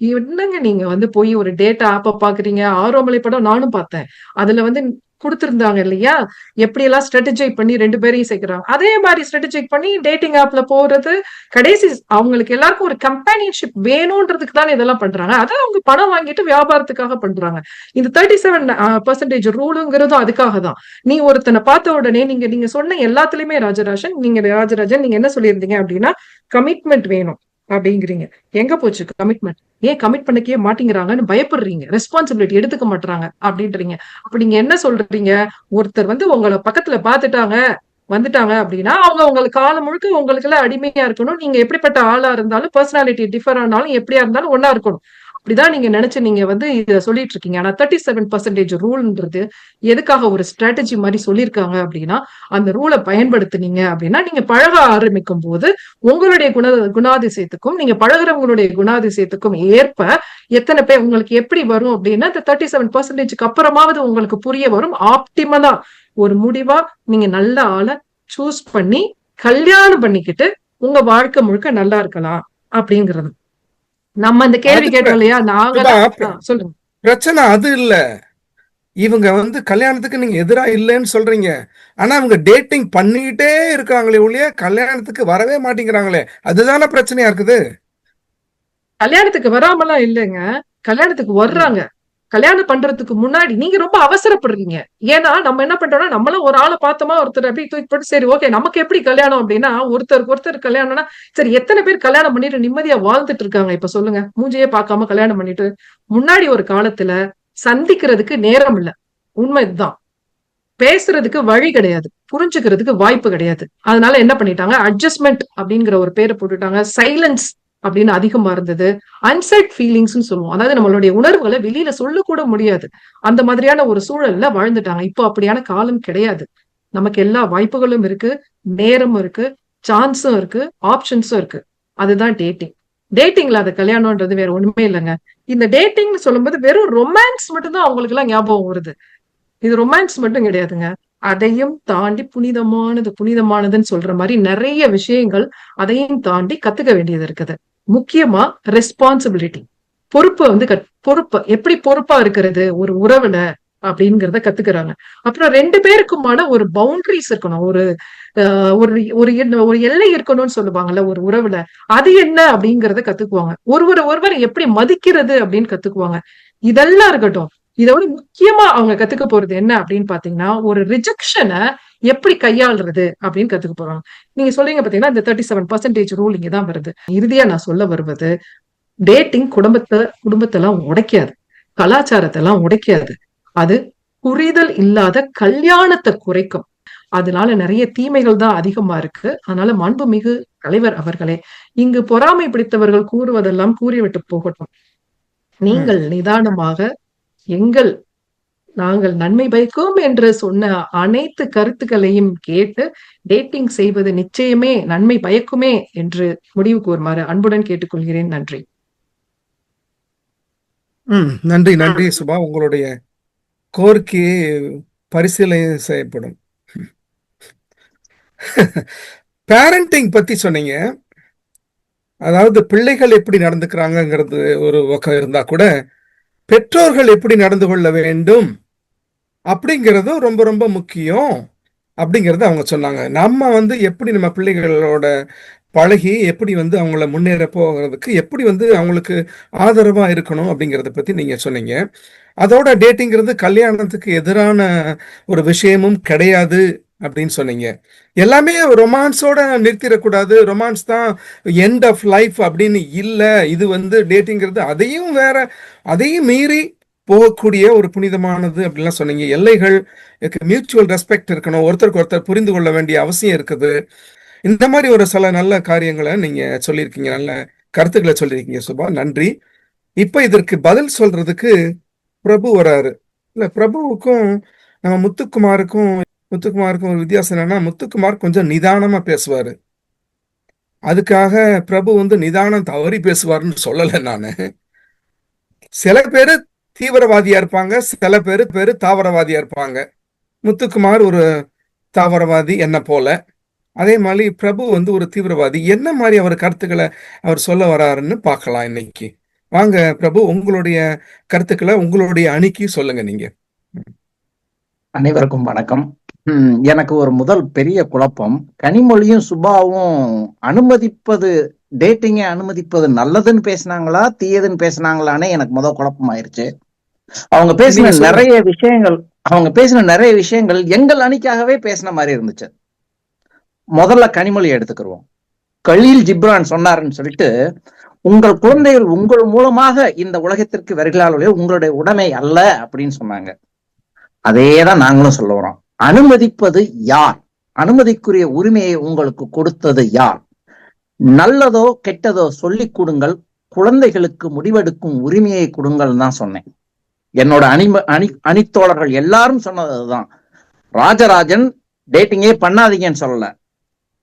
Speaker 6: என்னங்க நீங்க வந்து போய் ஒரு டேட்டா ஆப்ப பாக்குறீங்க. ஆரோமலை படம் நானும் பார்த்தேன். அதுல வந்து குடுத்திருந்தாங்க இல்லையா? எப்படி எல்லாம் ஸ்ட்ராட்டஜைஸ் பண்ணி 2 பேரையும் சேர்க்கிறாங்க. அதே மாதிரி ஸ்ட்ராட்டஜைஸ் பண்ணி டேட்டிங் ஆப்ல போறது, கடைசி அவங்களுக்கு எல்லாருக்கும் ஒரு கம்பேனியன்ஷிப் வேணும்ன்றதுக்கு தானே இதெல்லாம் பண்றாங்க. அதான் அவங்க பணம் வாங்கிட்டு வியாபாரத்துக்காக பண்றாங்க. இந்த 37% ரூலுங்கிறதும் அதுக்காக தான். நீ ஒருத்தனை பார்த்த உடனே நீங்க சொன்ன எல்லாத்துலயுமே ராஜராஜன் நீங்க என்ன சொல்லியிருந்தீங்க அப்படின்னா, கமிட்மெண்ட் வேணும் அப்படிங்கிறீங்க. எங்க போச்சு கமிட்மெண்ட்? ஏன் கமிட் பண்ணிக்கவே மாட்டேங்கிறாங்கன்னு பயப்படுறீங்க. ரெஸ்பான்சிபிலிட்டி எடுத்துக்க மாட்டாங்க அப்படின்றீங்க. அப்ப நீங்க என்ன சொல்றீங்க? ஒருத்தர் வந்து உங்களை பக்கத்துல பாத்துட்டாங்க வந்துட்டாங்க அப்படின்னா அவங்க உங்களுக்கு காலம் முழுக்க உங்களுக்கு எல்லாம் அடிமையா இருக்கணும். நீங்க எப்படிப்பட்ட ஆளா இருந்தாலும், பர்சனாலிட்டி டிஃபர் ஆனாலும், எப்படியா இருந்தாலும் ஒன்னா இருக்கணும். அப்படிதான் நீங்க நினைச்சு நீங்க வந்து இத சொல்லிட்டு இருக்கீங்க. ஆனா 37% ரூல்ன்றது எதுக்காக ஒரு ஸ்ட்ராட்டஜி மாதிரி சொல்லியிருக்காங்க அப்படின்னா, அந்த ரூலை பயன்படுத்துனீங்க அப்படின்னா நீங்க பழக ஆரம்பிக்கும் போது உங்களுடைய குணாதிசயத்துக்கும் நீங்க பழகுறவங்களுடைய குணாதிசயத்துக்கும் ஏற்ப எத்தனை பேர் உங்களுக்கு எப்படி வரும் அப்படின்னா, இந்த 37%க்கு அப்புறமாவது உங்களுக்கு புரிய வரும். ஆப்டிமலா ஒரு முடிவா நீங்க நல்ல ஆளை சூஸ் பண்ணி கல்யாணம் பண்ணிக்கிட்டு உங்க வாழ்க்கை முழுக்க நல்லா இருக்கலாம் அப்படிங்கிறது. நம்ம இந்த கேள்வி கேட்டோம் இல்லையா? சொல்லுங்க.
Speaker 1: பிரச்சனை அது இல்ல. இவங்க வந்து கல்யாணத்துக்கு நீங்க எதிரா இல்லைன்னு சொல்றீங்க. ஆனா அவங்க டேட்டிங் பண்ணிக்கிட்டே இருக்காங்களே ஒழிய கல்யாணத்துக்கு வரவே மாட்டேங்கிறாங்களே. அதுதானே பிரச்சனையா இருக்குது.
Speaker 6: கல்யாணத்துக்கு வராமலாம் இல்லைங்க. கல்யாணத்துக்கு வர்றாங்க. கல்யாணம் பண்றதுக்கு முன்னாடி நீங்க ரொம்ப அவசரப்படுறீங்க. ஏன்னா நம்ம என்ன பண்றோம்னா, நம்மளும் ஒரு ஆளை பார்த்தோமா, ஒருத்தர் அப்படியே தூக்கி போட்டு சரி ஓகே நமக்கு எப்படி கல்யாணம் அப்படின்னா, ஒருத்தர் கல்யாணம்னா சரி எத்தனை பேர் கல்யாணம் பண்ணிட்டு நிம்மதியா வாழ்ந்துட்டு இருக்காங்க இப்ப சொல்லுங்க. மூஞ்சியே பார்க்காம கல்யாணம் பண்ணிட்டு. முன்னாடி ஒரு காலத்துல சந்திக்கிறதுக்கு நேரம் இல்ல. உண்மை இதுதான். பேசுறதுக்கு வழி கிடையாது. புரிஞ்சுக்கிறதுக்கு வாய்ப்பு கிடையாது. அதனால என்ன பண்ணிட்டாங்க, அட்ஜஸ்ட்மெண்ட் அப்படிங்கிற ஒரு பேரை போட்டுட்டாங்க. சைலன்ஸ் அப்படின்னு அதிகமா இருந்தது. அன்செட் ஃபீலிங்ஸ் சொல்லுவோம். அதாவது நம்மளுடைய உணர்வுகளை வெளியில சொல்லக்கூட முடியாது. அந்த மாதிரியான ஒரு சூழல்ல வாழ்ந்துட்டாங்க. இப்போ அப்படியான காலம் கிடையாது. நமக்கு எல்லா வாய்ப்புகளும் இருக்கு, நேரமும் இருக்கு, சான்ஸும் இருக்கு, ஆப்ஷன்ஸும் இருக்கு. அதுதான் டேட்டிங். டேட்டிங்ல அது கல்யாணம்ன்றது வேற ஒண்ணுமே இல்லைங்க. இந்த டேட்டிங்னு சொல்லும்போது வெறும் ரொமான்ஸ் மட்டும் தான் அவங்களுக்கு எல்லாம் ஞாபகம் வருது. இது ரொமான்ஸ் மட்டும் கிடையாதுங்க. அதையும் தாண்டி புனிதமானதுன்னு சொல்ற மாதிரி நிறைய விஷயங்கள் அதையும் தாண்டி கத்துக்க வேண்டியது இருக்குது. முக்கியமா ரெஸ்பான்சிபிலிட்டி, பொறுப்பு வந்து பொறுப்பு எப்படி பொறுப்பா இருக்கிறது ஒரு உறவுல அப்படிங்கறத கத்துக்கிறாங்க. அப்புறம் 2 பேருக்குமான ஒரு பவுண்டரிஸ் இருக்கணும். ஒரு ஒரு எல்லை இருக்கணும்னு சொல்லுவாங்கல்ல ஒரு உறவுல. அது என்ன அப்படிங்கறத கத்துக்குவாங்க. ஒருவர் எப்படி மதிக்கிறது அப்படின்னு கத்துக்குவாங்க. இதெல்லாம் இருக்கட்டும். இதோட முக்கியமா அவங்க கத்துக்க போறது என்ன அப்படின்னு பாத்தீங்கன்னா, ஒரு ரிஜெக்ஷனை எப்படி கையாளுறது அப்படின்னு கத்துக்க போறாங்க. நீங்க சொல்றீங்க பாத்தீங்கன்னா இந்த 37% ரூல் இங்கதான் வருது. இறுதியா நான் சொல்ல வருவது, டேட்டிங் குடும்பத்தெல்லாம் உடைக்காது, கலாச்சாரத்தை எல்லாம் உடைக்காது. அது புரிதல் இல்லாத கல்யாணத்தை குறைக்கும். அதனால நிறைய தீமைகள் தான் அதிகமா இருக்கு. அதனால மாண்புமிகு தலைவர் அவர்களே, இங்கு பொறாமை பிடித்தவர்கள் கூறுவதெல்லாம் கூறிவிட்டு போகட்டும். நீங்கள் நிதானமாக நாங்கள் நன்மை பயக்கும் என்று சொன்ன அனைத்து கருத்துக்களையும் கேட்டு டேட்டிங் செய்வது நிச்சயமே நன்மை பயக்குமே என்று முடிவு கூறுமாறு அன்புடன் கேட்டுக்கொள்கிறேன். நன்றி.
Speaker 1: நன்றி சுபா. உங்களுடைய கோரிக்கையை பரிசீலனை செய்யப்படும். பேரண்டிங் பத்தி சொன்னீங்க. அதாவது பிள்ளைகள் எப்படி நடந்துக்கிறாங்கிறது ஒரு பக்கம் இருந்தா கூட பெற்றோர்கள் எப்படி நடந்து கொள்ள வேண்டும் அப்படிங்கிறதும் ரொம்ப ரொம்ப முக்கியம் அப்படிங்கறத அவங்க சொன்னாங்க. நம்ம வந்து எப்படி நம்ம பிள்ளைகளோட பழகி எப்படி வந்து அவங்கள முன்னேற போகிறதுக்கு எப்படி வந்து அவங்களுக்கு ஆதரவா இருக்கணும் அப்படிங்கறத பத்தி நீங்க சொன்னீங்க. அதோட டேட்டிங்கிறது கல்யாணத்துக்கு எதிரான ஒரு விஷயமும் கிடையாது அப்படின்னு சொன்னீங்க. எல்லாமே ரொமான்ஸோட நிறுத்திடக்கூடாது, ரொமான்ஸ் தான் எண்ட் ஆஃப் லைஃப் அப்படின்னு இல்ல. இது வந்து டேட்டிங்கிறது அதையும் மீறி போகக்கூடிய ஒரு புனிதமானது அப்படின்லாம் சொன்னீங்க. எல்லைகள், மியூச்சுவல் ரெஸ்பெக்ட் இருக்கணும், ஒருத்தருக்கு ஒருத்தர் புரிந்து கொள்ள வேண்டிய அவசியம் இருக்குது. இந்த மாதிரி ஒரு சில நல்ல காரியங்களை நீங்க சொல்லியிருக்கீங்க, நல்ல கருத்துக்களை சொல்லியிருக்கீங்க சுபா. நன்றி. இப்ப இதற்கு பதில் சொல்றதுக்கு பிரபு வராரு. இல்ல, பிரபுவுக்கும் நம்ம முத்துக்குமாருக்கும் ஒரு வித்தியாசம் என்னன்னா, முத்துக்குமார் கொஞ்சம் நிதானமா பேசுவாரு. அதுக்காக பிரபு வந்து நிதானம் தவறி பேசுவாருன்னு சொல்லல நானு. சில பேரு தீவிரவாதியா இருப்பாங்க, சில பேரு தாவரவாதியா இருப்பாங்க. முத்துக்குமார் ஒரு தாவரவாதி என்ன போல. அதே மாதிரி பிரபு வந்து ஒரு தீவிரவாதி. என்ன மாதிரி அவர் கருத்துக்களை அவர் சொல்ல வராருன்னு பார்க்கலாம் இன்னைக்கு. வாங்க பிரபு, உங்களுடைய கருத்துக்களை உங்களுடைய அணிக்கு சொல்லுங்க நீங்க.
Speaker 7: அனைவருக்கும் வணக்கம். எனக்கு ஒரு முதல் பெரிய குழப்பம், கனிமொழியும் சுபாவும் டேட்டிங்கை அனுமதிப்பது நல்லதுன்னு பேசினாங்களா தீயதுன்னு பேசினாங்களான்னு எனக்கு முதல் குழப்பம் ஆயிருச்சு. அவங்க பேசின நிறைய விஷயங்கள் எங்கள் அணிக்காகவே பேசின மாதிரி இருந்துச்சு. முதல்ல கனிமொழி எடுத்துக்கிடுவோம். கலீல் ஜிப்ரான் சொன்னாருன்னு சொல்லிட்டு, உங்கள் குழந்தைகள் உங்கள் மூலமாக இந்த உலகத்திற்கு வருகிறார்களே, உங்களுடைய உடைமை அல்ல அப்படின்னு சொன்னாங்க. அதேதான் நாங்களும் சொல்ல வரோம். அனுமதிப்பது யார்? அனுமதிக்குரிய உரிமையை உங்களுக்கு கொடுத்தது யார்? நல்லதோ கெட்டதோ சொல்லிக் கொடுங்கள், குழந்தைகளுக்கு முடிவெடுக்கும் உரிமையை கொடுங்கள் தான் சொன்னேன். என்னோட அணித்தோழர்கள் எல்லாரும் சொன்னதுதான். ராஜராஜன் டேட்டிங்கே பண்ணாதீங்கன்னு சொல்லல,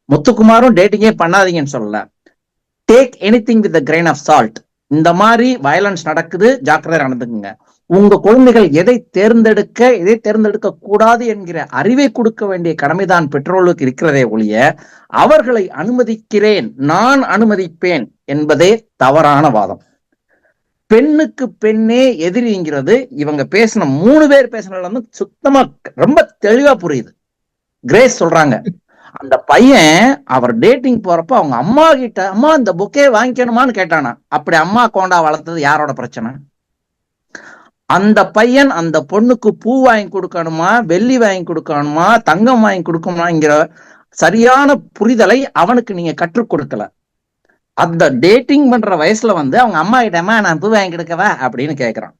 Speaker 7: முத்துக்குமாரும் டேட்டிங்கே பண்ணாதீங்கன்னு சொல்லல. Take anything with grain of salt. இந்த மாதிரி வயலன்ஸ் நடக்குது, ஜாக்கிரதை நடந்துக்குங்க. உங்க குழந்தைகள் எதை தேர்ந்தெடுக்க கூடாது என்கிற அறிவை கொடுக்க வேண்டிய கடமைதான் பெற்றோர்களுக்கு இருக்கிறதே ஒழிய, அவர்களை நான் அனுமதிப்பேன் என்பதே தவறான வாதம். பெண்ணுக்கு பெண்ணே எதிரிங்கிறது இவங்க பேசின 3 பேர் பேசினதுல வந்து சுத்தமா ரொம்ப தெளிவா புரியுது. கிரேஸ் சொல்றாங்க, அந்த பையன் அவர் டேட்டிங் போறப்ப அவங்க அம்மா கிட்ட, அம்மா இந்த புக்கே வாங்கிக்கணுமான்னு கேட்டானா. அப்படி அம்மா கோண்டா வளர்த்தது யாரோட பிரச்சனை? அந்த பையன் அந்த பொண்ணுக்கு பூ வாங்கி கொடுக்கணுமா, வெள்ளி வாங்கி கொடுக்கணுமா, தங்கம் வாங்கி கொடுக்கணுமாங்கிற சரியான புரிதலை அவனுக்கு நீங்க கற்றுக் கொடுக்கல. அந்த டேட்டிங் பண்ற வயசுல வந்து அவங்க அம்மா கிட்டமா நான் பூ வாங்கி கொடுக்கவா அப்படின்னு கேக்குறான்.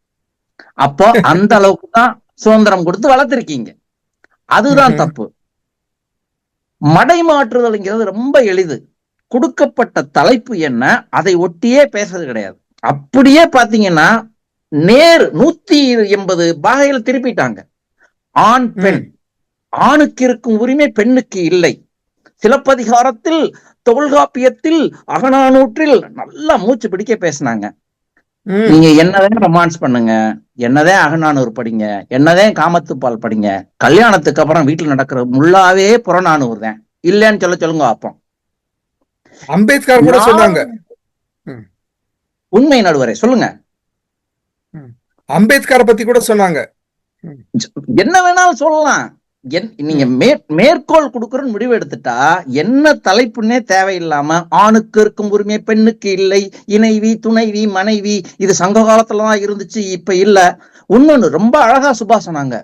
Speaker 7: அப்போ அந்த அளவுக்கு தான் சுதந்திரம் கொடுத்து வளர்த்திருக்கீங்க. அதுதான் தப்பு. மடை மாற்றுதல்ங்கிறது ரொம்ப எளிது. கொடுக்கப்பட்ட தலைப்பு என்ன, அதை ஒட்டியே பேசுறது கிடையாது. அப்படியே பாத்தீங்கன்னா 180 பாகைகள் திருப்பிட்டாங்க. ஆண் பெண், ஆணுக்கு இருக்கும் உரிமை பெண்ணுக்கு இல்லை. சிலப்பதிகாரத்தில், தொல்காப்பியத்தில், அகநானூற்றில் நல்லா மூச்சு பிடிக்க பேசினாங்க. நீங்க என்னதான் ரொமான்ஸ் பண்ணுங்க, என்னதான் அகநானூறு படிங்க, என்னதான் காமத்துப்பால் படிங்க, கல்யாணத்துக்கு அப்புறம் வீட்டுல நடக்கிற முள்ளாவே புறநானூறு தான். இல்லன்னு சொல்லுங்க அப்போ.
Speaker 1: அம்பேத்கர் கூட சொன்னாங்க.
Speaker 7: உண்மை நடுவரே சொல்லுங்க.
Speaker 1: அம்பேத்கரை பத்தி கூட சொன்னாங்க.
Speaker 7: என்ன வேணாலும் சொல்லலாம். நீங்க மேற்கோள் கொடுக்கறன்னு முடிவு எடுத்துட்டா என்ன தலைப்புன்னே தேவையில்லாம ஆணுக்கு இருக்கும் உரிமை பெண்ணுக்கு இல்லை, இணைவி துணைவி மனைவி, இது சங்க காலத்துலதான் இருந்துச்சு, இப்ப இல்ல. இன்னொன்னு ரொம்ப அழகா சுபா சொன்னாங்க,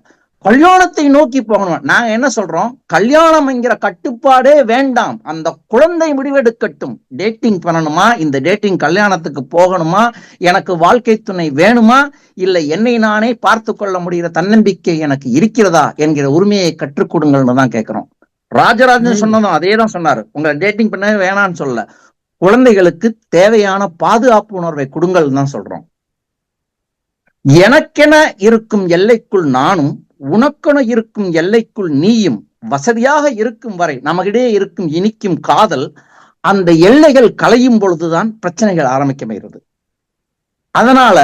Speaker 7: கல்யாணத்தை நோக்கி போகணும். நாங்க என்ன சொல்றோம், கல்யாணம் என்கிற கட்டுப்பாடே வேண்டாம், அந்த குழந்தை முடிவெடுக்கட்டும். டேட்டிங் பண்ணணுமா, இந்த டேட்டிங் கல்யாணத்துக்கு போகணுமா, எனக்கு வாழ்க்கை துணை வேணுமா, இல்லை என்னை நானே பார்த்து கொள்ள முடிகிற தன்னம்பிக்கை எனக்கு இருக்கிறதா என்கிற உரிமையை கற்றுக் கொடுங்கள்னு தான் கேட்கிறோம். ராஜராஜன் சொன்னதும் அதே தான் சொன்னாரு. உங்களை டேட்டிங் பண்ணவே வேணான்னு சொல்ல, குழந்தைகளுக்கு தேவையான பாதுகாப்பு உணர்வை கொடுங்கள் தான் சொல்றோம். எனக்கென இருக்கும் எல்லைக்குள் நானும், உனக்கென இருக்கும் எல்லைக்குள் நீயும், வசதியாக இருக்கும் வரை நமக்கிடையே இருக்கும் இனிக்கும் காதல், அந்த எல்லைகள் களையும் பொழுதுதான் பிரச்சனைகள் ஆரம்பிக்கப்படுகிறது. அதனால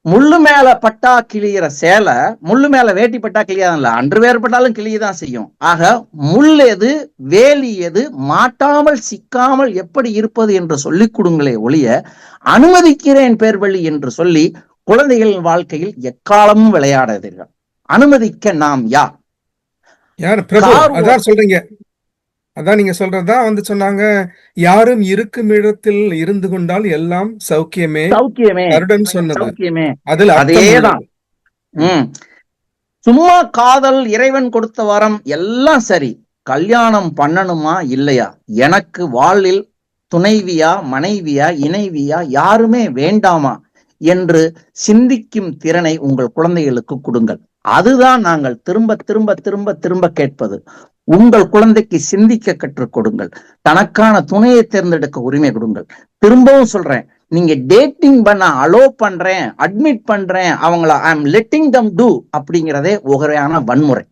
Speaker 7: முள்ளு மேல பட்டா கிளியிற சேலை முள்ளு மேல வேட்டி பட்டா கிளியாதான், அன்று வேறுபட்டாலும் கிளியதான் செய்யும். ஆக முள் எது வேலி எது, மாட்டாமல் சிக்காமல் எப்படி இருப்பது என்று சொல்லிக் கொடுங்களே ஒழிய, அனுமதிக்கிறேன் பேர்வழி என்று சொல்லி குழந்தைகளின் வாழ்க்கையில் எக்காலமும் விளையாடாதீர்கள். அனுமதிக்க நாம் யார்?
Speaker 1: பிரபு, அதான் சொல்றீங்க. அதான் நீங்க சொல்றதுதான் வந்து சொன்னாங்க, யாரும் இருக்கும் இடத்தில் இருந்து கொண்டால் எல்லாம் சௌக்கியமே சொன்னது. அதுல
Speaker 7: அதேதான். சும்மா காதல், இறைவன் கொடுத்த வரம் எல்லாம் சரி, கல்யாணம் பண்ணணுமா இல்லையா, எனக்கு வாழ்வில் துணைவியா மனைவியா இணைவியா யாருமே வேண்டாமா என்று சிந்திக்கும் திறனை உங்கள் குழந்தைகளுக்கு கொடுங்கள். அதுதான் நாங்கள் திரும்ப திரும்ப திரும்ப திரும்ப கேட்பது. உங்கள் குழந்தைக்கு சிந்திக்க கற்றுக் கொடுங்கள், தனக்கான துணையை தேர்ந்தெடுக்க உரிமை கொடுங்கள். திரும்பவும் சொல்றேன், நீங்க டேட்டிங் பண்ண அலோ பண்றேன், அட்மிட் பண்றேன், அவங்கள I am letting them do அப்படிங்கிறதே வகையான வன்முறை.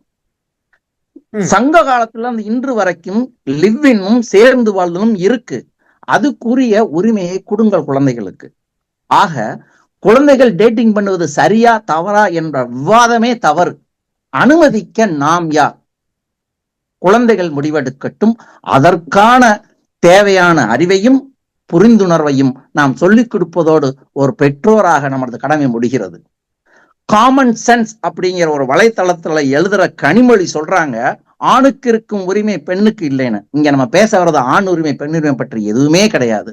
Speaker 7: சங்க காலத்துல இருந்து இன்று வரைக்கும் லிவ்வினும் சேர்ந்து வாழ்தலும் இருக்கு. அதுக்குரிய உரிமையை கொடுங்கள் குழந்தைகளுக்கு. ஆக குழந்தைகள் டேட்டிங் பண்ணுவது சரியா தவறா என்ற விவாதமே தவறு. அனுமதிக்க நாம் யார்? குழந்தைகள் முடிவெடுக்கட்டும். அதற்கான தேவையான அறிவையும் புரிந்துணர்வையும் நாம் சொல்லிக் கொடுப்பதோடு ஒரு பெற்றோராக நமது கடமை முடிகிறது. காமன் சென்ஸ் அப்படிங்கிற ஒரு வலைத்தளத்துல எழுதுற கனிமொழி சொல்றாங்க, ஆணுக்கு இருக்கும் உரிமை பெண்ணுக்கு இல்லைன்னு. இங்க நம்ம பேச வர்றது ஆண் உரிமை பெண் உரிமை பற்றி எதுவுமே கிடையாது.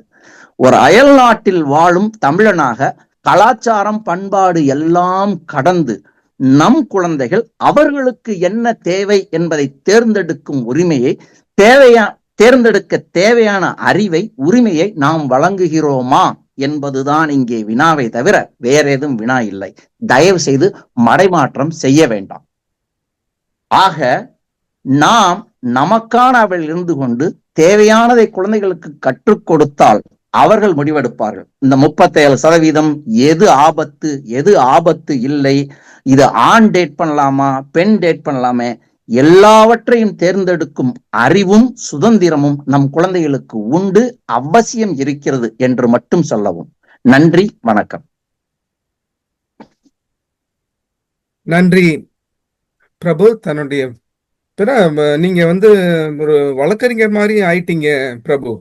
Speaker 7: ஒரு அயல் நாட்டில் வாழும் தமிழனாக கலாச்சாரம் பண்பாடு எல்லாம் கடந்து நம் குழந்தைகள் அவர்களுக்கு என்ன தேவை என்பதை தேர்ந்தெடுக்கும் உரிமையை தேர்ந்தெடுக்க தேவையான அறிவை உரிமையை நாம் வழங்குகிறோமா என்பதுதான் இங்கே வினாவை தவிர வேற ஏதும் வினா இல்லை. தயவு செய்து மடைமாற்றம் செய்ய வேண்டாம். ஆக நாம் நமக்கான அவள் இருந்து கொண்டு தேவையானதை குழந்தைகளுக்கு கற்றுக் கொடுத்தால் அவர்கள் முடிவெடுப்பார்கள். இந்த 37% எது ஆபத்து எது ஆபத்து இல்லை, இது ஆண் டேட் பண்ணலாமா பெண் டேட் பண்ணலாமே, எல்லாவற்றையும் தேர்ந்தெடுக்கும் அறிவும் சுதந்திரமும் நம் குழந்தைகளுக்கு உண்டு, அவசியம் இருக்கிறது என்று மட்டும் சொல்லவும். நன்றி, வணக்கம்.
Speaker 1: நன்றி பிரபு. தன்னுடைய நீங்க ஒரு வழக்கறிஞர் மாதிரி ஆயிட்டீங்க பிரபு.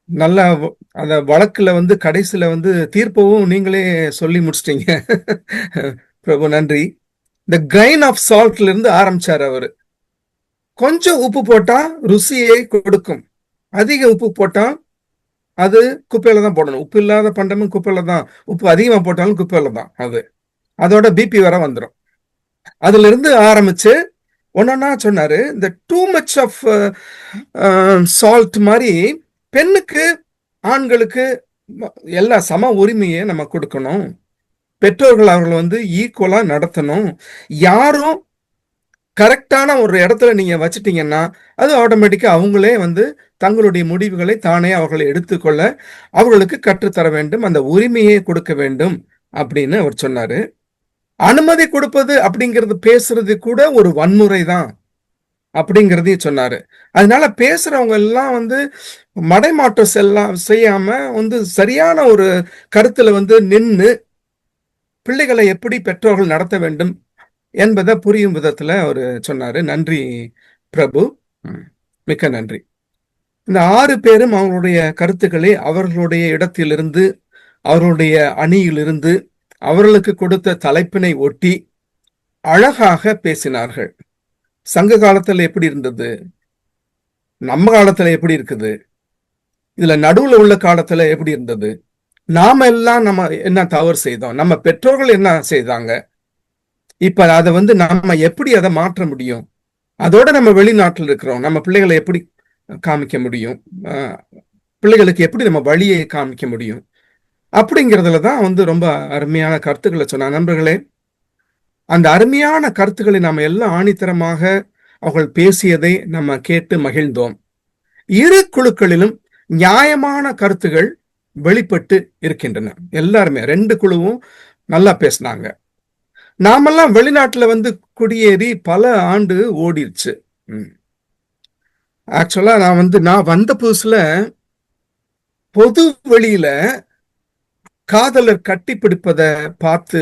Speaker 1: நல்லா அந்த வழக்குல கடைசியில தீர்ப்பவும் நீங்களே சொல்லி முடிச்சிட்டீங்க பிரபு. நன்றி. இந்த கிரைன் ஆஃப் சால்ட்ல இருந்து ஆரம்பிச்சார் அவரு. கொஞ்சம் உப்பு போட்டா ருசியை கொடுக்கும், அதிக உப்பு போட்டா அது குப்பையில தான் போடணும். உப்பு இல்லாத பண்டமும் குப்பையில தான், உப்பு அதிகமா போட்டாலும் குப்பையில தான். அதோட பிபி வர வந்துடும். அதுல இருந்து ஆரம்பிச்சு ஒன்னா சொன்னாரு. இந்த டூ மச் ஆஃப் சால்ட் மாதிரி பெண்ணுக்கு ஆண்களுக்கு எல்லா சம உரிமையை நம்ம கொடுக்கணும். பெற்றோர்கள் அவர்களை ஈக்குவலா நடத்தணும். யாரும் கரெக்டான ஒரு இடத்துல நீங்க வச்சிட்டீங்கன்னா அது ஆட்டோமேட்டிக்கா அவங்களே தங்களுடைய முடிவுகளை தானே அவர்களை எடுத்துக்கொள்ள அவர்களுக்கு கற்றுத்தர வேண்டும், அந்த உரிமையை கொடுக்க வேண்டும் அப்படின்னு அவர் சொன்னாரு. அனுமதி கொடுப்பது அப்படிங்கிறது பேசுறது கூட ஒரு வன்முறை தான் அப்படிங்கிறதையும் சொன்னாரு. அதனால பேசுறவங்க எல்லாம் மடைமாற்றம் செய்யாம சரியான ஒரு கருத்துல நின்னு பிள்ளைகளை எப்படி பெற்றோர்கள் நடத்த வேண்டும் என்பதை புரியும் விதத்துல அவரு சொன்னாரு. நன்றி பிரபு, மிக்க நன்றி. இந்த 6 பேரும் அவங்களுடைய கருத்துக்களை அவர்களுடைய இடத்திலிருந்து அவர்களுடைய அணியிலிருந்து அவர்களுக்கு கொடுத்த தலைப்பினை ஒட்டி அழகாக பேசினார்கள். சங்க காலத்துல எப்படி இருந்தது, நம்ம காலத்துல எப்படி இருக்குது, இதுல நடுவுல உள்ள காலத்துல எப்படி இருந்தது, நாம எல்லாம் நம்ம என்ன தவறு செய்தோம், நம்ம பெற்றோர்கள் என்ன செய்தாங்க, இப்ப அதை நம்ம எப்படி அதை மாற்ற முடியும், அதோட நம்ம வெளிநாட்டில் இருக்கிறோம், நம்ம பிள்ளைகளை எப்படி காமிக்க முடியும், பிள்ளைகளுக்கு எப்படி நம்ம வழியை காமிக்க முடியும் அப்படிங்கிறதுலதான் ரொம்ப அருமையான கருத்துக்களை சொன்ன நண்பர்களே. அந்த அருமையான கருத்துக்களை நாம எல்லாம் ஆணித்தரமாக அவர்கள் பேசியதை நம்ம கேட்டு மகிழ்ந்தோம். இரு குழுக்களிலும் நியாயமான கருத்துகள் வெளிப்பட்டு இருக்கின்றன. எல்லாருமே 2 குழுவும் நல்லா பேசினாங்க. நாமெல்லாம் வெளிநாட்டுல குடியேறி பல ஆண்டு ஓடிடுச்சு. ஆக்சுவலா நான் வந்த புதுசுல பொது வெளியில காதலர் கட்டி பிடிப்பதை பார்த்து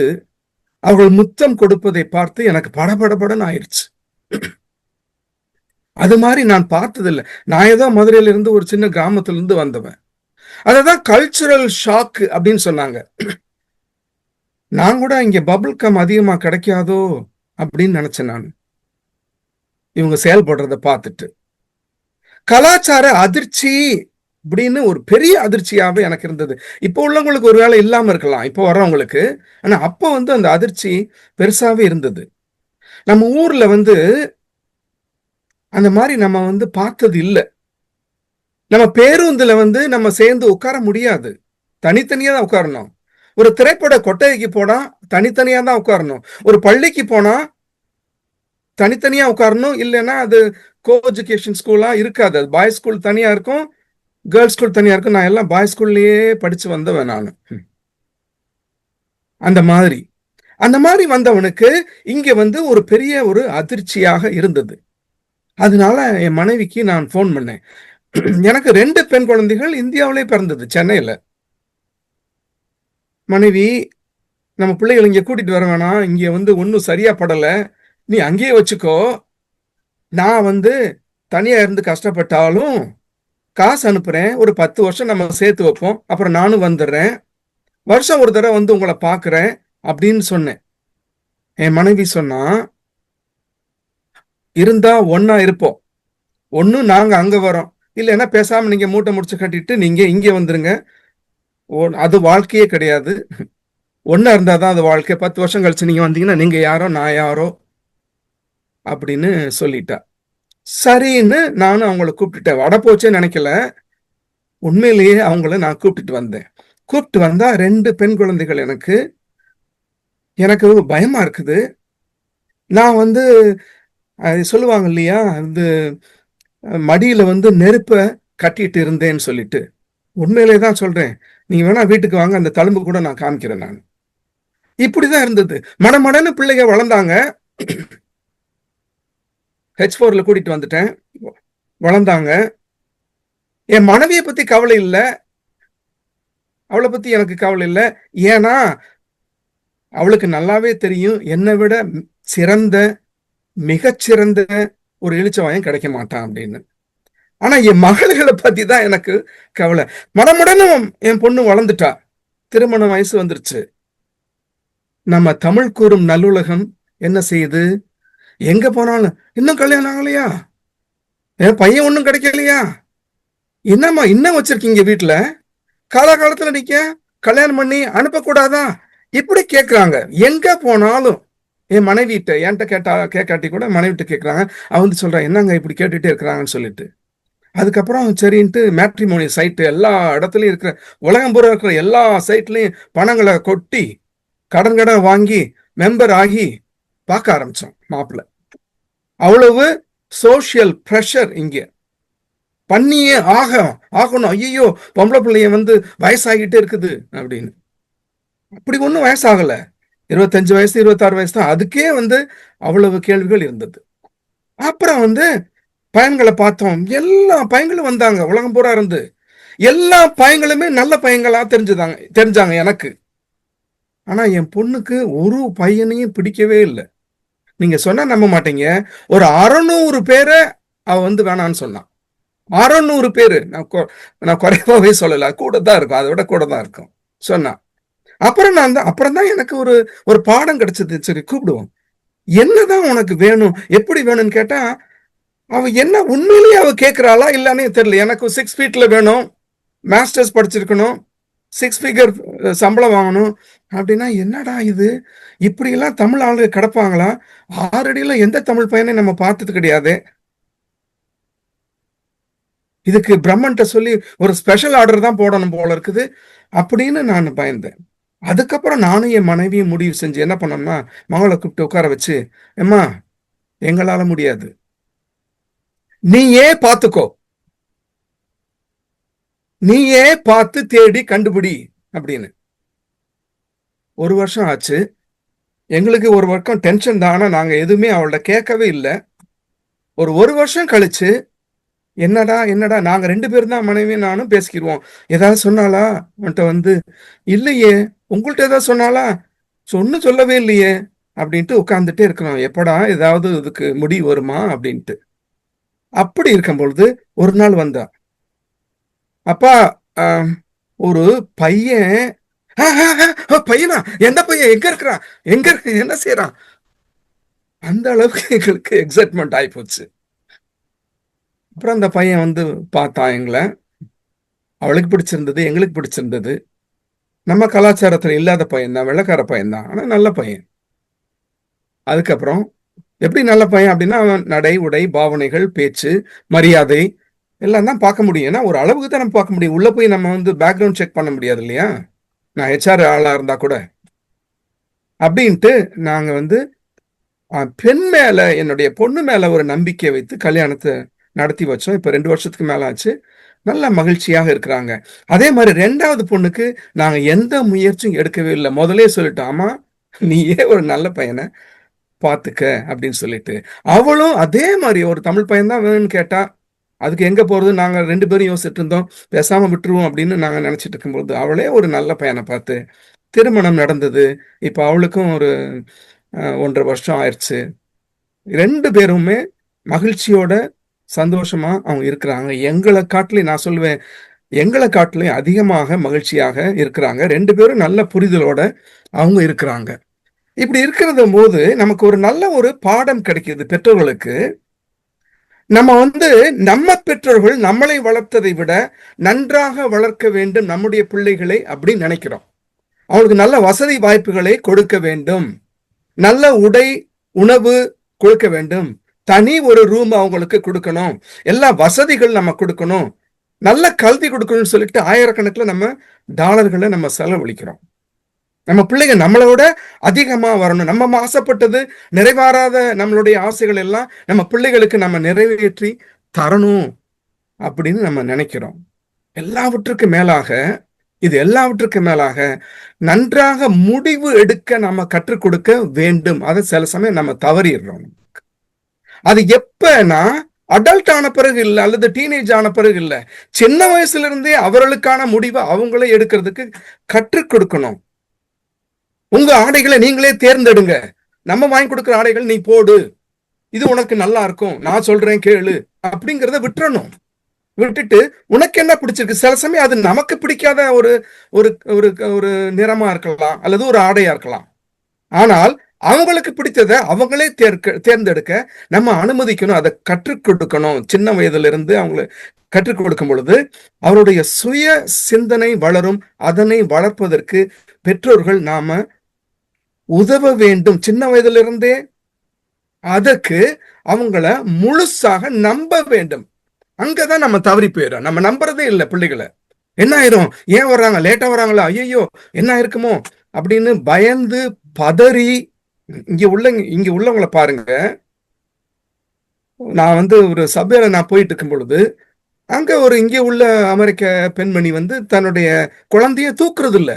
Speaker 1: அவர்கள் முத்தம் கொடுப்பதை பார்த்து எனக்கு படபடபடன்னு ஆயிடுச்சு. அது மாதிரி நான் பார்த்ததில்லை. நான் ஏதோ மதுரையில இருந்து ஒரு சின்ன கிராமத்துல இருந்து வந்தவன். அததான் கல்ச்சுரல் ஷாக் அப்படின்னு சொன்னாங்க. நான் கூட இங்க பபிள் கம் அதிகமா கிடைக்காதோ அப்படின்னு நினைச்சேன். நான் இவங்க செயல்படுறத பார்த்துட்டு கலாச்சார அதிர்ச்சி அப்படின்னு ஒரு பெரிய அதிர்ச்சியாவே எனக்கு இருந்தது. இப்போ உள்ளவங்களுக்கு ஒரு வேளை இல்லாம இருக்கலாம், இப்போ வர்றவங்களுக்கு. ஆனா அப்போ அந்த அதிர்ச்சி பெருசாவே இருந்தது. நம்ம ஊர்ல அந்த மாதிரி நம்ம பார்த்தது இல்லை. நம்ம பேருந்துல நம்ம சேர்ந்து உட்கார முடியாது, தனித்தனியா தான் உட்காரணும். ஒரு திரைப்பட கொட்டகைக்கு போனா தனித்தனியா தான் உட்காரணும். ஒரு பள்ளிக்கு போனா தனித்தனியா உட்காரணும். இல்லைன்னா அது கோ எஜுகேஷன் ஸ்கூலா இருக்காது, அது பாய்ஸ் ஸ்கூல் தனியா இருக்கும், கேர்ள்ஸ் ஸ்கூல் தனியா இருக்கும். நான் எல்லாம் பாய்ஸ் ஸ்கூல்லயே படிச்சு வந்தவன் நான். அந்த மாதிரி அந்த மாதிரி வந்தவனுக்கு இங்க வந்து ஒரு பெரிய ஒரு அதிர்ச்சியாக இருந்தது. அதனால என் மனைவிக்கு நான் ஃபோன் பண்ணேன். எனக்கு 2 பெண் குழந்தைகள் இந்தியாவிலே பிறந்தது, சென்னையில. மனைவி, நம்ம பிள்ளைகள் இங்க கூட்டிட்டு வர வேணாம், இங்க வந்து ஒன்னும் சரியா படல, நீ அங்கேயே வச்சுக்கோ, நான் வந்து தனியா இருந்து கஷ்டப்பட்டாலும் காசு அனுப்புறேன், ஒரு 10 வருஷம் நம்ம சேர்த்து வைப்போம், அப்புறம் நானும் வந்துடுறேன், வருஷம் ஒரு தடவை வந்து உங்களை பாக்குறேன் அப்படின்னு சொன்னேன். என் மனைவி சொன்னா, இருந்தா ஒன்னா இருப்போம், ஒண்ணு நாங்க அங்க வரோம், இல்லைன்னா பேசாம நீங்க மூட்டை முடிச்சு கட்டிட்டு நீங்க இங்க வந்துருங்க, அது வாழ்க்கையே கிடையாது, ஒன்னா இருந்தாதான் அது வாழ்க்கை, 10 வருஷம் கழிச்சு நீங்க வந்தீங்கன்னா நீங்க யாரோ நான் யாரோ அப்படின்னு சொல்லிட்டா. சரின்னு நானும் அவங்கள கூப்பிட்டுட்டேன். வட போச்சேன்னு நினைக்கல, உண்மையிலேயே அவங்கள நான் கூப்பிட்டுட்டு வந்தேன். கூப்பிட்டு வந்தா 2 பெண் குழந்தைகள். எனக்கு பயமா இருக்குது. நான் வந்து சொல்லுவாங்க இல்லையா, வந்து மடியில வந்து நெருப்ப கட்டிட்டு இருந்தேன்னு சொல்லிட்டு, உண்மையிலே தான் சொல்றேன். நீங்க வேணா வீட்டுக்கு வாங்க, அந்த தழும்பு கூட நான் காமிக்கிறேன். நான் இப்படிதான் இருந்தது. மடமடன்னு பிள்ளைங்க வளர்ந்தாங்க. H4ல கூட்டிட்டு வந்துட்டேன், வளர்ந்தாங்க. என் மனைவியை பத்தி கவலை இல்ல, அவளை பத்தி எனக்கு கவலை இல்லை. ஏன்னா அவளுக்கு நல்லாவே தெரியும், என்னை விட சிறந்த மிகச்சிறந்த ஒரு இளிச்சவாயம் கிடைக்க மாட்டான் அப்படின்னு. ஆனா என் மகள்களை பத்தி தான் எனக்கு கவலை. மடமடன்னு என் பொண்ணு வளர்ந்துட்டா, திருமண வயசு வந்துருச்சு. நம்ம தமிழ் கூறும் நல்லுலகம் என்ன செய்யுது? எங்க போனாலும் இன்னும் கல்யாணம் ஆகலையா, என் பையன் ஒண்ணும் கிடைக்கலையா, என்னம்மா இன்னும் வச்சிருக்கீங்க வீட்டுல, காலகாலத்துல நீங்க கல்யாணம் பண்ணி அனுப்பக்கூடாதா, இப்படி கேட்கிறாங்க. எங்க போனாலும் என் மனைவிட்ட என்கிட்ட கேட்காட்டி கூட மனைவிட்ட கேட்கறாங்க. அவன் வந்து சொல்றான், என்னங்க இப்படி கேட்டுட்டே இருக்கிறாங்கன்னு சொல்லிட்டு. அதுக்கப்புறம் சரின்ட்டு மேட்ரிமோனி சைட்டு எல்லா இடத்துலயும் இருக்கிற, உலகம் பூரா இருக்கிற எல்லா சைட்லயும் பணங்களை கொட்டி கடன் வாங்கி மெம்பர் ஆகி பார்க்க ஆரம்பிச்சோம் மாப்பிள்ள. அவ்வளவு சோசியல் பிரஷர் இங்க பண்ணியே ஆகணும். ஐயோ, பொம்பளை பிள்ளைய வந்து வயசாகிட்டே இருக்குது அப்படின்னு. அப்படி ஒன்றும் வயசாகல, 25 வயசு 26 வயசு தான். அதுக்கே வந்து அவ்வளவு கேள்விகள் இருந்தது. அப்புறம் வந்து பையன்களை பார்த்தோம், எல்லா பையன்களும் வந்தாங்க, உலகம் பூரா இருந்து. எல்லா பையன்களுமே நல்ல பையங்களா தெரிஞ்சாங்க எனக்கு. ஆனா என் பொண்ணுக்கு ஒரு பையனையும் பிடிக்கவே இல்லை. நீங்க சொன்னா நம்ப மாட்டீங்க, ஒரு 600 பேரை அவ வந்து வேணான்னு சொன்னான். 600 பேரு, நான் குறைவாவே சொல்லல, கூட தான் இருக்கும், அதை விட கூட தான் இருக்கும் சொன்னா. அப்புறம் தான் எனக்கு ஒரு பாடம் கிடைச்சது. சரி கூப்பிடுவோம், என்னதான் உனக்கு வேணும், எப்படி வேணும்னு கேட்டா, அவ என்ன உண்மையிலேயே அவ கேட்கிறாளா இல்லன்னே தெரியல. எனக்கு 6 ஃபீட்ல வேணும், மாஸ்டர்ஸ் படிச்சிருக்கணும், 6 ஃபிகர் சம்பளம் வாங்கணும் அப்படின்னா, என்னடா இது, இப்படி எல்லாம் தமிழ் ஆளுங்க கிடப்பாங்களா? 6 அடியில எந்த தமிழ் பையனை நம்ம பார்த்தது கிடையாது. இதுக்கு பிரம்மன்ட்ட சொல்லி ஒரு ஸ்பெஷல் ஆர்டர் தான் போடணும் போல இருக்குது அப்படின்னு நான் பயந்தேன். அதுக்கப்புறம் நானும் என் மனைவியும் முடிவு செஞ்சு என்ன பண்ணோம்னா, மகளை கூப்பிட்டு உட்கார வச்சு, அம்மா எங்களால முடியாது, நீயே பார்த்துக்கோ, நீயே பார்த்து தேடி கண்டுபிடி அப்படின்னு. 1 வருஷம் ஆச்சு. எங்களுக்கு ஒரு வருஷம் டென்ஷன் தான், ஆனா நாங்க எதுவுமே அவள்கிட்ட கேட்கவே இல்லை. ஒரு வருஷம் கழிச்சு, என்னடா நாங்க 2 பேரும் தான் மனைவி நானும் பேசிக்கிடுவோம், ஏதாவது சொன்னாலா அவன்கிட்ட வந்து, இல்லையே, உங்கள்கிட்ட ஏதாவது சொன்னாலா, சொல்லவே இல்லையே அப்படின்ட்டு உட்கார்ந்துட்டே இருக்கிறோம், எப்படா ஏதாவது இதுக்கு முடிவு வருமா அப்படின்ட்டு. அப்படி இருக்கும் பொழுது ஒரு நாள் வந்தா, அப்பா ஒரு பையன். பையனா? எந்த பையன்? எங்க இருக்கிறான்? என்ன செய்யறான்? அந்த அளவுக்கு எங்களுக்கு எக்ஸைட்மெண்ட் ஆகி போச்சு. அப்புறம் அந்த பையன் வந்து பார்த்தான் எங்களை, அவளுக்கு பிடிச்சிருந்தது, எங்களுக்கு பிடிச்சிருந்தது. நம்ம கலாச்சாரத்துல இல்லாத பையன் தான், வெள்ளைக்கார பையன் தான், ஆனா நல்ல பையன். அதுக்கப்புறம் எப்படி நல்ல பையன் அப்படின்னா, அவன் நடை, உடை, பாவனைகள், பேச்சு, மரியாதை எல்லாம் தான் பார்க்க முடியும். ஏன்னா ஒரு அளவுக்கு தான் நம்ம பார்க்க முடியும், உள்ள போய் நம்ம வந்து பேக்ரவுண்ட் செக் பண்ண முடியாது இல்லையா, நான் HR ஆளா இருந்தா கூட. அப்படின்ட்டு நாங்க வந்து பெண் மேல, என்னுடைய பொண்ணு மேல ஒரு நம்பிக்கை வைத்து கல்யாணத்தை நடத்தி வச்சோம். இப்ப 2 வருஷத்துக்கு மேல ஆச்சு. நல்ல மகிழ்ச்சியாக இருக்கிறாங்க. அதே மாதிரி 2வது பொண்ணுக்கு நாங்க எந்த முயற்சியும் எடுக்கவே இல்ல. முதல்லயே சொல்லிட்டோம், "அம்மா நீயே ஒரு நல்ல பையன பாத்துக்க" அப்படின்னு சொல்லிட்டு. அவளும் அதே மாதிரி ஒரு தமிழ் பையன் தான் வேணும்னு கேட்டா. அதுக்கு எங்க போறது? நாங்க 2 பேரும் யோசிச்சுட்டு இருந்தோம். பேசாம விட்டுருவோம் அப்படின்னு நாங்க நினைச்சிட்டு இருக்கும்போது, அவளே ஒரு நல்ல பையன பார்த்து திருமணம் நடந்தது. இப்ப அவளுக்கும் ஒரு 1½ வருஷம் ஆயிருச்சு. 2 பேருமே மகிழ்ச்சியோட, சந்தோஷமா அவங்க இருக்கிறாங்க. எங்கள காட்டிலும் நான் சொல்லுவேன், எங்கள காட்டிலும் அதிகமாக மகிழ்ச்சியாக இருக்கிறாங்க. 2 பேரும் நல்ல புரிதலோட அவங்க இருக்கிறாங்க. இப்படி இருக்கிறதும்போது நமக்கு ஒரு நல்ல ஒரு பாடம் கிடைக்குது பெற்றோர்களுக்கு. நம்ம வந்து நம்ம பெற்றோர்கள் நம்மளை வளர்த்ததை விட நன்றாக வளர்க்க வேண்டும் நம்முடைய பிள்ளைகளை அப்படின்னு நினைக்கிறோம். அவங்களுக்கு நல்ல வசதி வாய்ப்புகளை கொடுக்க வேண்டும், நல்ல உடை உணவு கொடுக்க வேண்டும், தனி ஒரு ரூம் அவங்களுக்கு கொடுக்கணும், எல்லா வசதிகள் நம்ம கொடுக்கணும், நல்ல கல்வி கொடுக்கணும்னு சொல்லிட்டு ஆயிரக்கணக்கில் நம்ம டாலர்களை நம்ம செலவழிக்கிறோம். நம்ம பிள்ளைங்க நம்மளோட அதிகமா வரணும், நம்ம ஆசைப்பட்டது நிறைவேறாத நம்மளுடைய ஆசைகள் எல்லாம் நம்ம பிள்ளைகளுக்கு நம்ம நிறைவேற்றி தரணும் அப்படின்னு நம்ம நினைக்கிறோம். எல்லாவற்றுக்கு மேலாக நன்றாக முடிவு எடுக்க நம்ம கற்றுக் கொடுக்க வேண்டும். அதை சில சமயம் நம்ம தவறிடுறோம். அது எப்பன்னா அடல்ட் ஆன பிறகு இல்ல, அல்லது டீனேஜ் ஆன பிறகு இல்ல, சின்ன வயசுல இருந்தே அவர்களுக்கான முடிவை அவங்களே எடுக்கிறதுக்கு கற்றுக் கொடுக்கணும். உங்க ஆடைகளை நீங்களே தேர்ந்தெடுங்க. நம்ம வாங்கி கொடுக்குற ஆடைகள் நீ போடு, இது உனக்கு நல்லா இருக்கும், நான் சொல்றேன் கேளு அப்படிங்கிறத விட்டுறணும். விட்டுட்டு உனக்கு என்ன பிடிச்சிருக்கு, சில சமயம் அது நமக்கு பிடிக்காத ஒரு ஒரு ஒரு ஒரு நிறமா இருக்கலாம், அல்லது ஒரு ஆடையா இருக்கலாம். ஆனால் அவங்களுக்கு பிடித்ததை அவங்களே தேர்ந்தெடுக்க நம்ம அனுமதிக்கணும், அதை கற்றுக் கொடுக்கணும். சின்ன வயதுல இருந்து அவங்களை கற்றுக் கொடுக்கும் பொழுது அவருடைய சுய சிந்தனை வளரும். அதனை வளர்ப்பதற்கு பெற்றோர்கள் நாம உதவ வேண்டும். சின்ன வயதுல இருந்தே அதற்கு அவங்கள முழுசாக நம்ப வேண்டும். அங்கதான் நம்ம தவறி போயிடும். நம்ம நம்புறதே இல்லை பிள்ளைகளை. என்ன ஆயிரும், ஏன் வர்றாங்க, லேட்டா வர்றாங்களா, ஐயோ என்ன இருக்குமோ அப்படின்னு பயந்து பதறி. இங்க உள்ளவங்களை பாருங்க. நான் வந்து ஒரு சபையில நான் போயிட்டு இருக்கும் பொழுது அங்க இங்கே உள்ள அமெரிக்க பெண்மணி வந்து தன்னுடைய குழந்தைய தூக்குறது இல்ல,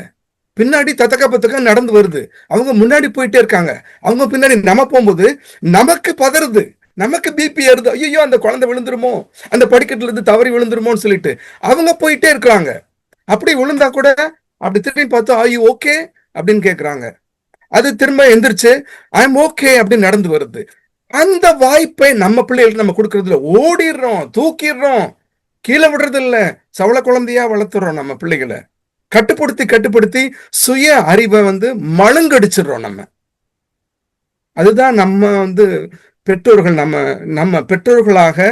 Speaker 1: பின்னாடி தத்தக்க பத்தக்க நடந்து வருது. அவங்க முன்னாடி போயிட்டே இருக்காங்க, அவங்க பின்னாடி நம்ம போகும்போது நமக்கு பதறுது, நமக்கு பிபி ஏறுது. ஐயோ அந்த குழந்தை விழுந்துருமோ, அந்த படிக்கட்டுல இருந்து தவறி விழுந்துருமோன்னு சொல்லிட்டு அவங்க போயிட்டே இருக்கிறாங்க. அப்படி விழுந்தா கூட அப்படி திரும்பி பார்த்தா ஐயோ ஓகே அப்படின்னு கேட்கறாங்க. அது திரும்ப எந்திரிச்சு ஐ எம் ஓகே அப்படின்னு நடந்து வருது. அந்த வாய்ப்பை நம்ம பிள்ளைகளுக்கு நம்ம கொடுக்கறதுல ஓடிடுறோம், தூக்கிடுறோம், கீழே விடுறது இல்ல, சவள குழந்தையா வளர்த்துறோம். நம்ம பிள்ளைகளை கட்டுப்படுத்தி சுய அறிவை வந்து மழுங்கடிச்சிடுறோம் நம்ம. அதுதான் நம்ம வந்து பெற்றோர்கள், நம்ம பெற்றோர்களாக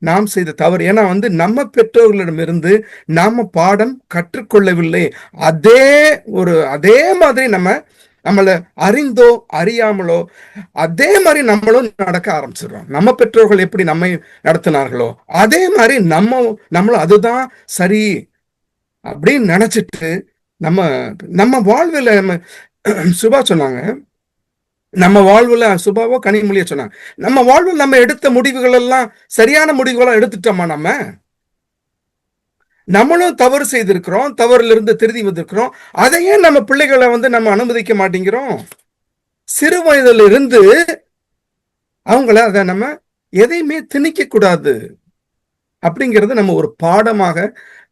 Speaker 1: நாம் செய்த தவறு. ஏன்னா வந்து நம்ம பெற்றோர்களிடமிருந்து நாம பாடம் கற்றுக்கொள்ளவில்லை. அதே மாதிரி நம்மளை அறிந்தோ அறியாமலோ அதே மாதிரி நம்மளும் நடக்க ஆரம்பிச்சிடுறோம். நம்ம பெற்றோர்கள் எப்படி நம்மை நடத்தினார்களோ அதே மாதிரி நம்மளும் அதுதான் சரி அப்படின்னு நினைச்சிட்டு நம்ம வாழ்வில் நம்ம சுபா சொன்னாங்க, நம்ம வாழ்வுல சுபாவோ கனிமொழிய சொன்னாங்க, நம்ம வாழ்வில் நம்ம எடுத்த முடிவுகள் எல்லாம் சரியான முடிவுகளா எடுத்துட்டோமா? நம்மளும் தவறு செய்திருக்கிறோம், தவறுல இருந்து திருதி வந்திருக்கிறோம். அதையே நம்ம பிள்ளைகளை வந்து நம்ம அனுமதிக்க மாட்டேங்கிறோம். சிறு வயதுல இருந்து அவங்கள அதை நம்ம எதையுமே திணிக்க கூடாது அப்படிங்கிறது நம்ம ஒரு பாடமாக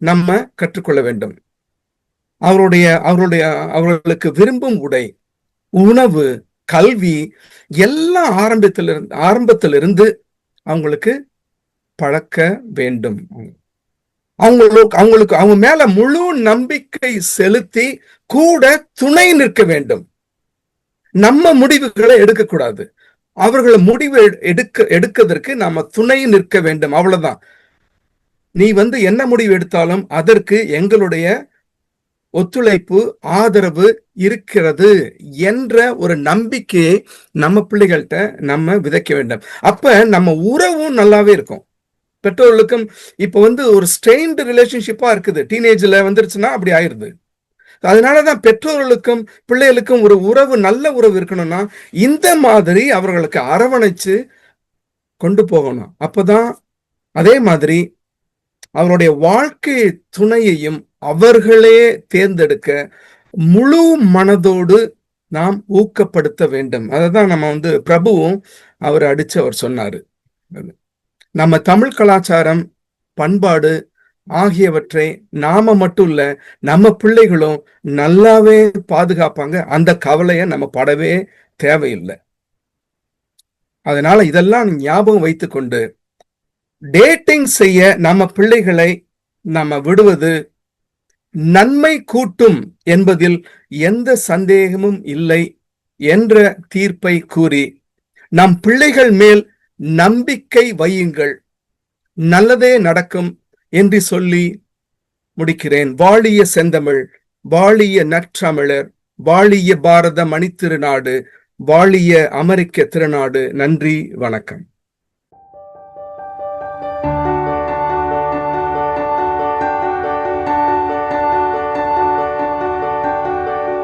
Speaker 1: நம்ம கற்றுக்கொள்ள வேண்டும். அவர்களுக்கு விரும்பும் உடை, உணவு, கல்வி எல்லாம் ஆரம்பத்திலிருந்து அவங்களுக்கு பழக்க வேண்டும். அவங்க மேல முழு நம்பிக்கை செலுத்தி கூட துணை நிற்க வேண்டும். நம்ம முடிவுகளை எடுக்கக்கூடாது, அவர்களை முடிவு எடுக்கிறதுக்கு நாம துணை நிற்க வேண்டும். அவ்வளவுதான். நீ வந்து என்ன முடிவு எடுத்தாலும் அதற்கு எங்களுடைய ஒத்துழைப்பு, ஆதரவு இருக்கிறது என்ற ஒரு நம்பிக்கையை நம்ம பிள்ளைகள்கிட்ட நம்ம விதைக்க வேண்டும். அப்ப நம்ம உறவும் நல்லாவே இருக்கும். பெற்றோர்களுக்கும் இப்ப வந்து ஒரு ஸ்ட்ரெயின்டு ரிலேஷன்ஷிப்பா இருக்குது, டீனேஜ்ல வந்துருச்சுன்னா அப்படி ஆயிருது. அதனாலதான் பெற்றோர்களுக்கும் பிள்ளைகளுக்கும் ஒரு உறவு, நல்ல உறவு இருக்கணும்னா இந்த மாதிரி அவர்களுக்கு அரவணைச்சு கொண்டு போகணும். அப்பதான் அதே மாதிரி அவருடைய வாழ்க்கை துணையையும் அவர்களே தேர்ந்தெடுக்க முழு மனதோடு நாம் ஊக்கப்படுத்த வேண்டும். அதைதான் நம்ம பிரபுவும் அவர் அடிச்சு அவர் சொன்னாரு. நம்ம தமிழ் கலாச்சாரம், பண்பாடு ஆகியவற்றை நாம மட்டும் இல்ல, நம்ம பிள்ளைகளும் நல்லாவே பாதுகாப்பாங்க. அந்த கவலையை நம்ம படவே தேவையில்லை. அதனால இதெல்லாம் ஞாபகம் வைத்துக்கொண்டு டேட்டிங் செய்ய நம்ம பிள்ளைகளை நம்ம விடுவது நன்மை கூட்டும் என்பதில் எந்த சந்தேகமும் இல்லை என்ற தீர்ப்பை கூறி, நம் பிள்ளைகள் மேல் நம்பிக்கை வையுங்கள், நல்லதே நடக்கும் என்று சொல்லி முடிக்கிறேன். வாழிய செந்தமிழ், வாழிய நற்றமிழர், வாழிய பாரத மணித்திருநாடு, வாழிய அமெரிக்க திருநாடு. நன்றி, வணக்கம்.